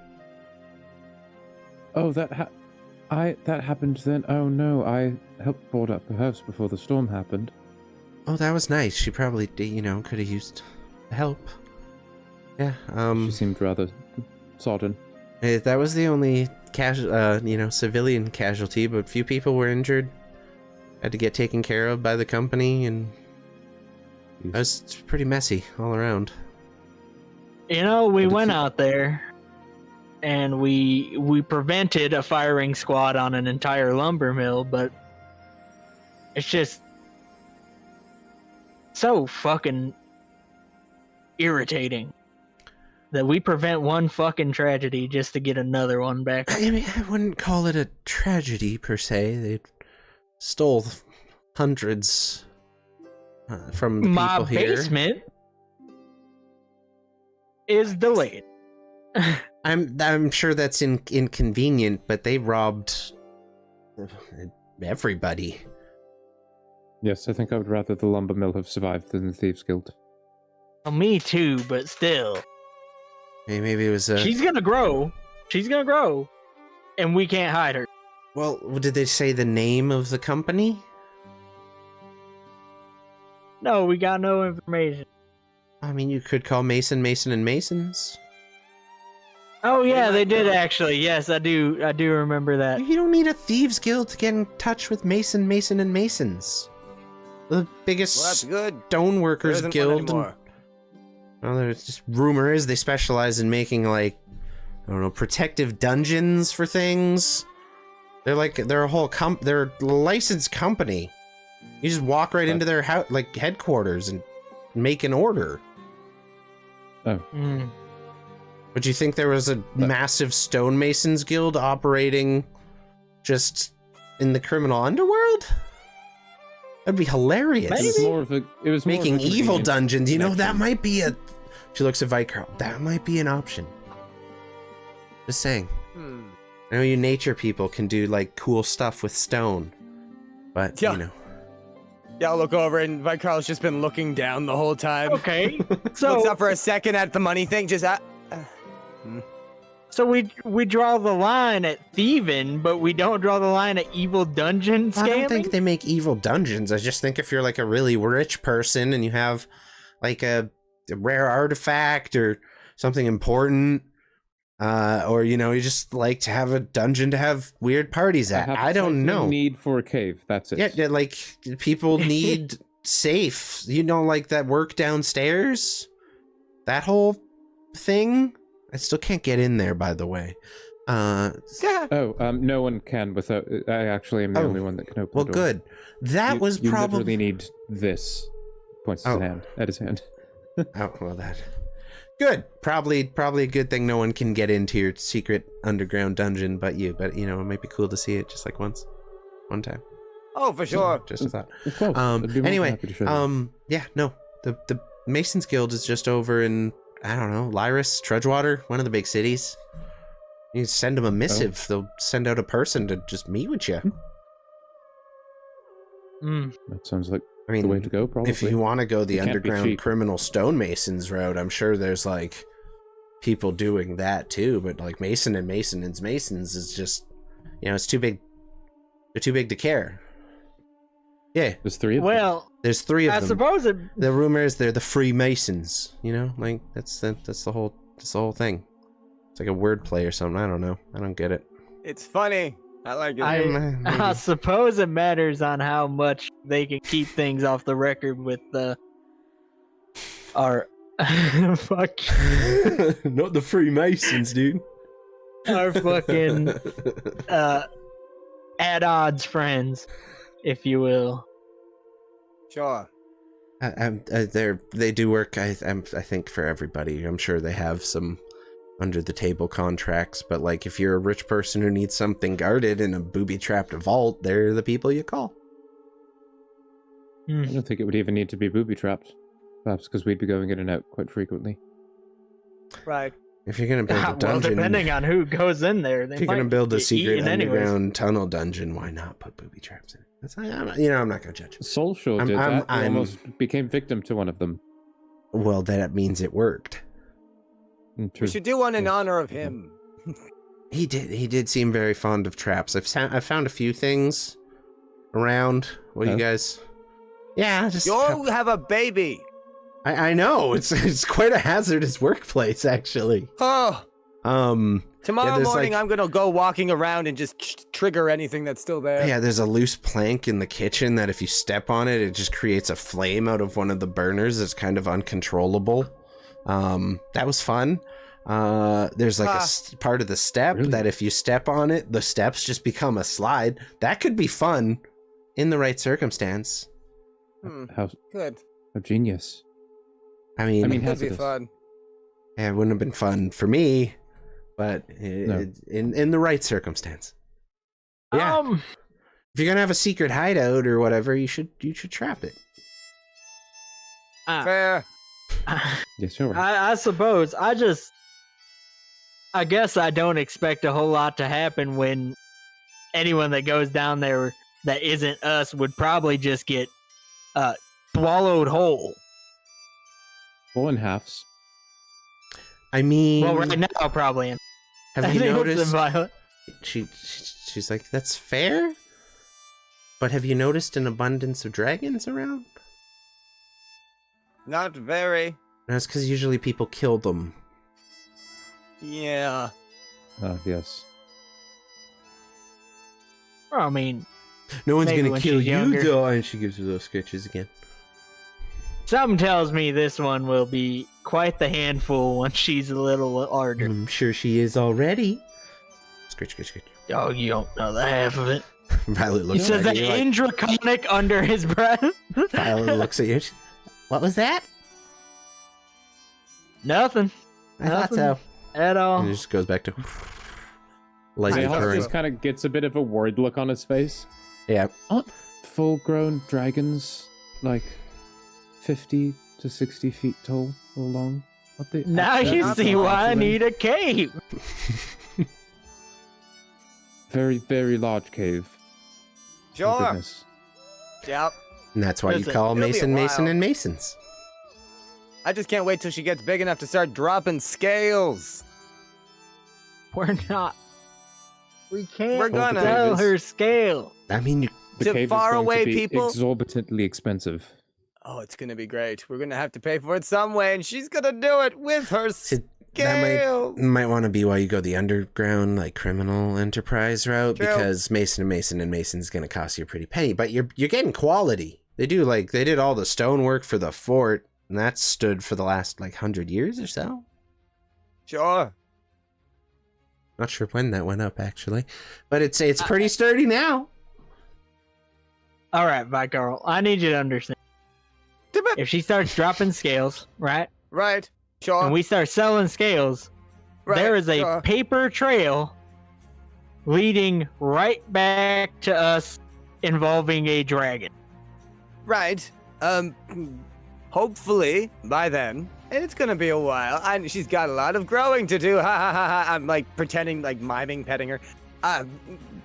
Oh, that happened then. Oh no, I helped board up her house before the storm happened.
Oh, that was nice. She probably, could have used help. Yeah.
She seemed rather sodden.
That was the only civilian casualty, but few people were injured. Had to get taken care of by the company, and it was pretty messy all around.
You know, we went out there and we prevented a firing squad on an entire lumber mill, but it's just so fucking irritating that we prevent one fucking tragedy just to get another one back.
I mean, I wouldn't call it a tragedy per se. They stole hundreds from the
My
people here.
basement is delayed.
I'm sure that's inconvenient, but they robbed everybody.
Yes, I think I would rather the lumber mill have survived than the Thieves Guild.
Well, me too, but still.
Hey, maybe it was
She's gonna grow. She's gonna grow. And we can't hide her.
Well, did they say the name of the company?
No, we got no information.
I mean, you could call Mason, and Masons.
Oh yeah, they did actually. Yes, I do remember that.
You don't need a thieves guild to get in touch with Mason, and Masons. The biggest
Well, that's good.
stoneworkers
There isn't one
guild.
anymore.
Well, there's just rumor is they specialize in making like, I don't know, protective dungeons for things. They're a whole they're a licensed company. You just walk right into their headquarters and make an order.
Oh.
Mm.
Would you think there was a massive stonemasons guild operating just in the criminal underworld? That'd be hilarious.
It was more
Making
of a
evil
convenient
dungeons. You know, that
connection.
might be a... She looks at Vyron. That might be an option. Just saying. I know you nature people can do, like, cool stuff with stone. But,
Yeah.
you know.
Yeah, I'll look over and Vycarl's just been looking down the whole time.
Okay.
Looks
So
up for a second at the money thing, just
so we draw the line at thieving, but we don't draw the line at evil dungeon scamming.
I don't think they make evil dungeons. I just think if you're, like, a really rich person and you have, like, a rare artifact or something important... or, you know, you just like to have a dungeon to have weird parties at. I don't know.
Need for a cave. That's it.
Yeah, like, people need safe. You know, like that work downstairs? That whole thing? I still can't get in there, by the way.
No one can without. I actually am the only one that can open.
Well,
the door.
good. That was
you
probably.
literally need this. Points at his hand.
Oh well, that. Good. Probably a good thing no one can get into your secret underground dungeon but you. But you know, it might be cool to see it just like one time.
Oh, for sure.
Just a thought.
Of course.
Anyway, yeah, no. The Masons Guild is just over in, I don't know, Lyris, Trudgewater, one of the big cities. You send them a missive. They'll send out a person to just meet with you.
That sounds like
the
way to go, probably.
If you want to go the underground criminal stonemasons route, I'm sure there's like people doing that too. But like Mason and Masons is just, you know, it's too big. They're too big to care. Yeah,
there's three of them.
Well,
there's three of them.
I suppose
the rumor is they're the Freemasons. You know, like that's the whole thing. It's like a wordplay or something. I don't know. I don't get it.
It's funny. I like it.
I suppose it matters on how much they can keep things off the record with our fuck.
Not the Freemasons, dude.
Our fucking at odds friends, if you will.
Sure.
They do work. I think for everybody. I'm sure they have some under the table contracts, but like if you're a rich person who needs something guarded in a booby-trapped vault, they're the people you call.
I don't think it would even need to be booby-trapped, perhaps because we'd be going in and out quite frequently.
Right.
If you're gonna build a dungeon,
well, depending on who goes in there,
if you're gonna build a secret underground tunnel dungeon, why not put booby traps in it? That's, I'm not gonna judge.
Soul Show did that. I almost became victim to one of them.
Well, that means it worked.
We should do one in honor of him.
He did seem very fond of traps. I've found a few things around. What do you guys? Yeah, just
you have a baby.
I know it's quite a hazardous workplace, actually.
Oh. Tomorrow morning,
like,
I'm gonna go walking around and just trigger anything that's still there.
Yeah, there's a loose plank in the kitchen that if you step on it, it just creates a flame out of one of the burners. It's kind of uncontrollable. That was fun. There's like a part of the step that if you step on it, the steps just become a slide. That could be fun in the right circumstance.
How
good.
How genius.
I mean,
it could be fun.
Yeah, it wouldn't have been fun for me, but in the right circumstance. Yeah. If you're gonna have a secret hideout or whatever, you should trap it.
Fair.
Yeah, sure.
I suppose. I guess I don't expect a whole lot to happen when anyone that goes down there that isn't us would probably just get swallowed whole.
Well, in halves.
I mean,
well, right now probably.
Have you noticed? She's like, that's fair. But have you noticed an abundance of dragons around?
Not very.
That's because usually people kill them.
Yeah.
Yes.
I mean,
no one's gonna kill you
younger.
though. And she gives her those sketches again.
Something tells me this one will be quite the handful once she's a little older.
I'm sure she is already. Scritch.
Oh, you don't know the half of it.
Violet looks
he says that in draconic under his breath.
Violet looks at you. What was that?
Nothing.
I thought so.
At all.
And it just goes back to light occurring.
Just kind of gets a bit of a worried look on his face.
Yeah.
Aren't full-grown dragons like 50 to 60 feet tall or long?
Now you see why I need a cave.
Very, very large cave.
Sure. Yep.
And that's why you call Mason and Masons.
I just can't wait till she gets big enough to start dropping scales.
We're not. We can't
We're gonna
tell her scale.
I mean,
the cave
far
is going
away
to be
people.
Exorbitantly expensive.
Oh, it's gonna be great. We're gonna have to pay for it some way, and she's gonna do it with her scales.
That might want to be why you go the underground, like criminal enterprise route, because Mason and Mason's gonna cost you a pretty penny, but you're getting quality. They did all the stonework for the fort, and that's stood for the last 100 years or so.
Sure.
Not sure when that went up, actually. But it's pretty sturdy now.
All right, bye, Carl. I need you to understand. If she starts dropping scales, right?
Right. Sure.
And we start selling scales,
Right,
there is a
sure.
paper trail leading right back to us involving a dragon.
Right. Hopefully by then. It's gonna be a while. She's got a lot of growing to do. Ha ha ha ha. I'm like pretending, like miming, petting her.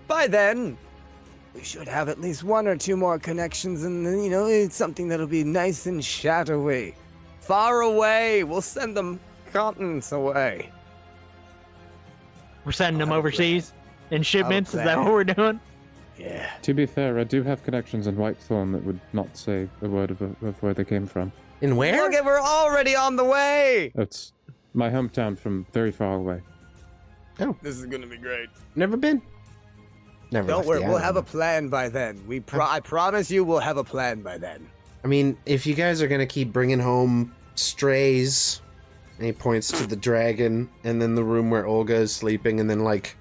By then, we should have at least 1 or 2 more connections, and you know, it's something that'll be nice and shadowy, far away. We'll send them continents away.
We're sending them overseas in shipments. Is that
plan.
what we're doing?
Yeah.
To be fair, I do have connections in Whitethorn that would not say a word of where they came from.
In where?
Look, we're already on the way.
It's my hometown from very far away.
Oh,
This is gonna be great.
never been. Never.
Don't
left
worry,
the
we'll have a
island.
plan by then. I promise you, we'll have a plan by then.
I mean, if you guys are gonna keep bringing home strays, and he points to the dragon, and then the room where Olga is sleeping, and then like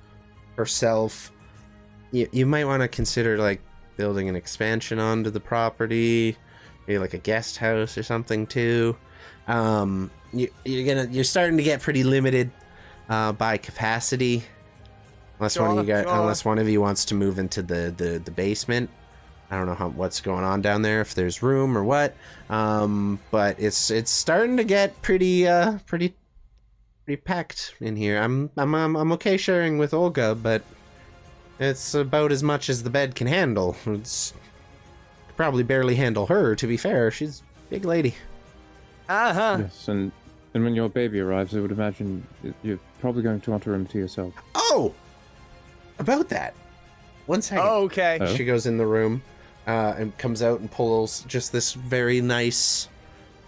herself, you might want to consider like building an expansion onto the property, maybe like a guest house or something too. You're starting to get pretty limited by capacity, unless one of you wants to move into the basement. I don't know what's going on down there, if there's room or what. But it's starting to get pretty packed in here. I'm okay sharing with Olga, but it's about as much as the bed can handle. It's probably barely handle her, to be fair. She's a big lady.
Yes, and when your baby arrives, I would imagine you're probably going to want a room to yourself.
Oh, about that. 1 second.
Okay.
Oh.
She goes in the room and comes out and pulls just this very nice,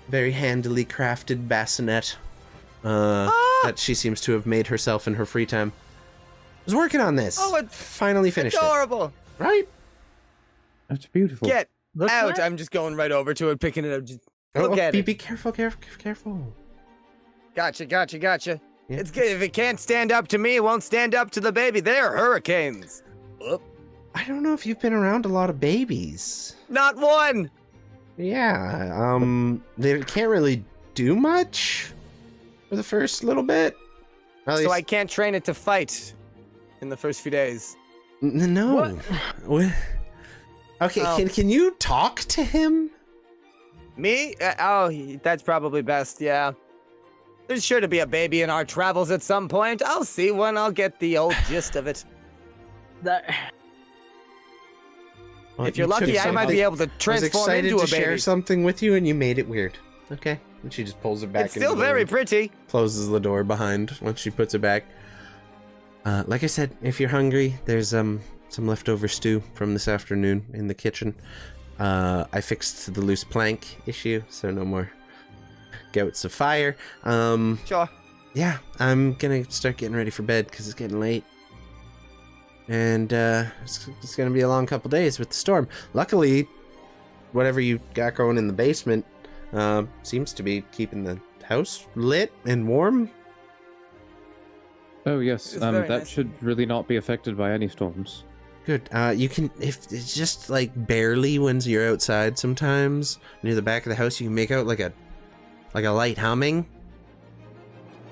very handily crafted bassinet that she seems to have made herself in her free time. I was working on this.
Oh, it's
finally finished
adorable.
it. Right?
That's beautiful.
Get
Looks
out.
nice.
I'm just going right over to it, picking it up. Just
Oh,
look at it.
be careful.
Gotcha.
Yeah.
It's good. If it can't stand up to me, it won't stand up to the baby. They're hurricanes. Whoop.
I don't know if you've been around a lot of babies.
Not one.
Yeah, they can't really do much for the first little bit. At
So I
least-
can't train it to fight in the first few days.
No. What? Okay,
Oh.
can you talk to him?
Me? That's probably best, yeah. There's sure to be a baby in our travels at some point. I'll see when I'll get the old gist of it.
Well,
If you're
you took
lucky, I might
something-
be able to
I was
transform
excited
into
to
a baby.
share something with you, and you made it weird. Okay, and she just pulls it back.
It's still
into the
very
room,
pretty.
closes the door behind once she puts it back. Like I said, if you're hungry, there's some leftover stew from this afternoon in the kitchen. I fixed the loose plank issue, so no more goats of fire.
Sure.
Yeah, I'm gonna start getting ready for bed because it's getting late. And it's gonna be a long couple days with the storm. Luckily, whatever you got going in the basement seems to be keeping the house lit and warm.
Oh yes,
It's very
that
nice.
should really not be affected by any storms.
Good. You can, if it's just like barely when you're outside sometimes near the back of the house, you can make out like a light humming,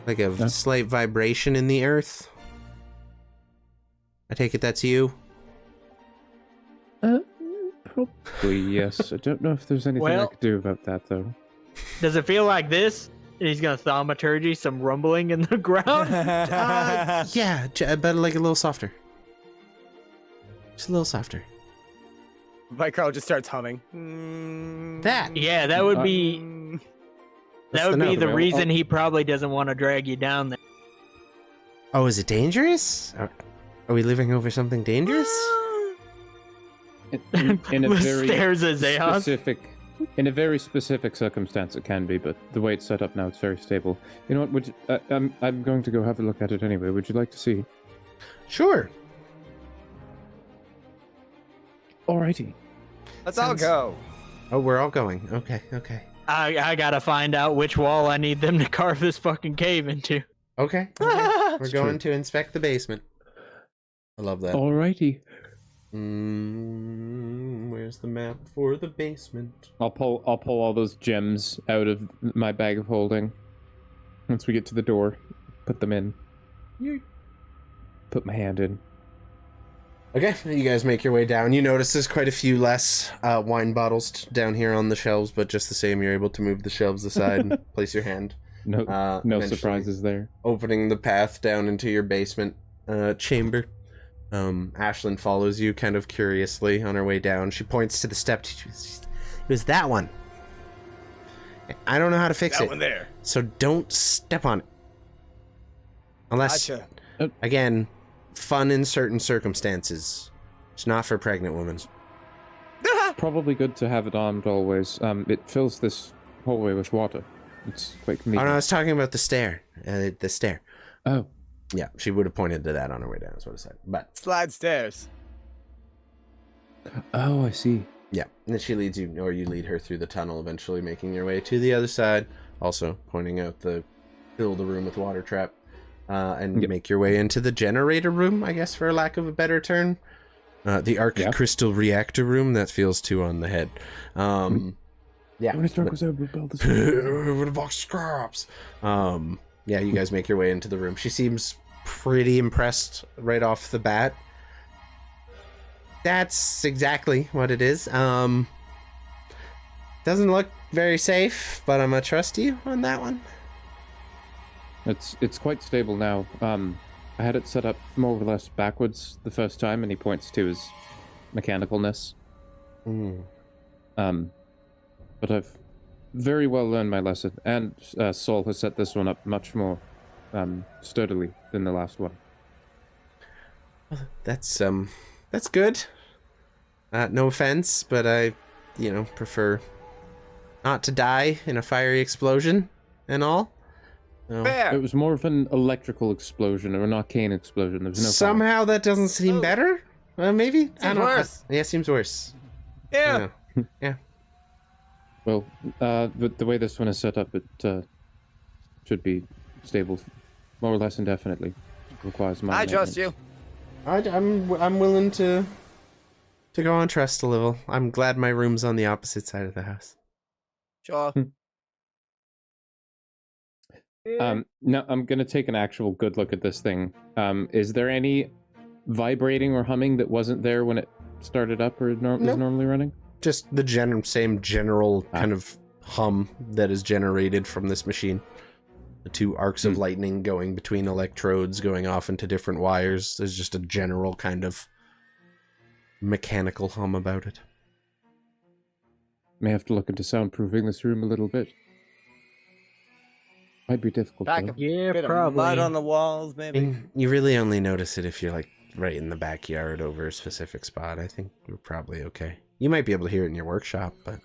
like a
Yeah.
slight vibration in the earth. I take it that's you.
Probably yes. I don't know if there's anything I
Well-
could do about that though.
Does it feel like this? He's gonna thaumaturgy some rumbling in the ground.
Yeah, but like a little softer. Just a little softer.
My crow just starts humming.
That.
Yeah, that would be
Mm.
that would be the
Well,
reason he probably doesn't want to drag you down there.
Oh, is it dangerous? Are we living over something dangerous?
In a very
Stares at Zeon.
in a very specific circumstance, it can be, but the way it's set up now, it's very stable. You know what? I'm going to go have a look at it anyway. Would you like to see?
Sure.
Alrighty.
Let's all
Sounds-
go.
Oh, we're all going. Okay.
I gotta find out which wall I need them to carve this fucking cave into.
Okay. We're going to inspect the basement. I love that.
Alrighty.
Where's the map for the basement?
I'll pull all those gems out of my bag of holding. Once we get to the door, put them in. Put my hand in.
Okay, you guys make your way down. You notice there's quite a few less wine bottles down here on the shelves, but just the same, you're able to move the shelves aside and place your hand.
No surprises there. Opening
the path down into your basement chamber. Ashlyn follows you kind of curiously on her way down. She points to the step. It was that one. I don't know how to fix it.
That one there.
So don't step on it. Unless, again, fun in certain circumstances. It's not for pregnant women.
Probably good to have it armed always. It fills this hallway with water. It's quite convenient.
Oh, no, I was talking about the stair. The stair.
Oh.
Yeah, she would have pointed to that on her way down, is what I said. But
slide stairs.
Oh, I see.
Yeah, and then she leads you, or you lead her through the tunnel, eventually making your way to the other side. Also pointing out fill the room with water trap, and make your way into the generator room, I guess, for lack of a better term. The arc crystal reactor room. That feels too on the head. Yeah. When the box scraps. Yeah, you guys make your way into the room. She seems pretty impressed right off the bat. That's exactly what it is. Doesn't look very safe, but I'm gonna trust you on that one.
It's quite stable now. I had it set up more or less backwards the first time, and he points to his mechanicalness. But I've very well learned my lesson, and Saul has set this one up much more sturdily than the last one.
That's good. No offense, but I, prefer not to die in a fiery explosion and all. No.
It was more of an electrical explosion or an arcane explosion. There was no
Somehow
fire.
That doesn't seem better. Maybe
seems I don't worse.
Yeah, seems worse.
Yeah.
Yeah.
Well, the way this one is set up, it should be stable, more or less indefinitely. It requires my.
I trust you.
I'm willing to go on trust a little. I'm glad my room's on the opposite side of the house.
Sure.
Now I'm gonna take an actual good look at this thing. Is there any vibrating or humming that wasn't there when it started up or is normally running?
Just the same general kind of hum that is generated from this machine. The two arcs of lightning going between electrodes, going off into different wires. There's just a general kind of mechanical hum about it.
May have to look into soundproofing this room a little bit. Might be difficult.
Yeah, bit probably. Of mud on the walls, maybe.
You really only notice it if you're like right in the backyard over a specific spot. I think we're probably okay. You might be able to hear it in your workshop, but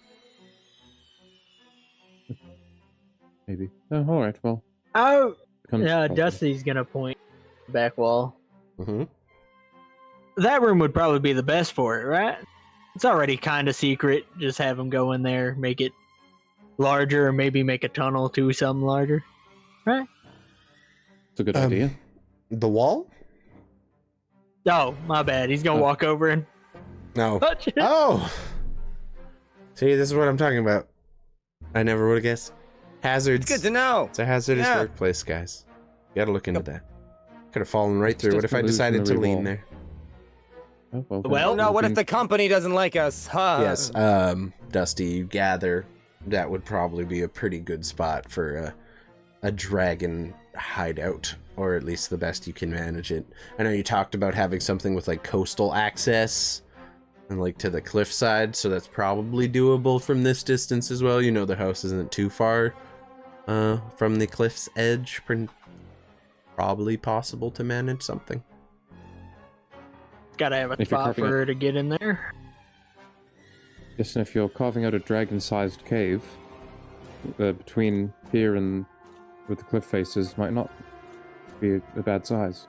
maybe. Oh, all right. Well.
Oh, yeah. Dusty's gonna point back wall. That room would probably be the best for it, right? It's already kind of secret. Just have them go in there, make it larger, or maybe make a tunnel to something larger, right?
It's a good idea.
The wall?
Oh, my bad. He's gonna walk over and touch it.
Oh! See, this is what I'm talking about. I never would have guessed. Hazards.
It's good to know.
It's a hazardous workplace, guys. You gotta look into that. Could have fallen right through. What if I decided to lean there?
Oh,
well, no, what if the company doesn't like us? Huh?
Yes, Dusty, you gather that would probably be a pretty good spot for a dragon hideout, or at least the best you can manage it. I know you talked about having something with like coastal access and like to the cliffside, so that's probably doable from this distance as well. You know the house isn't too far from the cliff's edge. Probably possible to manage something.
Gotta have a spot for her to get in there.
Yes, and if you're carving out a dragon-sized cave between here and with the cliff faces, might not be a bad size.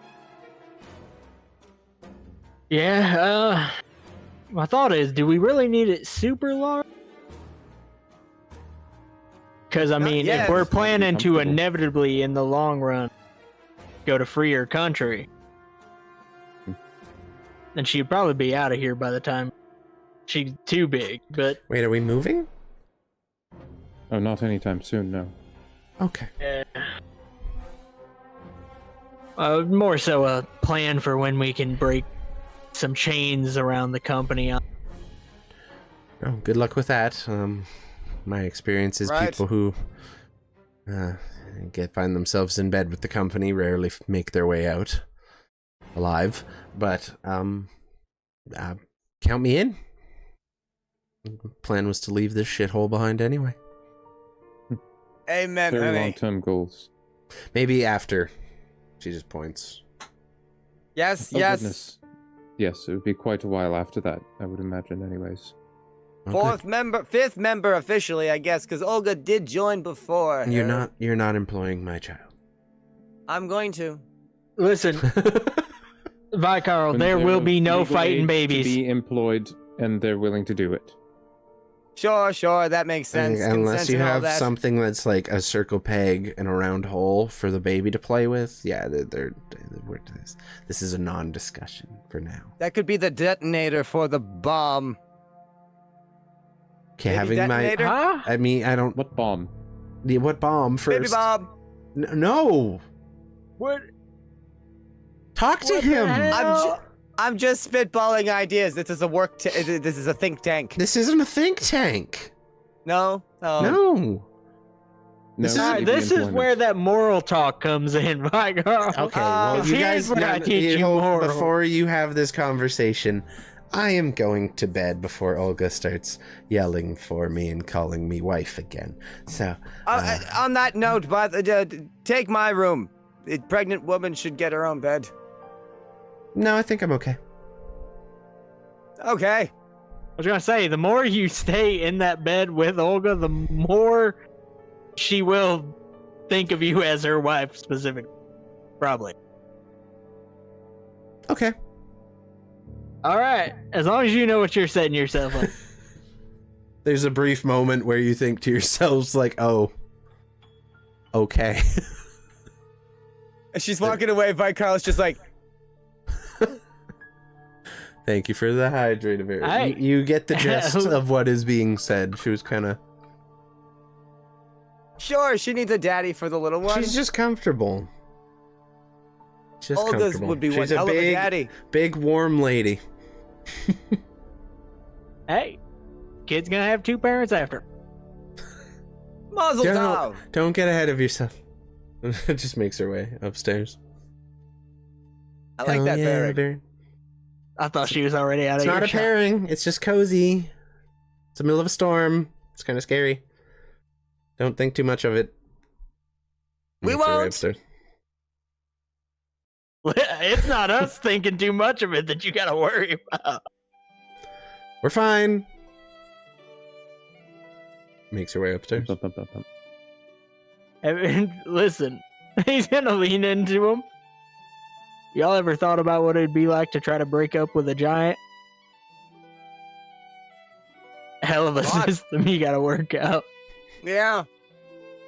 Yeah, my thought is, do we really need it super large? Because, I mean, if we're planning to inevitably, in the long run, go to freer country. And she'd probably be out of here by the time she's too big, but...
Wait, are we moving?
Oh, not anytime soon, no.
Okay.
More so a plan for when we can break some chains around the company.
Oh, good luck with that. My experience is people who find themselves in bed with the company rarely make their way out alive. But count me in. The plan was to leave this shithole behind anyway.
Amen,
Very
honey.
long-term goals.
Maybe after. She just points.
Yes,
Oh,
yes.
goodness. Yes, it would be quite a while after that, I would imagine, anyways.
Okay.
Fifth member officially, I guess, because Olga did join before.
You're not employing my child.
I'm going to.
Listen, Vyron,
When
there
they're
will
of
be no
legal
fighting
age
babies.
To be employed, and they're willing to do it.
Sure, that makes sense.
Unless
Consent
you
and all
have
that.
something that's like a circle peg and a round hole for the baby to play with, yeah, this is a non-discussion for now.
That could be the detonator for the bomb.
Okay,
Baby
having
detonator?
Huh?
I mean, I don't.
What bomb?
What bomb first?
Baby bomb.
No.
What?
Talk to
What the
him.
hell?
I'm just spitballing ideas. This is a this is a think tank.
This isn't a think tank.
No? Oh.
No.
No,
This
maybe
This is
employment.
where that moral talk comes in, Vyron.
Okay, well, you
here's
guys,
where I teach you moral.
before you have this conversation, I am going to bed before Olga starts yelling for me and calling me wife again. So,
On that note, take my room. A pregnant woman should get her own bed.
no, I think I'm okay.
Okay.
I was gonna say, the more you stay in that bed with Olga, the more she will think of you as her wife, specifically. Probably.
Okay.
All right. As long as you know what you're setting yourself up.
There's a brief moment where you think to yourselves, like, oh, okay.
As she's walking away, Vyron's just like,
Thank you for the hydrator.
Aye.
You get the gist of what is being said. She was kind of...
sure, she needs a daddy for the little one.
She's just comfortable. Just
Olga's
comfortable.
would be one
She's a
hell of a
big,
daddy.
big, warm lady.
Hey, kid's gonna have two parents after.
Mazel tov.
Don't get ahead of yourself. It just makes her way upstairs.
I like
Hell
that
yeah,
pairing.
Baron.
I thought she was already out
It's
of
not a
earshot.
pairing. It's just cozy. It's the middle of a storm. It's kind of scary. Don't think too much of it.
We
Makes her way
won't.
upstairs.
It's not us thinking too much of it that you gotta worry about.
We're fine. Makes her way upstairs.
Bum, bum, bum, bum.
And listen, he's gonna lean into him. Y'all ever thought about what it'd be like to try to break up with a giant? Hell of a
What?
system you gotta work out.
Yeah.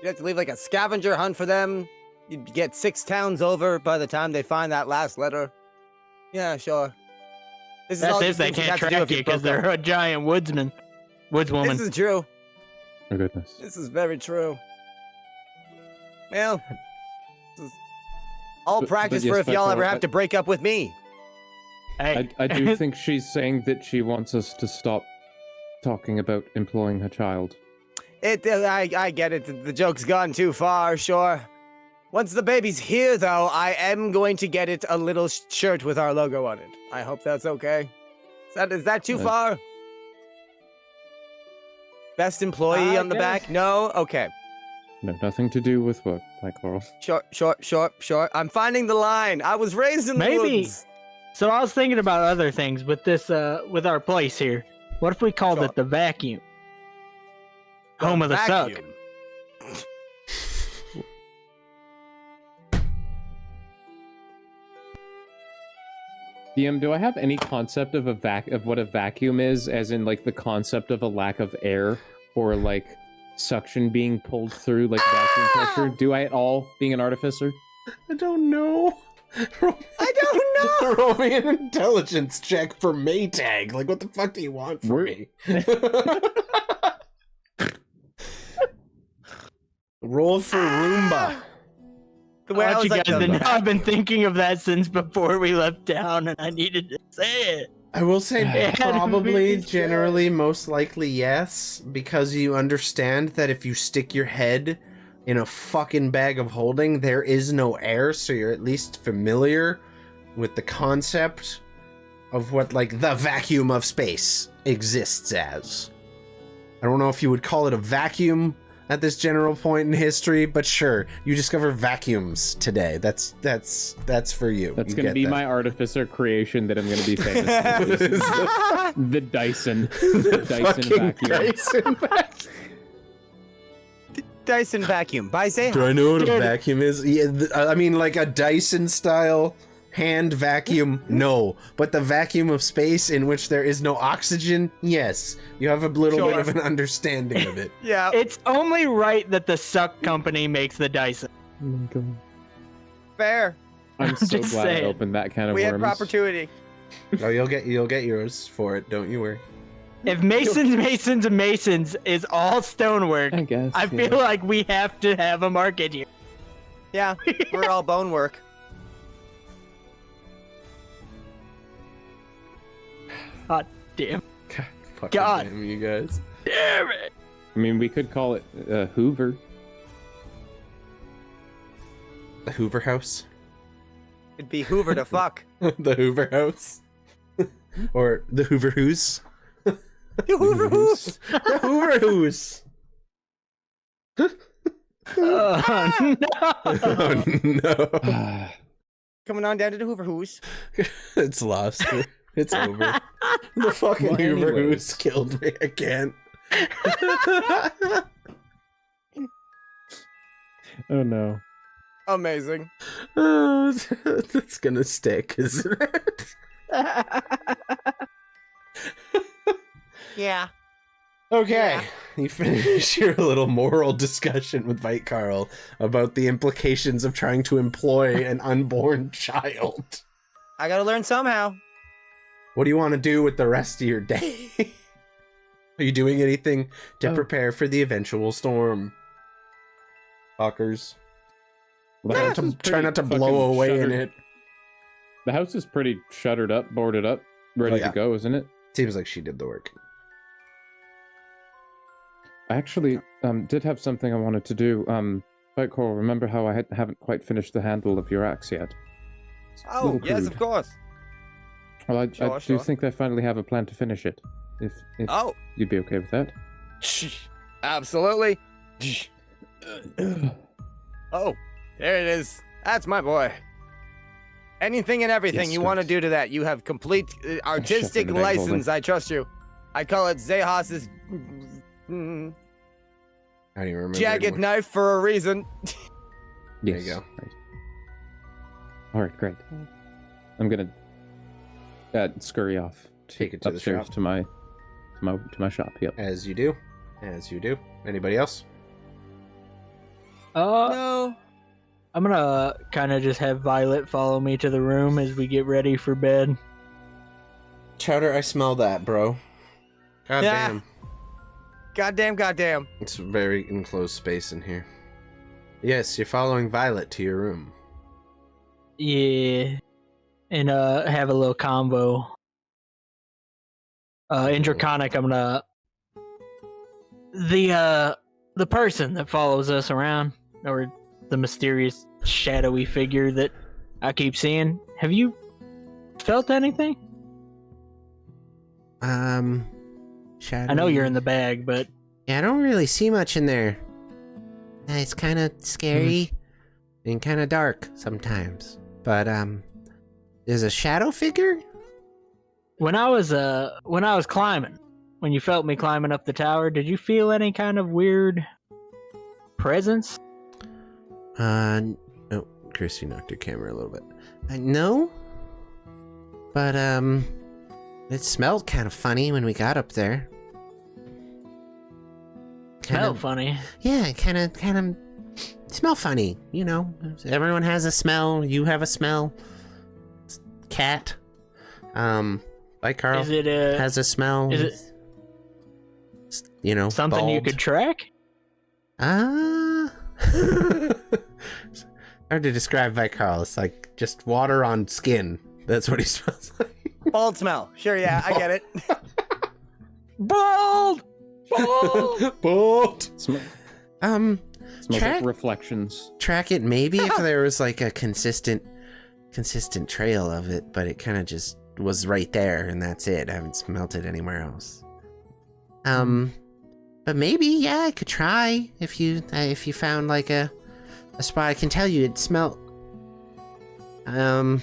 You have to leave like a scavenger hunt for them. You'd get 6 towns over by the time they find that last letter. Yeah, sure. This is all
That's if
just
they
things
can't
have to do
track
if
you because
broke up.
they're a giant woodswoman.
This is true.
Oh, goodness.
This is very true. Well, this is all
But
practice
yes,
for if y'all
Vyron,
ever have to break up with me.
Hey,
I do think she's saying that she wants us to stop talking about employing her child.
I get it. The joke's gone too far, sure. Once the baby's here, though, I am going to get it a little shirt with our logo on it. I hope that's okay. Is that too far? Best employee
I
on the
guess.
back? No? Okay.
No, nothing to do with work, like Coral.
Sure. I'm finding the line. I was raised in the
Maybe.
woods.
so I was thinking about other things with this, with our place here. What if we called
Sure.
it the vacuum? Home of the suck.
Vacuum.
DM, do I have any concept of of what a vacuum is, as in like the concept of a lack of air or like suction being pulled through like vacuum pressure? Do I at all, being an artificer?
I don't know.
I don't know.
Roll me an intelligence check for Maytag. Like, what the fuck do you want from me? Roll for Roomba.
The way I was
you
like,
guys know, I've been thinking of that since before we left town, and I needed to say it.
I will say
It had to
probably,
be
generally, most likely yes, because you understand that if you stick your head in a fucking bag of holding, there is no air, so you're at least familiar with the concept of what, like, the vacuum of space exists as. I don't know if you would call it a vacuum at this general point in history, but sure, you discover vacuums today. That's for you.
That's
You
going to
get
be
that.
my artificial creation that I'm going to be famous for. The Dyson. The Dyson
Fucking
vacuum.
Dyson vacuum.
Dyson vacuum by Zayha.
Do I know what a
Dude.
vacuum is? Yeah, I mean, like a Dyson style hand vacuum, no. But the vacuum of space in which there is no oxygen, yes. You have a little
Sure.
bit of an understanding of it.
Yeah.
It's only right that the Suck Company makes the Dyson.
Oh my God.
Fair.
I'm so
Just
glad I
saying.
opened that can of
We had
worms.
opportunity.
Oh, you'll get yours for it. Don't you worry.
If Masons is all stonework,
I guess.
I
yeah.
feel like we have to have a market here.
Yeah. We're all bone work.
God damn.
Fucking
God.
damn you guys.
Damn it.
I mean, we could call it Hoover.
The Hoover House.
It'd be Hoover to fuck.
The Hoover House. Or the Hoover Hoose.
Hoover Hoos.
The Hoover Hoose.
Oh, no.
Oh no.
Coming on down to the Hoover Hoos.
It's lost. It's over. The fucking
Well,
Hoover
anyways.
Hoose killed me. I can't.
Oh no.
Amazing.
Oh, it's gonna stick, isn't it?
Yeah.
Okay, you finish your little moral discussion with Vite Carl about the implications of trying to employ an unborn child.
I gotta learn somehow.
What do you want to do with the rest of your day? Are you doing anything to prepare for the eventual storm? Fuckers.
Well,
Try not to blow away in it.
The house is pretty shuttered up, boarded up, ready
Oh, yeah.
to go, isn't it?
Seems like she did the work.
I actually did have something I wanted to do. Vite Carl, remember how I haven't quite finished the handle of your axe yet? It's a
Oh,
little
yes,
crude.
of course.
Well, I
Sure,
do
sure.
think I finally have a plan to finish it. If
Oh,
you'd be okay with that.
absolutely. Oh, there it is. That's my boy. Anything and everything
Yes,
you want to
Rex.
do to that, you have complete artistic
Shepherd and egg
license. I trust you. I call it Zayhas's
I don't even remember
jagged
anymore.
knife for a reason.
There
Yes.
you go.
Right. All right, great. I'm gonna scurry off.
Take it to the
upstairs
shop.
to my shop. Yep.
As you do. As you do. Anybody else?
No.
I'm gonna kind of just have Violet follow me to the room as we get ready for bed.
Chowder, I smell that, bro. God
Yeah.
damn.
Goddamn.
It's a very enclosed space in here. Yes, you're following Violet to your room.
Yeah, and have a little convo. In Draconic, I'm gonna the person that follows us around, or the mysterious shadowy figure that I keep seeing. Have you felt anything?
Shadow.
I know you're in the bag, but
Yeah, I don't really see much in there. It's kind of scary and kind of dark sometimes. But there's a shadow figure?
when I was climbing, when you felt me climbing up the tower, did you feel any kind of weird presence?
Oh, Christy knocked her camera a little bit. No. But it smelled kind of funny when we got up there.
Smelled funny.
Yeah, it kind of smell funny. You know, everyone has a smell. You have a smell. Cat. Like Carl has a smell.
Is it something
bald.
you could track?
Hard to describe Vycarl. It's like just water on skin. That's what he smells like.
Bald smell. Sure, yeah, I get it.
Bald!
Bald!
Smells like reflections.
Track it maybe if there was like a consistent trail of it, but it kind of just was right there and that's it. I haven't smelt it anywhere else. But maybe, yeah, I could try if you found like a spot. I can tell you it smelled kind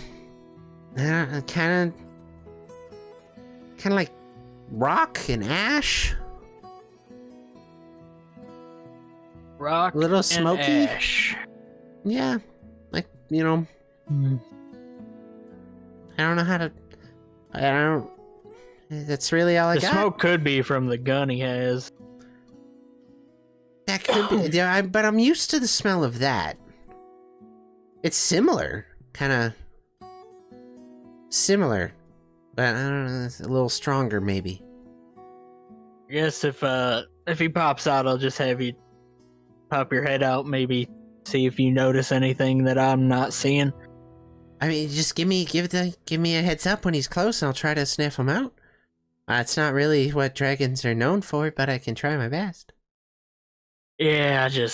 of like rock and ash.
Rock,
a little
and
smoky.
Ash.
Yeah, like I don't know how to. I don't. That's really all I got.
The smoke could be from the gun he has.
That could be. Yeah, but I'm used to the smell of that. It's similar, kind of similar, but I don't know. It's a little stronger, maybe.
I guess if he pops out, I'll just have you pop your head out, maybe see if you notice anything that I'm not seeing.
I mean, just give me a heads up when he's close, and I'll try to sniff him out. It's not really what dragons are known for, but I can try my best.
Yeah, He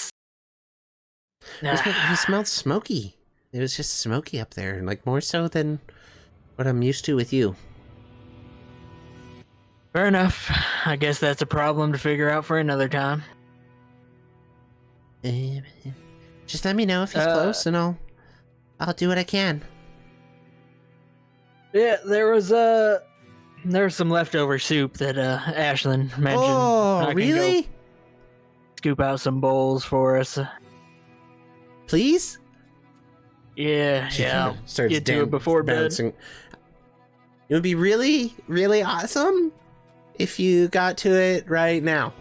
smelled smoky. It was just smoky up there, like more so than what I'm used to with you.
Fair enough. I guess that's a problem to figure out for another time.
Just let me know if he's close, and I'll do what I can.
Yeah, there was some leftover soup that Ashlyn mentioned.
Oh, really?
Scoop out some bowls for us.
Please?
Yeah.
Starts
get to it before
bouncing. It would be really, really awesome if you got to it right now.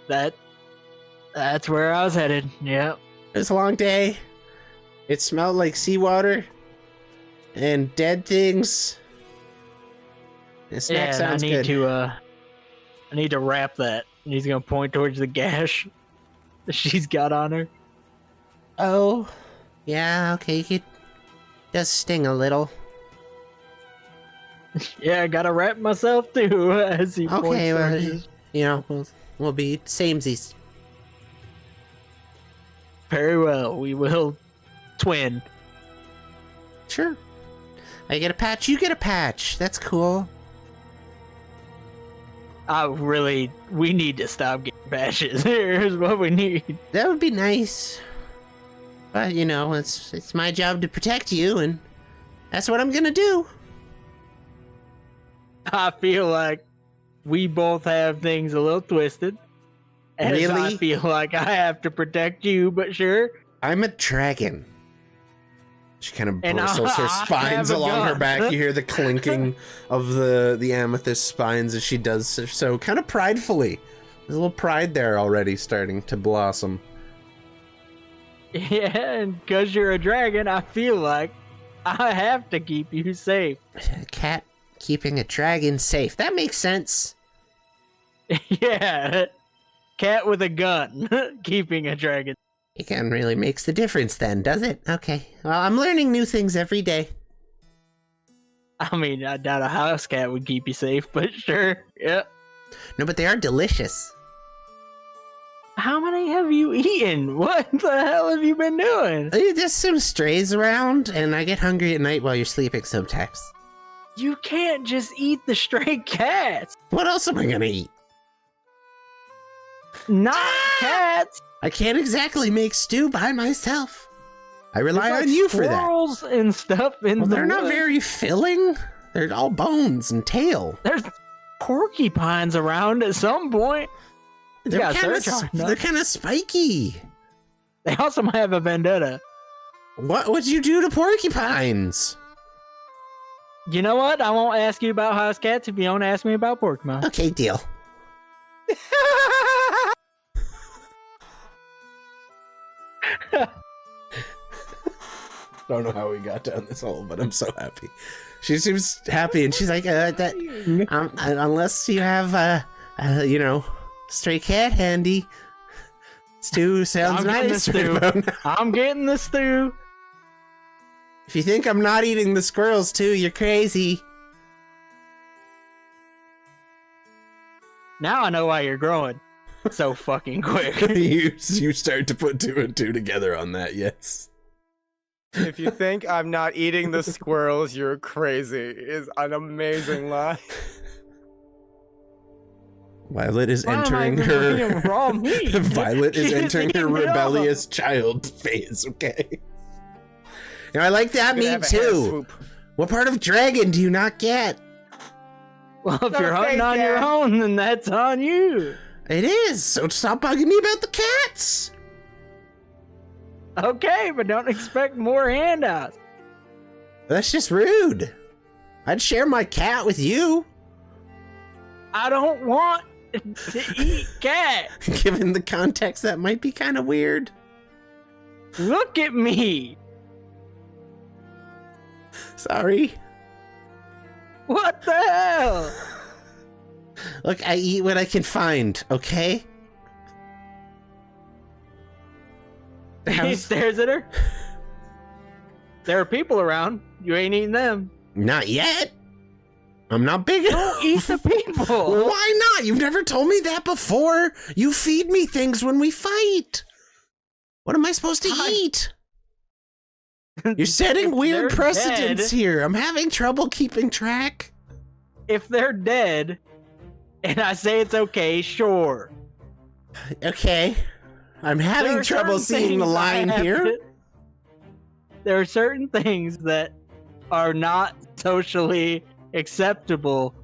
That's where I was headed. Yep.
It was a long day. It smelled like seawater and dead things. The snack sounds good.
I need to wrap that. And he's gonna point towards the gash that she's got on her.
Oh, yeah, okay. It does sting a little.
Yeah, I gotta wrap myself too. As he points.
Okay, well, we'll be samesies.
Very well, we will twin.
Sure. I get a patch, you get a patch. That's cool.
We need to stop getting patches. Here's what we need.
That would be nice. But, it's my job to protect you, and that's what I'm gonna do.
I feel like we both have things a little twisted.
Really?
I feel like I have to protect you, but sure.
I'm a dragon. She kind of bristles her spines along her back. You hear the clinking of the amethyst spines as she does so, kind of pridefully. There's a little pride there already starting to blossom.
Yeah, and because you're a dragon, I feel like I have to keep you safe.
A cat keeping a dragon safe. That makes sense.
Yeah, cat with a gun keeping a dragon.
It kind of really makes the difference then, does it? Okay. Well, I'm learning new things every day.
I mean, I doubt a house cat would keep you safe, but sure. Yeah.
No, but they are delicious.
How many have you eaten? What the hell have you been doing?
There's some strays around, and I get hungry at night while you're sleeping sometimes.
You can't just eat the stray cats.
What else am I gonna eat?
Not cats.
I can't exactly make stew by myself. I rely on you for that.
Squirrels and stuff in the
they're not
woods.
very filling. They're all bones and tail.
There's porcupines around at some point.
They're kind of spiky.
They also might have a vendetta.
What would you do to porcupines?
You know what? I won't ask you about house cats if you don't ask me about porcupines.
Okay, deal. Don't know how we got down this hole, but I'm so happy. She seems happy, and she's like, unless you have, stray cat handy. Stew sounds nice.
I'm getting the stew.
If you think I'm not eating the squirrels too, you're crazy.
Now I know why you're growing so fucking quick.
you start to put 2 and 2 together on that, yes.
If you think I'm not eating the squirrels, you're crazy. Is an amazing lie.
Violet is entering her
raw meat?
Violet is entering her rebellious child phase, okay? Now I like that meat too. What part of dragon do you not get?
Well, if you're hunting on your own, then that's on you.
It is, so stop bugging me about the cats.
Okay, but don't expect more handouts.
That's just rude. I'd share my cat with you.
I don't want to eat cat.
Given the context, that might be kind of weird.
Look at me.
Sorry.
What the hell?
Look, I eat what I can find, okay?
He stares at her. There are people around. You ain't eating them.
Not yet. I'm not big enough.
Don't eat the people.
Why not? You've never told me that before. You feed me things when we fight. What am I supposed to eat? You're setting weird precedents here. I'm having trouble keeping track.
If they're dead, and I say it's okay, sure.
Okay. I'm having trouble seeing the line here.
There are certain things that are not socially acceptable.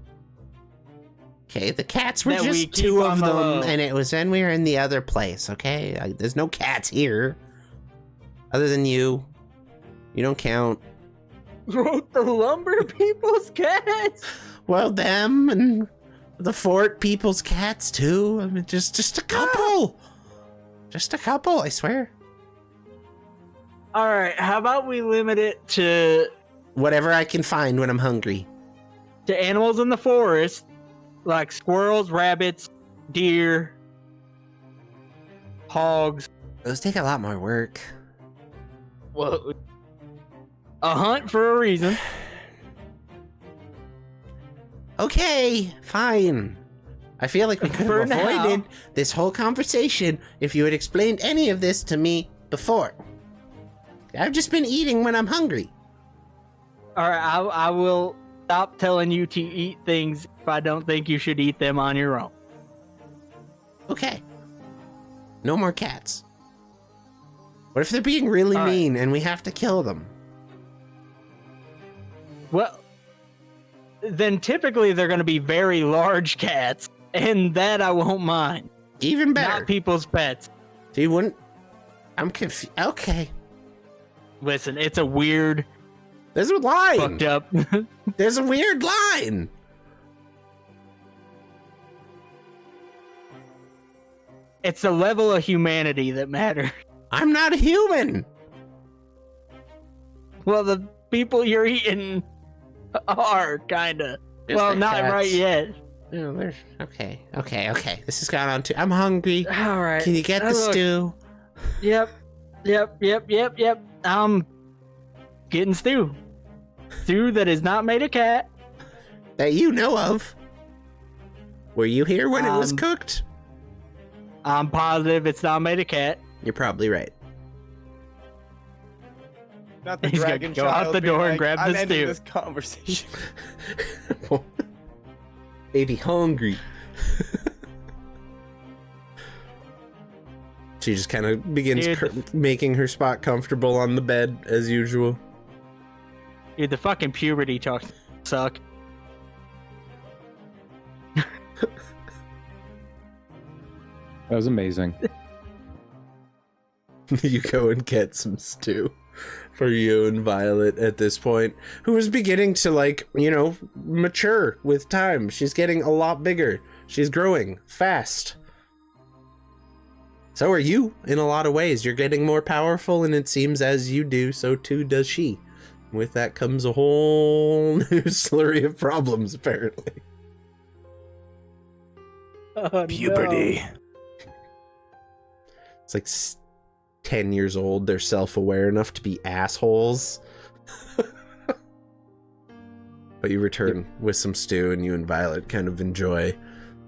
Okay, the cats were just 2 of them, and it was when we were in the other place, okay? There's no cats here. Other than you. You don't count.
You ate the lumber people's cats?
Well, them and the fort people's cats, too. I mean, just a couple. Just a couple, I swear.
Alright, how about we limit it to...
whatever I can find when I'm hungry.
To animals in the forest, like squirrels, rabbits, deer, hogs.
Those take a lot more work.
Well, a hunt for a reason.
Okay, fine. I feel like we could have avoided this whole conversation if you had explained any of this to me before. I've just been eating when I'm hungry.
Alright, I will stop telling you to eat things if I don't think you should eat them on your own.
Okay. No more cats. What if they're being really mean and we have to kill them?
Well, then typically they're going to be very large cats, and that I won't mind.
Even better.
Not people's pets.
So you wouldn't... I'm confused. Okay.
Listen, it's a weird...
There's a line.
Fucked up.
There's a weird line.
It's the level of humanity that matters.
I'm not a human.
Well, the people you're eating are kinda. Well, not cats. Right yet.
No, there's okay. This has gone on too. I'm hungry.
All right.
Can you get the stew?
Yep. I'm getting stew. Stew that is not made of cat.
That you know of. Were you here when it was cooked?
I'm positive it's not made of cat.
You're probably right.
Not the
He's
dragon
gonna go out the door and grab the stew.
This conversation.
Baby hungry. She just kind of begins making her spot comfortable on the bed as usual.
Dude, the fucking puberty talks suck.
That was amazing.
You go and get some stew for you and Violet at this point, who is beginning to, like, you know, mature with time. She's getting a lot bigger. She's growing fast. So are you, in a lot of ways. You're getting more powerful, and it seems as you do, so too does she. With that comes a whole new slurry of problems, apparently.
Oh,
Puberty.
no.
It's like 10 years old. They're self-aware enough to be assholes. But you return with some stew, and you and Violet kind of enjoy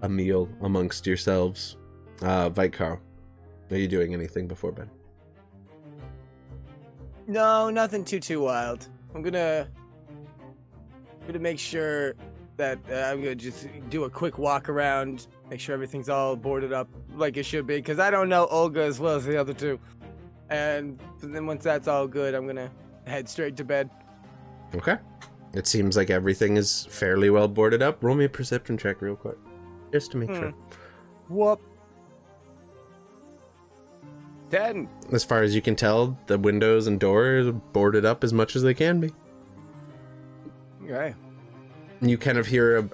a meal amongst yourselves. Vikar, are you doing anything before bed?
No, nothing too wild. I'm gonna make sure that I'm gonna just do a quick walk around, make sure everything's all boarded up like it should be, because I don't know Olga as well as the other two. And then once that's all good, I'm gonna head straight to bed.
Okay. It seems like everything is fairly well boarded up. Roll me a perception check real quick, just to make sure.
Whoop. 10.
As far as you can tell, the windows and doors are boarded up as much as they can be.
Okay.
You kind of hear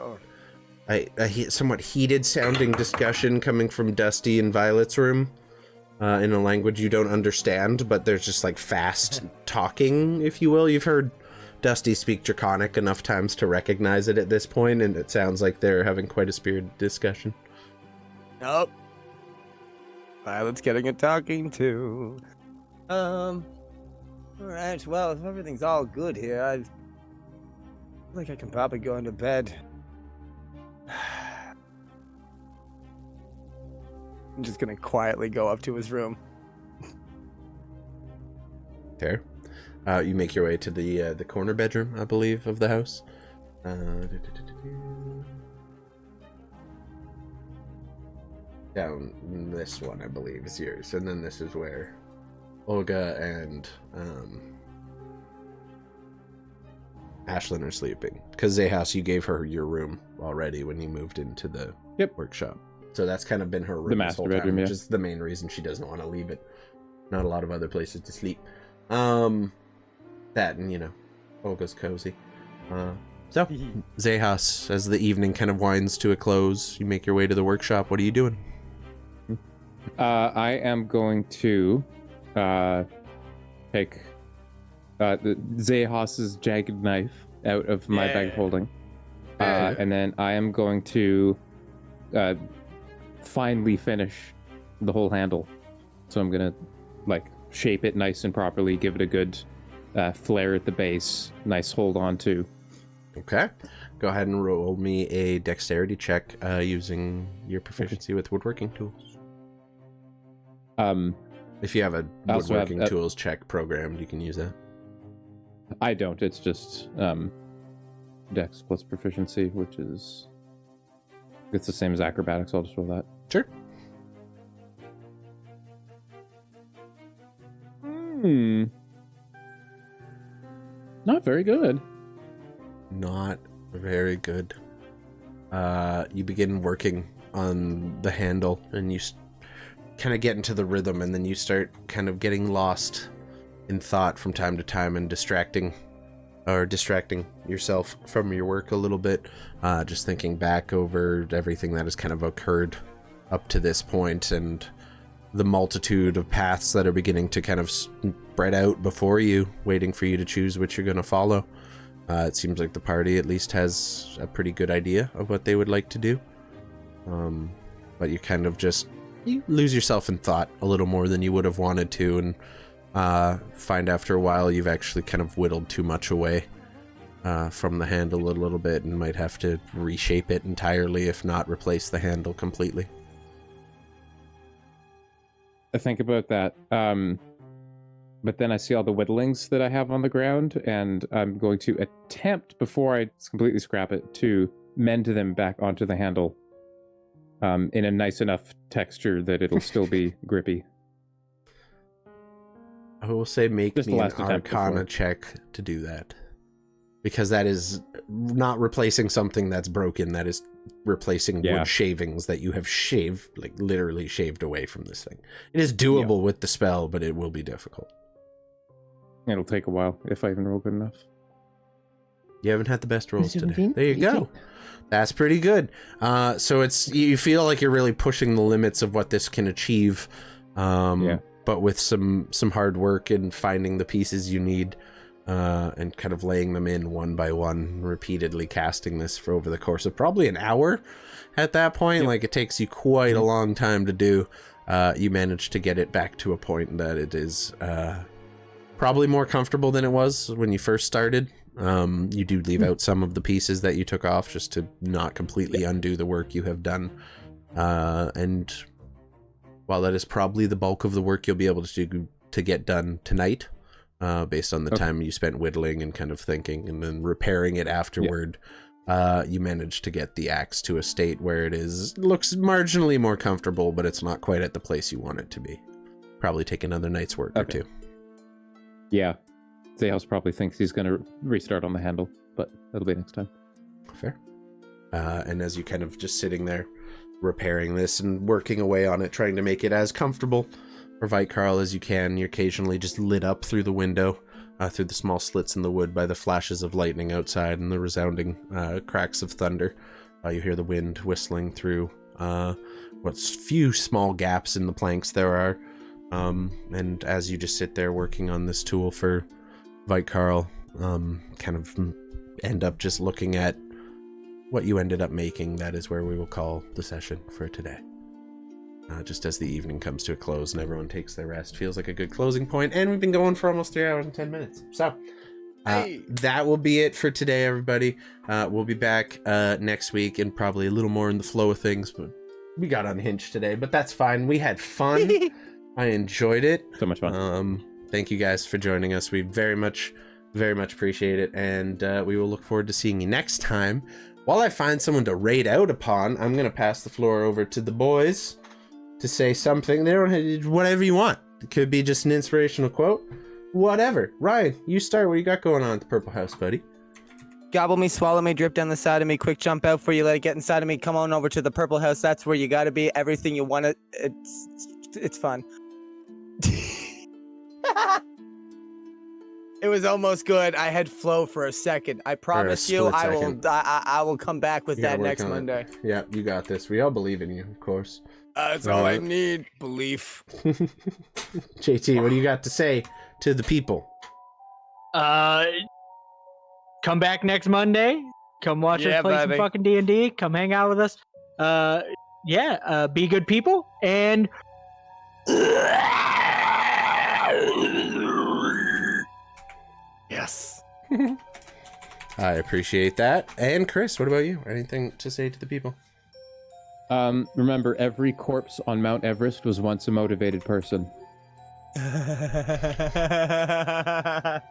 a somewhat heated sounding discussion coming from Dusty and Violet's room in a language you don't understand, but there's just like fast talking, if you will. You've heard Dusty speak Draconic enough times to recognize it at this point, and it sounds like they're having quite a spirited discussion.
Nope. Violet's getting a talking to. Alright, well, if everything's all good here, I feel like I can probably go into bed. I'm just gonna quietly go up to his room.
Fair. You make your way to the corner bedroom, I believe, of the house. Down this one, I believe, is yours, and then this is where Olga and Ashlyn are sleeping. Because Xechas, you gave her your room already when you moved into the workshop, so that's kind of been her room,
the
this whole
master bedroom,
time, which is the main reason she doesn't want to leave it. Not a lot of other places to sleep. That and, you know, Olga's cozy. So, Xechas, as the evening kind of winds to a close, you make your way to the workshop. What are you doing?
I am going to take Xechas's jagged knife out of my bag of holding. And then I am going to finally finish the whole handle. So I'm going to, like, shape it nice and properly, give it a good flare at the base, nice hold on to.
Okay. Go ahead and roll me a dexterity check using your proficiency with woodworking tools. If you have a woodworking tools check programmed, you can use that.
I don't. It's just dex plus proficiency, which is... It's the same as acrobatics. I'll just roll that.
Sure.
Not very good.
Not very good. You begin working on the handle, and you kind of get into the rhythm, and then you start kind of getting lost in thought from time to time and distracting yourself from your work a little bit, just thinking back over everything that has kind of occurred up to this point and the multitude of paths that are beginning to kind of spread out before you, waiting for you to choose which you're going to follow. It seems like the party at least has a pretty good idea of what they would like to do. But you kind of you lose yourself in thought a little more than you would have wanted to, and find after a while you've actually kind of whittled too much away from the handle a little bit, and might have to reshape it entirely, if not replace the handle completely.
I think about that. But then I see all the whittlings that I have on the ground, and I'm going to attempt, before I completely scrap it, to mend them back onto the handle in a nice enough texture that it'll still be grippy.
I will say make me an Arcana check to do that. Because that is not replacing something that's broken, that is replacing wood shavings that you have literally shaved away from this thing. It is doable with the spell, but it will be difficult.
It'll take a while, if I even roll good enough.
You haven't had the best rolls today. There you go. That's pretty good. So you feel like you're really pushing the limits of what this can achieve. But with some hard work and finding the pieces you need, and kind of laying them in one by one, repeatedly casting this for over the course of probably an hour at that point. Like, it takes you quite a long time to do. You manage to get it back to a point that it is probably more comfortable than it was when you first started. You do leave out some of the pieces that you took off just to not completely undo the work you have done. And while that is probably the bulk of the work you'll be able to get done tonight, based on the time you spent whittling and kind of thinking and then repairing it afterward, you managed to get the axe to a state where looks marginally more comfortable, but it's not quite at the place you want it to be. Probably take another night's work or two.
Yeah. Zayhouse probably thinks he's going to restart on the handle, but that'll be next time.
Fair. And as you kind of just sitting there repairing this and working away on it, trying to make it as comfortable for Vykarl as you can, you're occasionally just lit up through the window, through the small slits in the wood by the flashes of lightning outside and the resounding cracks of thunder. You hear the wind whistling through what few small gaps in the planks there are. And as you just sit there working on this tool for Vykarl, kind of end up just looking at what you ended up making. That is where we will call the session for today. Just as the evening comes to a close and everyone takes their rest, feels like a good closing point, and we've been going for almost 3 hours and 10 minutes. So that will be it for today, everybody. We'll be back next week and probably a little more in the flow of things, but we got unhinged today, but that's fine. We had fun. I enjoyed it.
So much fun.
Thank you guys for joining us. We very much appreciate it, and we will look forward to seeing you next time. While I find someone to raid out upon, I'm going to pass the floor over to the boys to say something. They don't have, whatever you want. It could be just an inspirational quote. Whatever. Ryan, you start. What you got going on at the Purple House, buddy?
Gobble me, swallow me, drip down the side of me, quick jump out for you, let it get inside of me, come on over to the Purple House. That's where you got to be. Everything you want. It's fun. It was almost good. I had flow for a second. I promise you, I will come back with that next Monday.
Yeah, you got this. We all believe in you, of course.
That's all I need. Belief.
JT, what do you got to say to the people?
Come back next Monday. Come watch us play some fucking D&D. Come hang out with us. Be good people and.
Yes.
I appreciate that. And Chris, what about you? Anything to say to the people?
Remember, every corpse on Mount Everest was once a motivated person.
I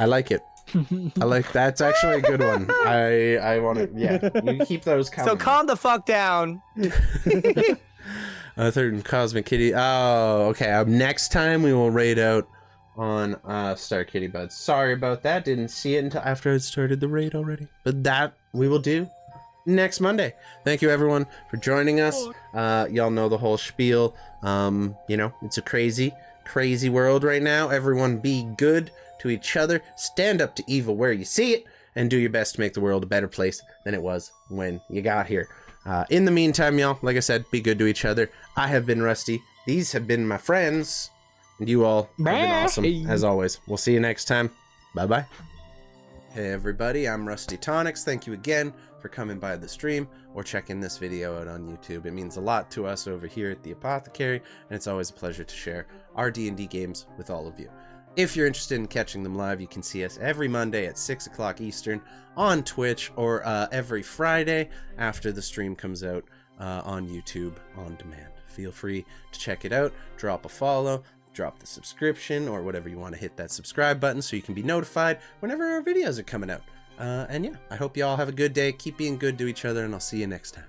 like it. That's actually a good one. I want to, you keep those coming.
So calm the fuck down.
Third and Cosmic Kitty. Oh, okay. Next time we will raid out on Star Kitty Buds. Sorry about that. Didn't see it until after I started the raid already. But that we will do next Monday. Thank you everyone for joining us. Y'all know the whole spiel. It's a crazy world right now. Everyone be good to each other. Stand up to evil where you see it, and do your best to make the world a better place than it was when you got here. In the meantime, y'all, like I said, be good to each other. I have been Rusty. These have been my friends. And you all have been awesome, as always. We'll see you next time. Bye-bye. Hey, everybody. I'm Rusty Tonics. Thank you again for coming by the stream or checking this video out on YouTube. It means a lot to us over here at the Apothecary, and it's always a pleasure to share our D&D games with all of you. If you're interested in catching them live, you can see us every Monday at 6 o'clock Eastern on Twitch, or every Friday after the stream comes out on YouTube on demand. Feel free to check it out, drop a follow, drop the subscription, or whatever you want to hit that subscribe button so you can be notified whenever our videos are coming out. And yeah, I hope you all have a good day. Keep being good to each other, and I'll see you next time.